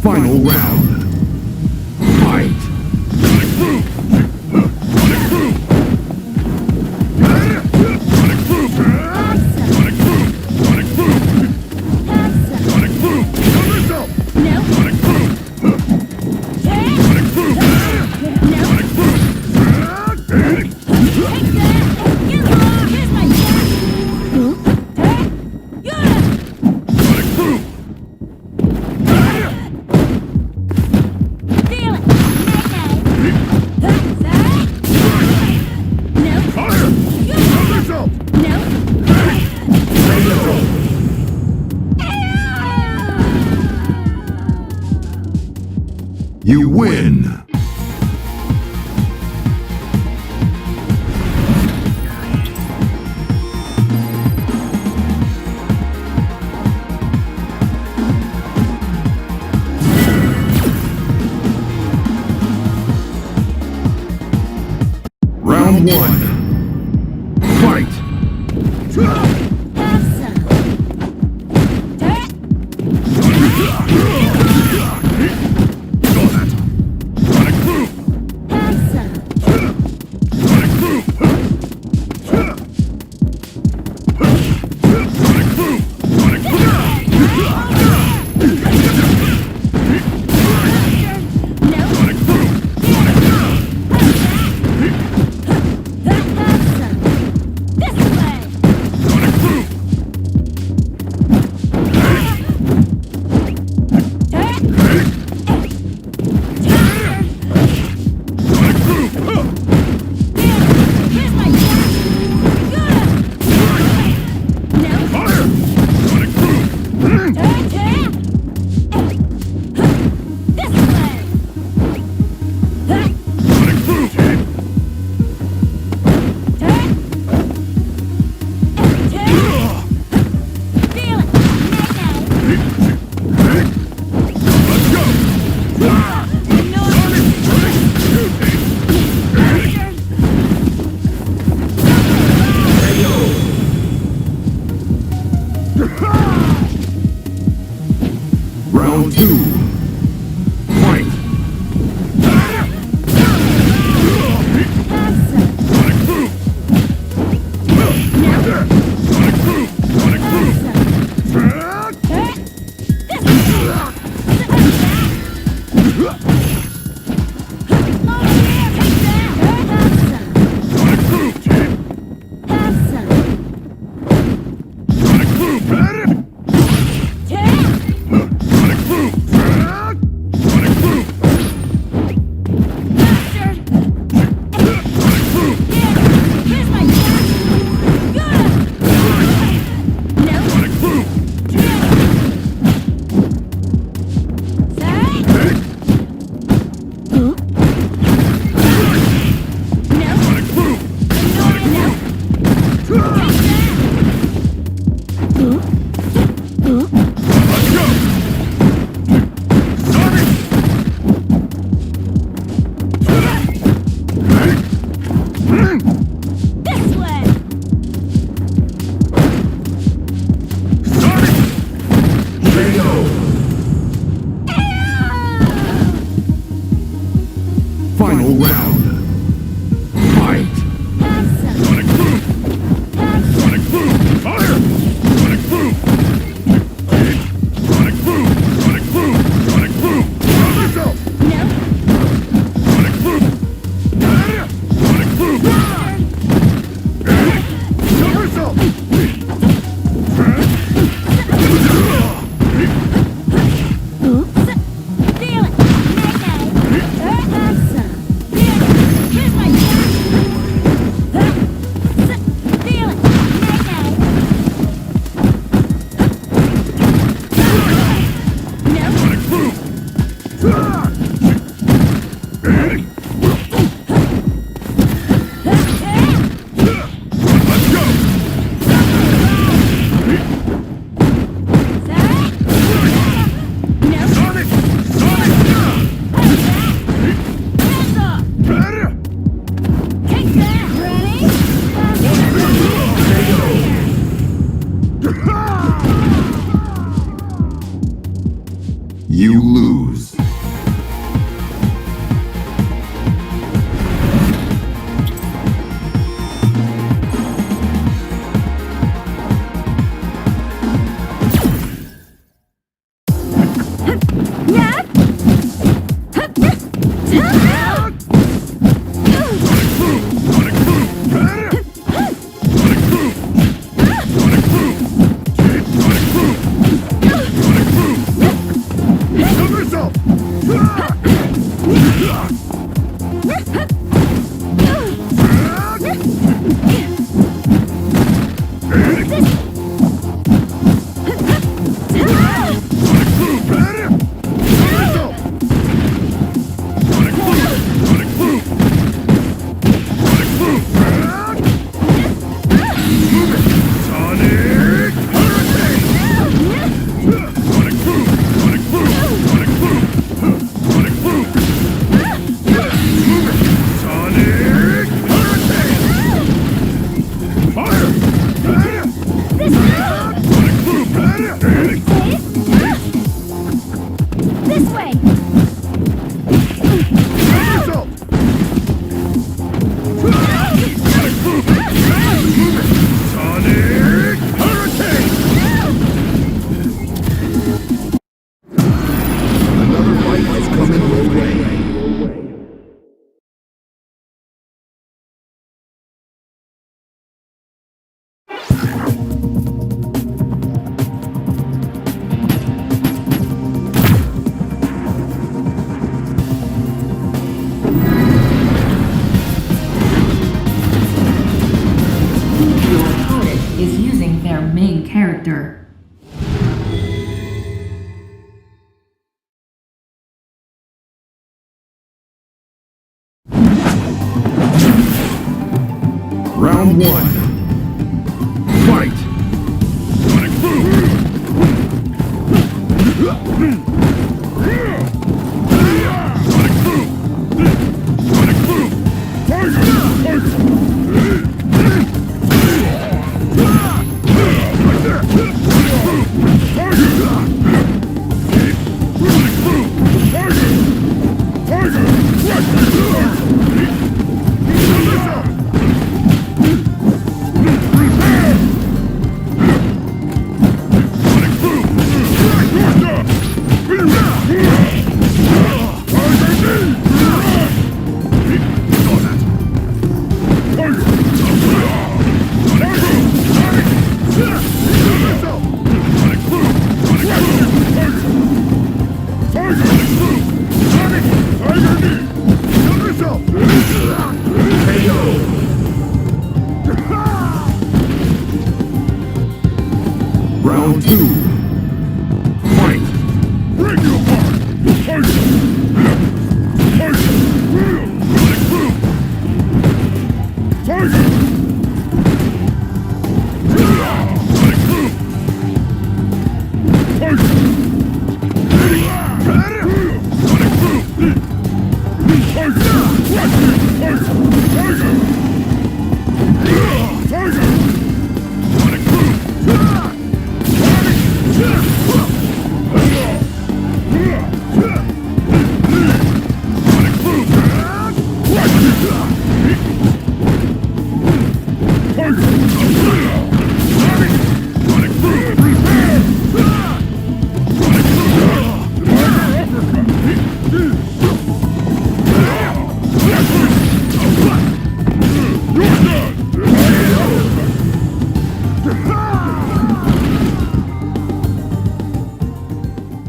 Final round. Fight. You win. Round one. Fight. You lose. Is using their main character. Round 1. Fight! Round 2. Fight! Break you apart!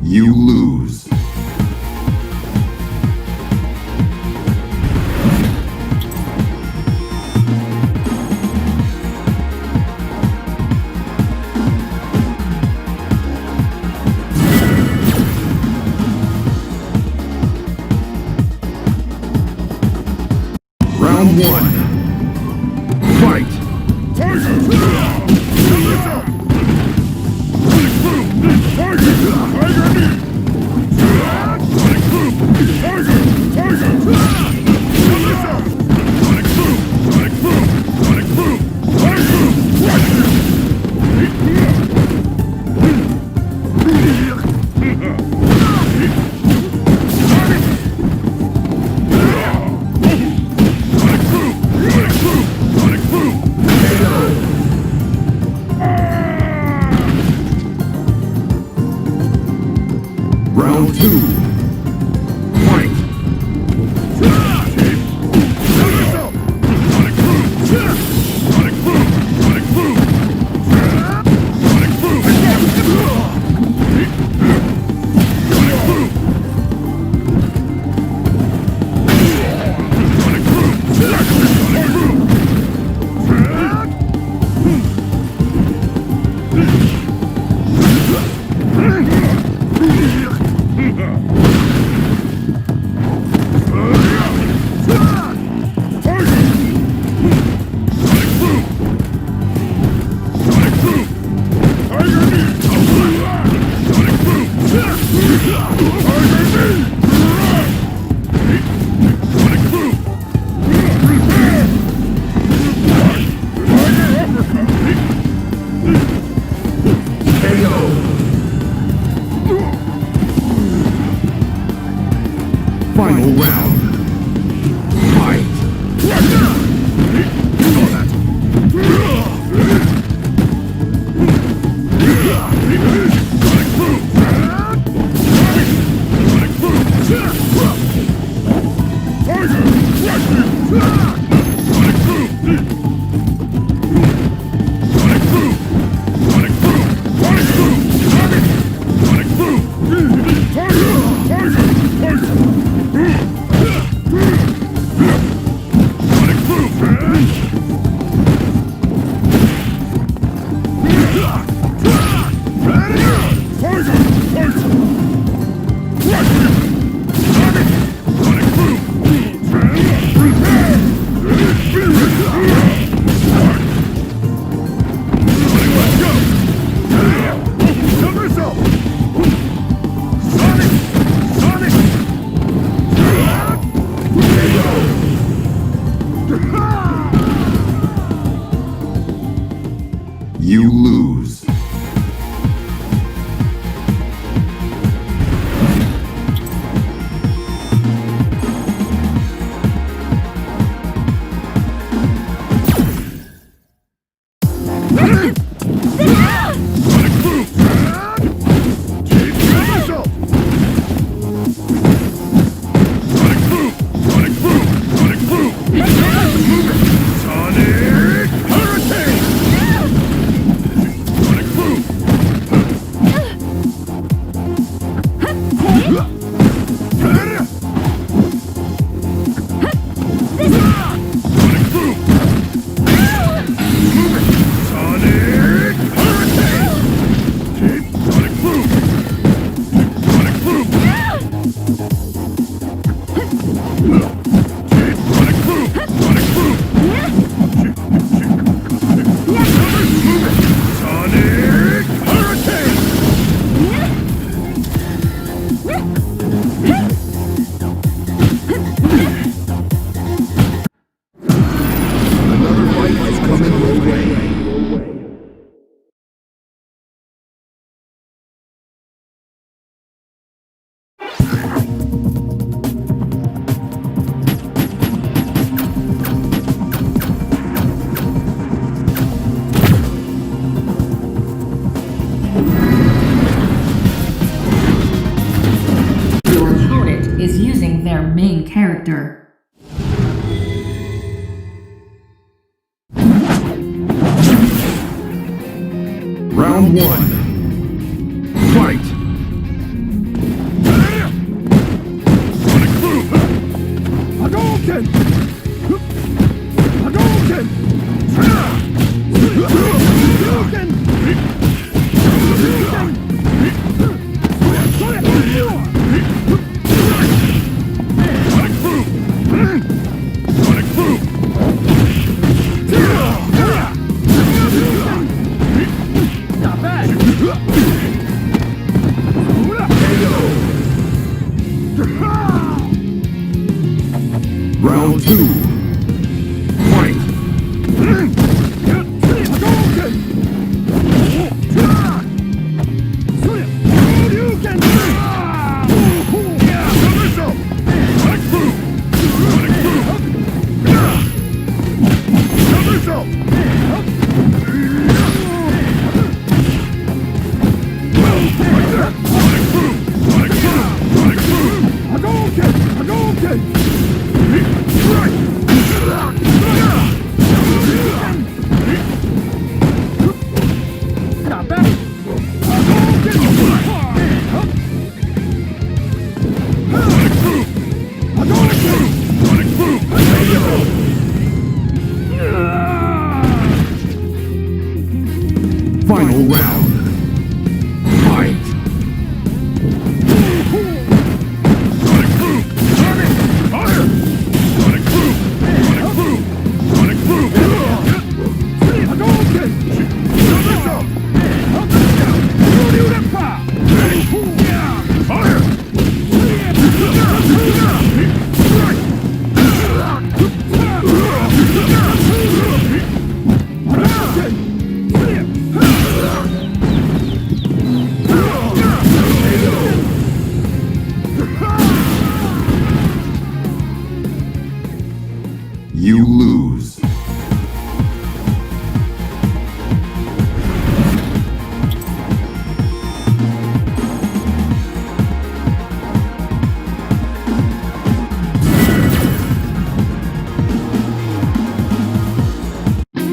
You lose. Round 1. Fight! two. Fight. Final round. Fight. You lose. Is using their main character. Round one. Fight. Hadouken! Hadouken! Hadouken! Not bad! Round two. Fight. Final round. Fight! Sonic boom! Fire! Sonic boom! Sonic boom! Sonic boom! Hadouken! Fire! You lose.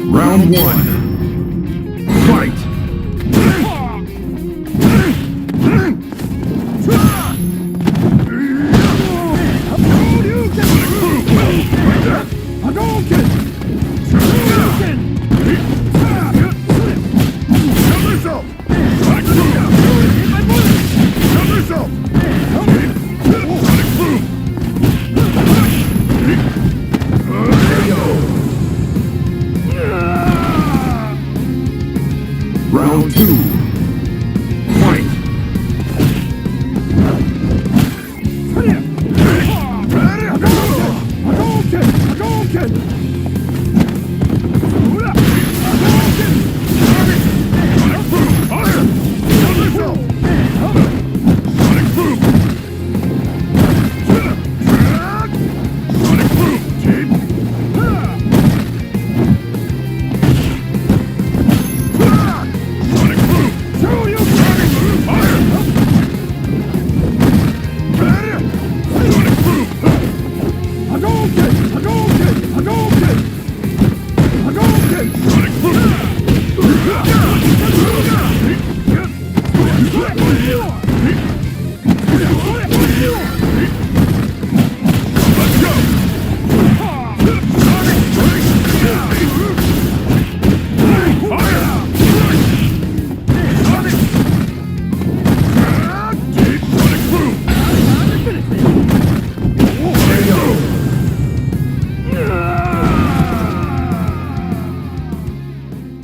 Round 1. Fight! Round 2. Fight!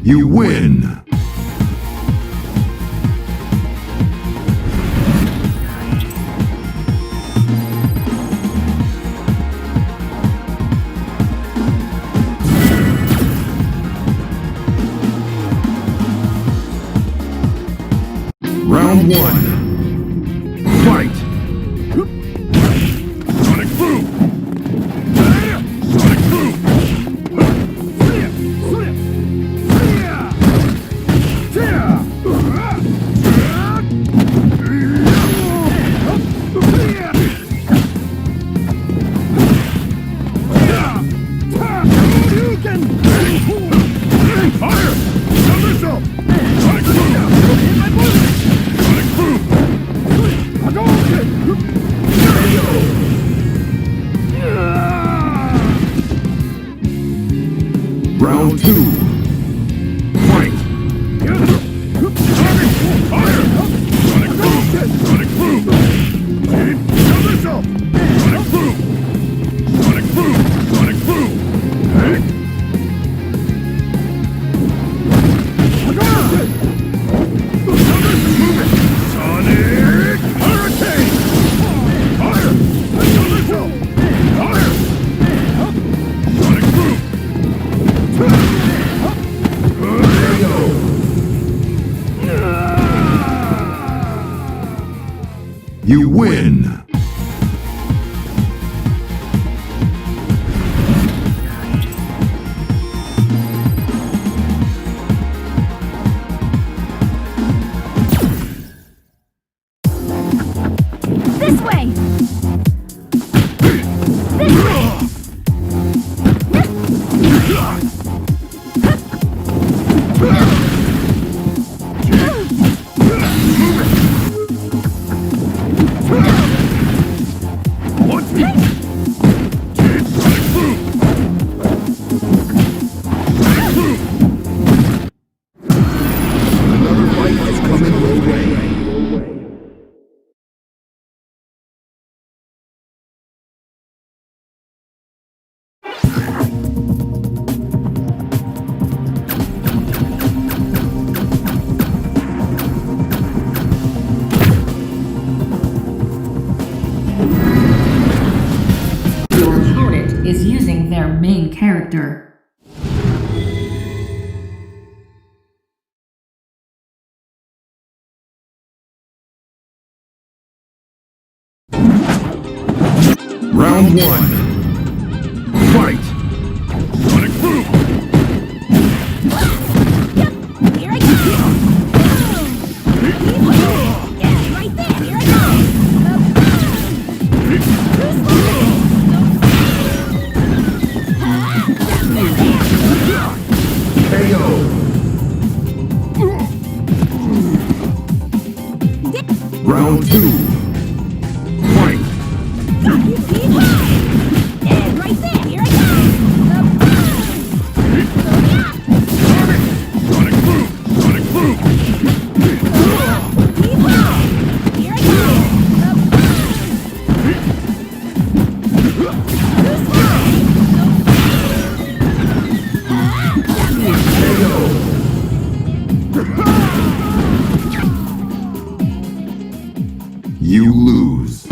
You win! Round 1. Fight! Sonic boom! Sonic boom! Round 2. Fight! Fire! Sonic boom! Sonic boom! Kill yourself! Sonic boom! Sonic boom! Sonic boom! Hey! Sonic hurricane! Fire! Kill yourself! Fire! Sonic boom! You win! This way! This way! one. Fight. Sonic boom. Here I go. Yeah, right there. Here I go. KO. Round two. Fight. Yeah, right there. Here I go. Sonic boom. Sonic boom. Here I go. You lose.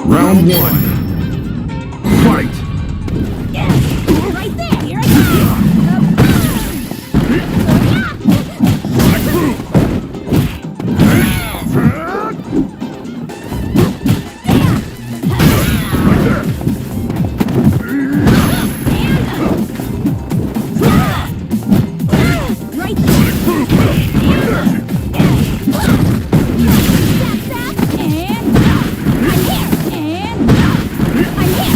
Round one. Fight. Yeah, right there. Here I go. Sonic boom. Like that. Right there. Sonic boom. Like that.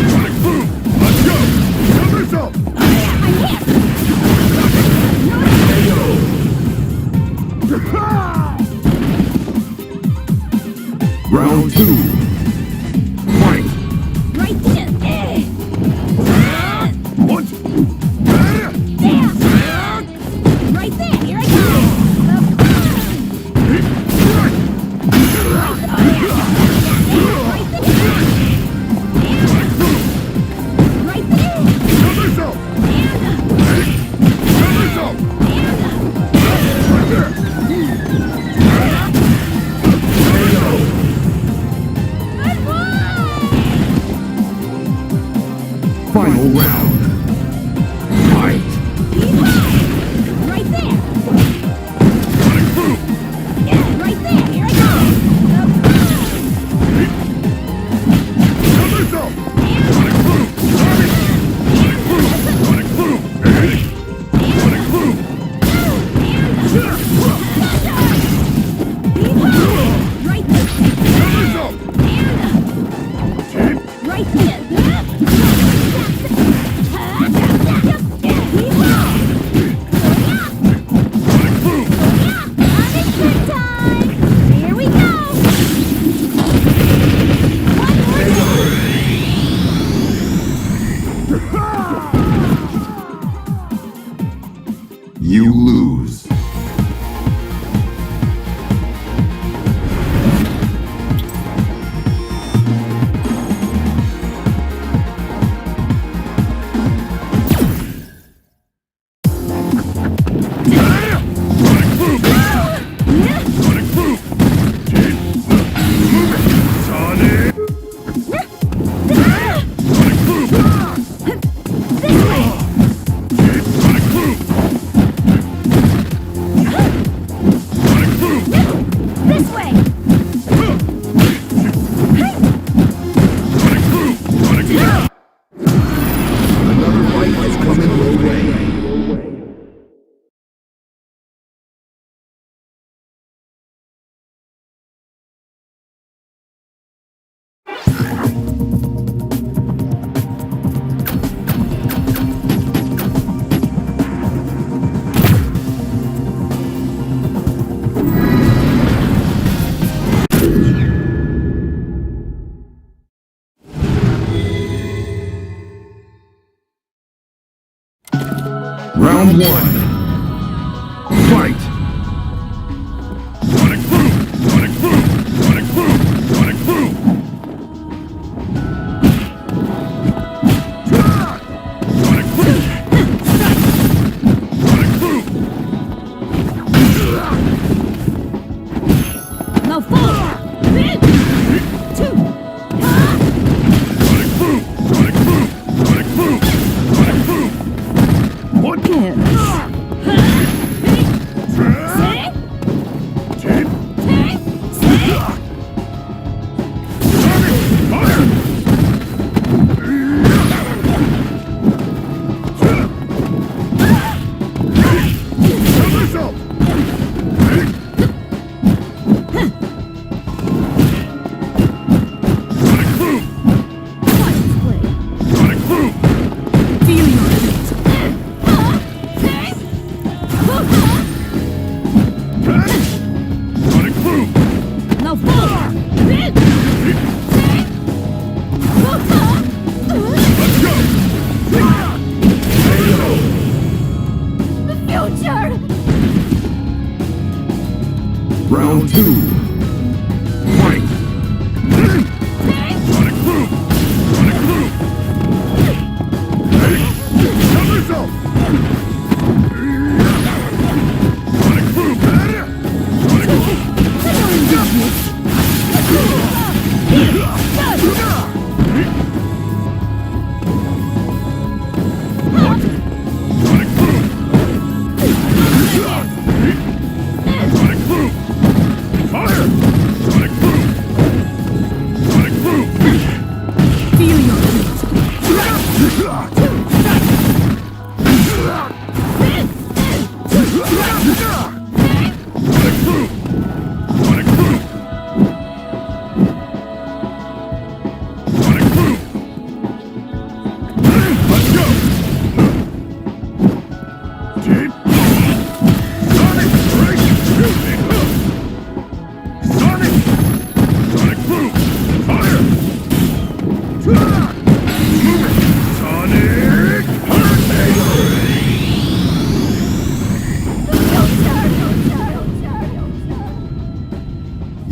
Sonic boom. Let's go. Kill yourself. Round two. Fight. Right there. What? Right there. Here I go. Right there. Kill yourself. Kill yourself. Right there. Final round. Fight. Right there. Sonic boom. Yeah, right there. Here I go. Kill yourself. Sonic boom. Sonic boom. Sonic boom. Sonic boom. Right there. Kill yourself. Right there. Sonic boom. Punishment time. Here we go. You lose. Sonic boom. Sonic boom. Move it. Sonic. Sonic boom. This way. Sonic boom. Sonic boom. This way. Sonic boom. Sonic boom. Another fight is coming your way. Round one. Fight. Sonic boom. Sonic boom. Sonic boom. Sonic boom. Sonic boom. Sonic boom.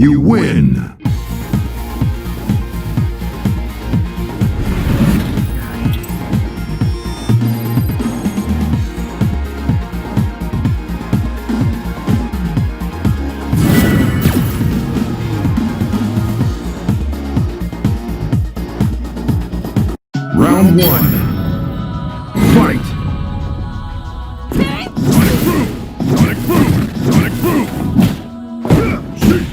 You win. Round 1. Fight! Sonic boom! Sonic boom! Sonic boom! Sonic boom!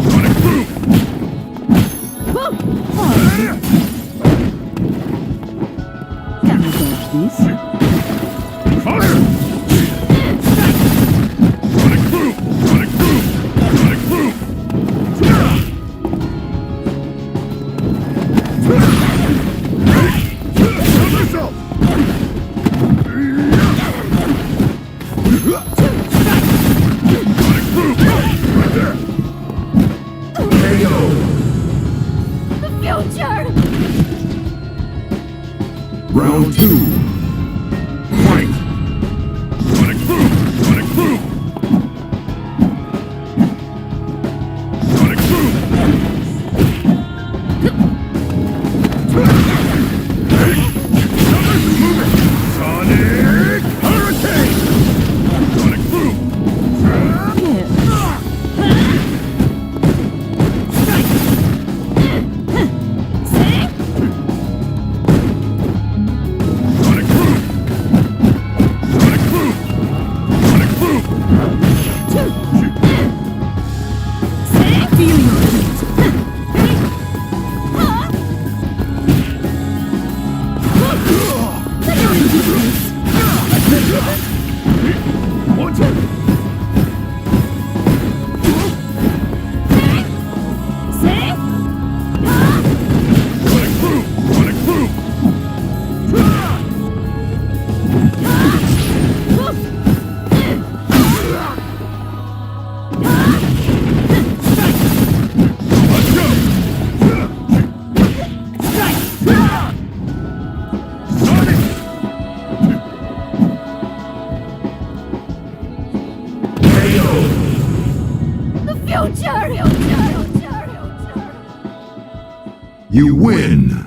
Sonic boom! Sonic boom! Fire! Sonic boom! Sonic boom! Sonic boom! Round 2. Fight! Sonic boom! Sonic boom! Sonic boom! Sonic Hurricane! Sonic boom! Sonic boom! Sonic boom! Sonic boom! One, two. Sonic boom! Sonic boom! Let's go! Sonic! You win!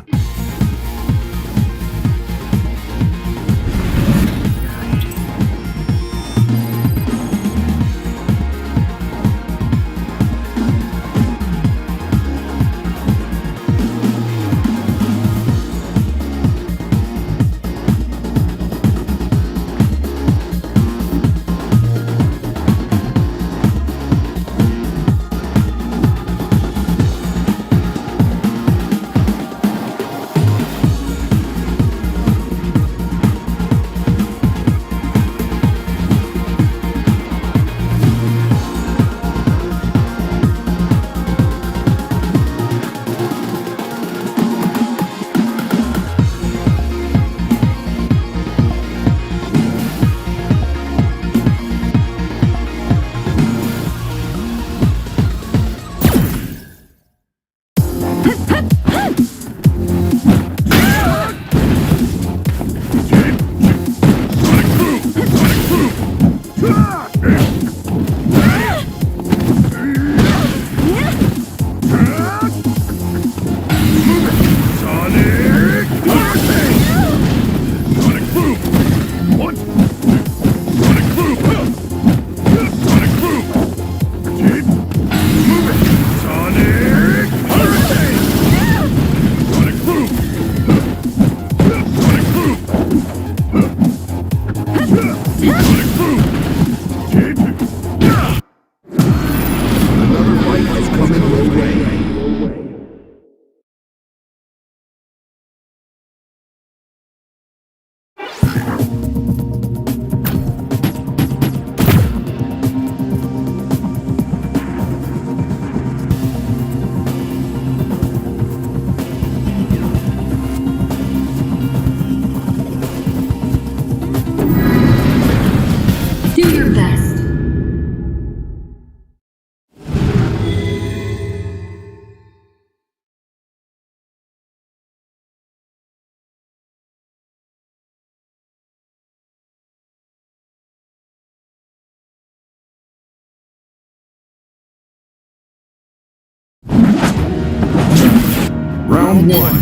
Round one.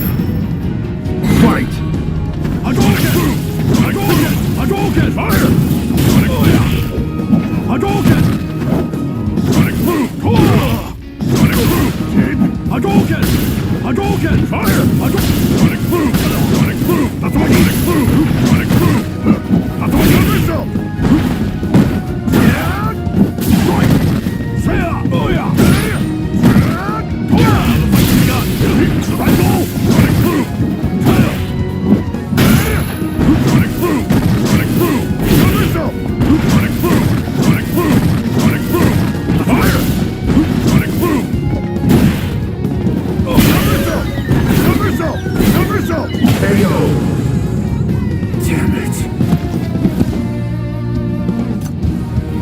Fight! Hadouken! Hadouken! Hadouken! Fire! Oh yeah! Hadouken! Sonic boom! Sonic boom! Hadouken! Hadouken! Fire! Sonic boom! Sonic boom! That's what Sonic boom! Sonic boom! That's what you yourself! Yeah! Strike! Say ya! Oh yeah!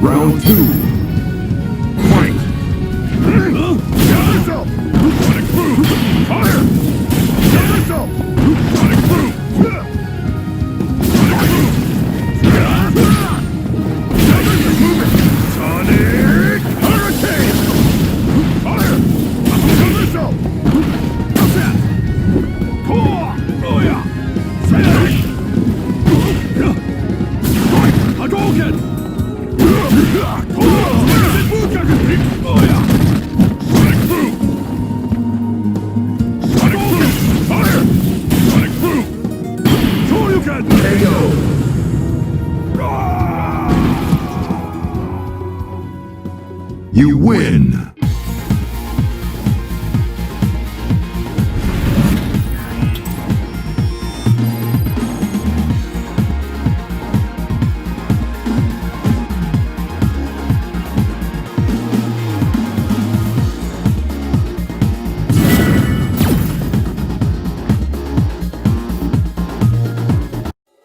Round two. Fight! Get yourself! Sonic boom! Fire! Get yourself! Sonic boom! Sonic boom! Sonic hurricane! Fire! Get yourself! What's that? Oh yeah! Sonic! Hadouken! Oh yeah! Sonic boom! Sonic boom! Fire! Sonic boom! Sure you can! KO! You win!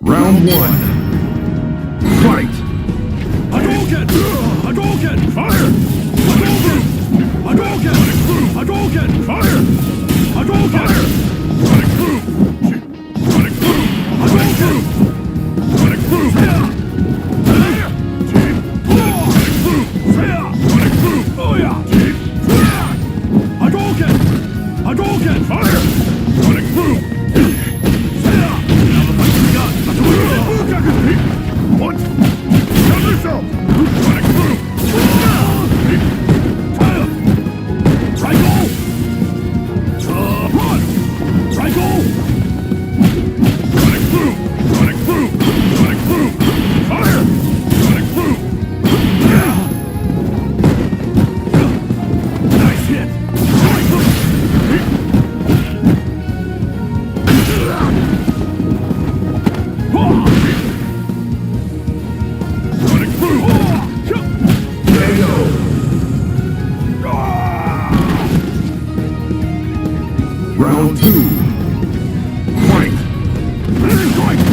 Round one. Fight! Hadouken! Hadouken! Fire! Hadouken! Hadouken! Hadouken! Fire! Hadouken! Sonic boom! Sonic boom! Hadouken! Sonic boom! Sonic boom! Sonic boom! Oh yeah! Hadouken! Hadouken! Fire! Sonic boom! What? Cover yourself! Sonic boom! Triangle! Run! Triangle! Sonic boom! Sonic boom! Sonic boom! Fire! Sonic boom! Nice hit! Sonic boom! Round two. Fight! Strike!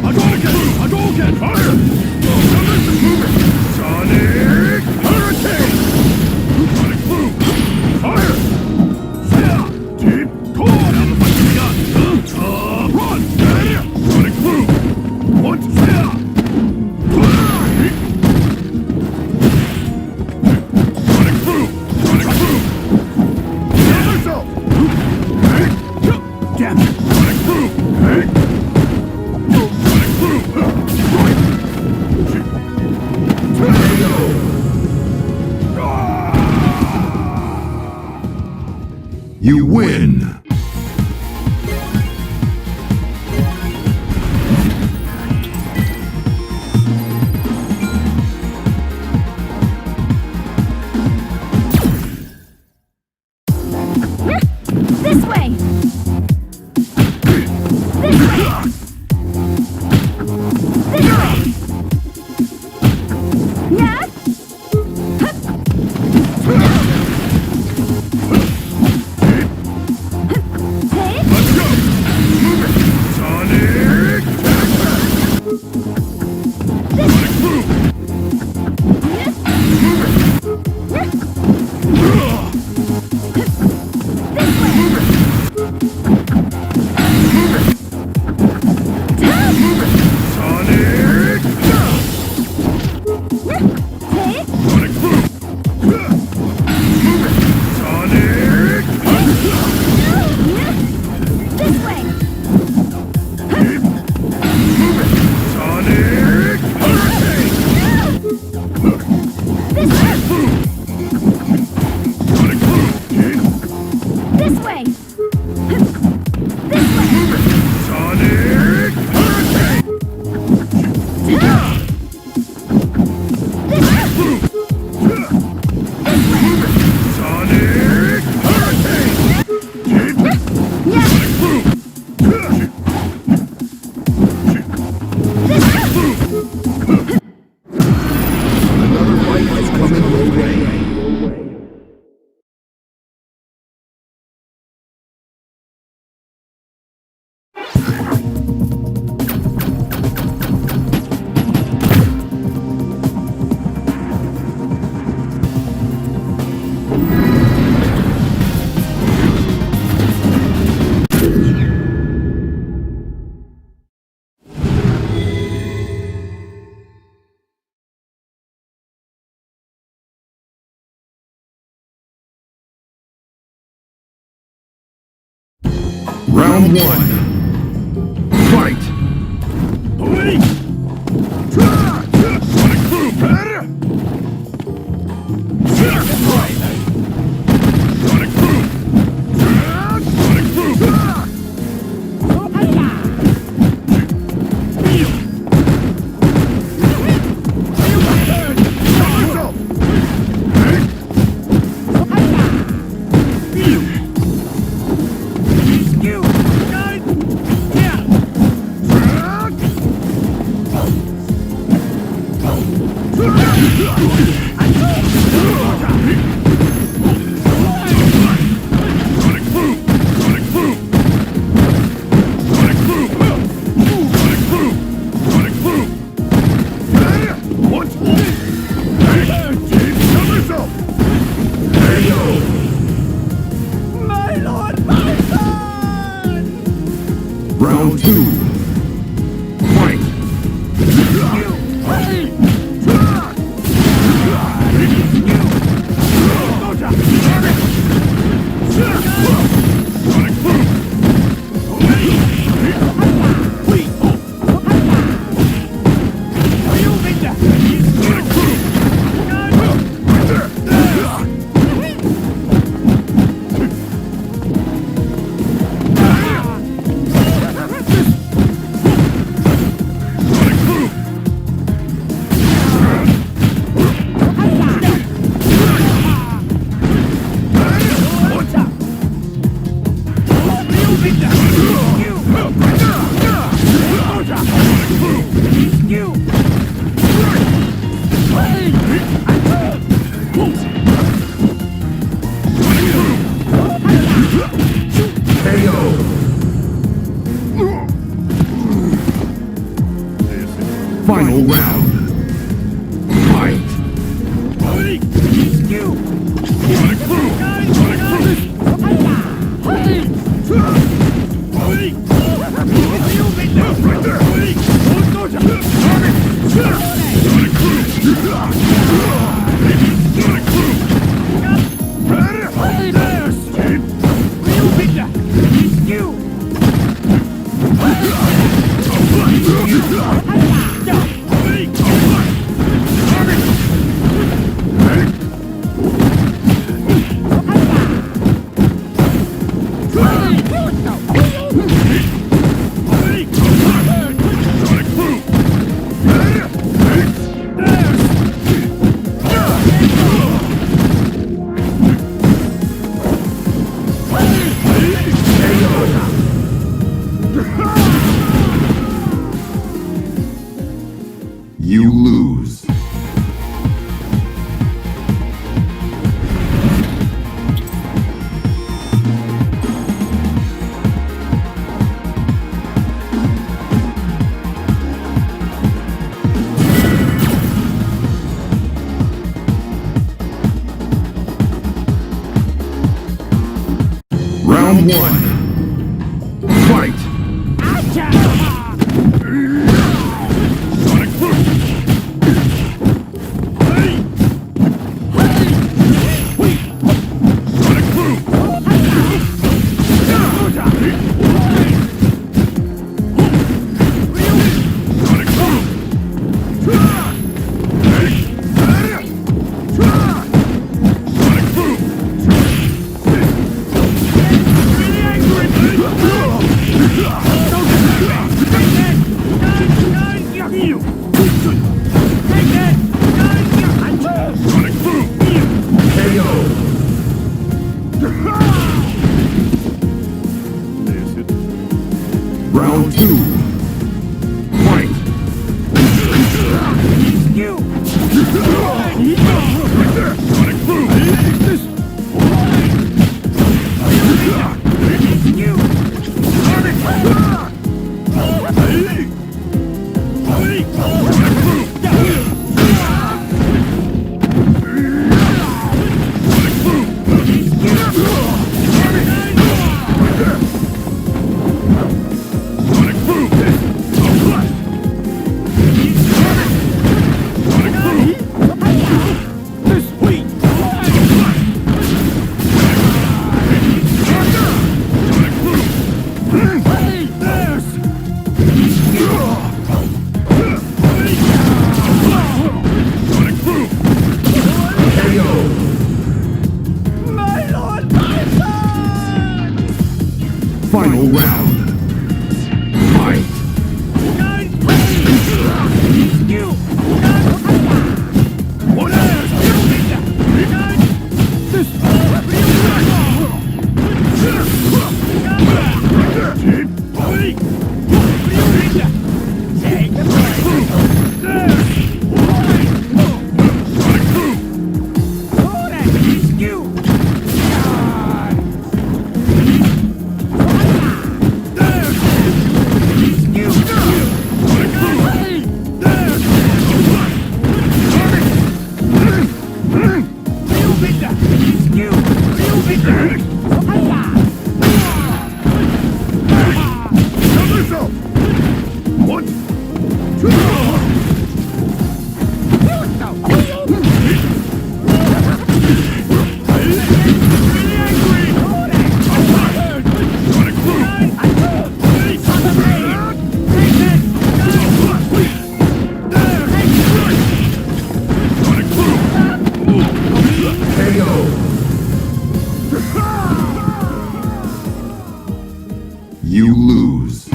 Hadouken! Hadouken! Fire! Sonic hurricane! Sonic boom! Fire! Deep core! Run! Sonic boom! What? Sonic boom! Sonic boom! Get yourself! Damn it! Sonic boom! Sonic boom! Right! You win! This way! This way! This way! Yeah? Hey? Let's go! Sonic Sonic boom! Sonic Round one. Fight! Round two. Fight! Final round. Fight! You lose. Round one. Fight! Final round. Fight. You lose.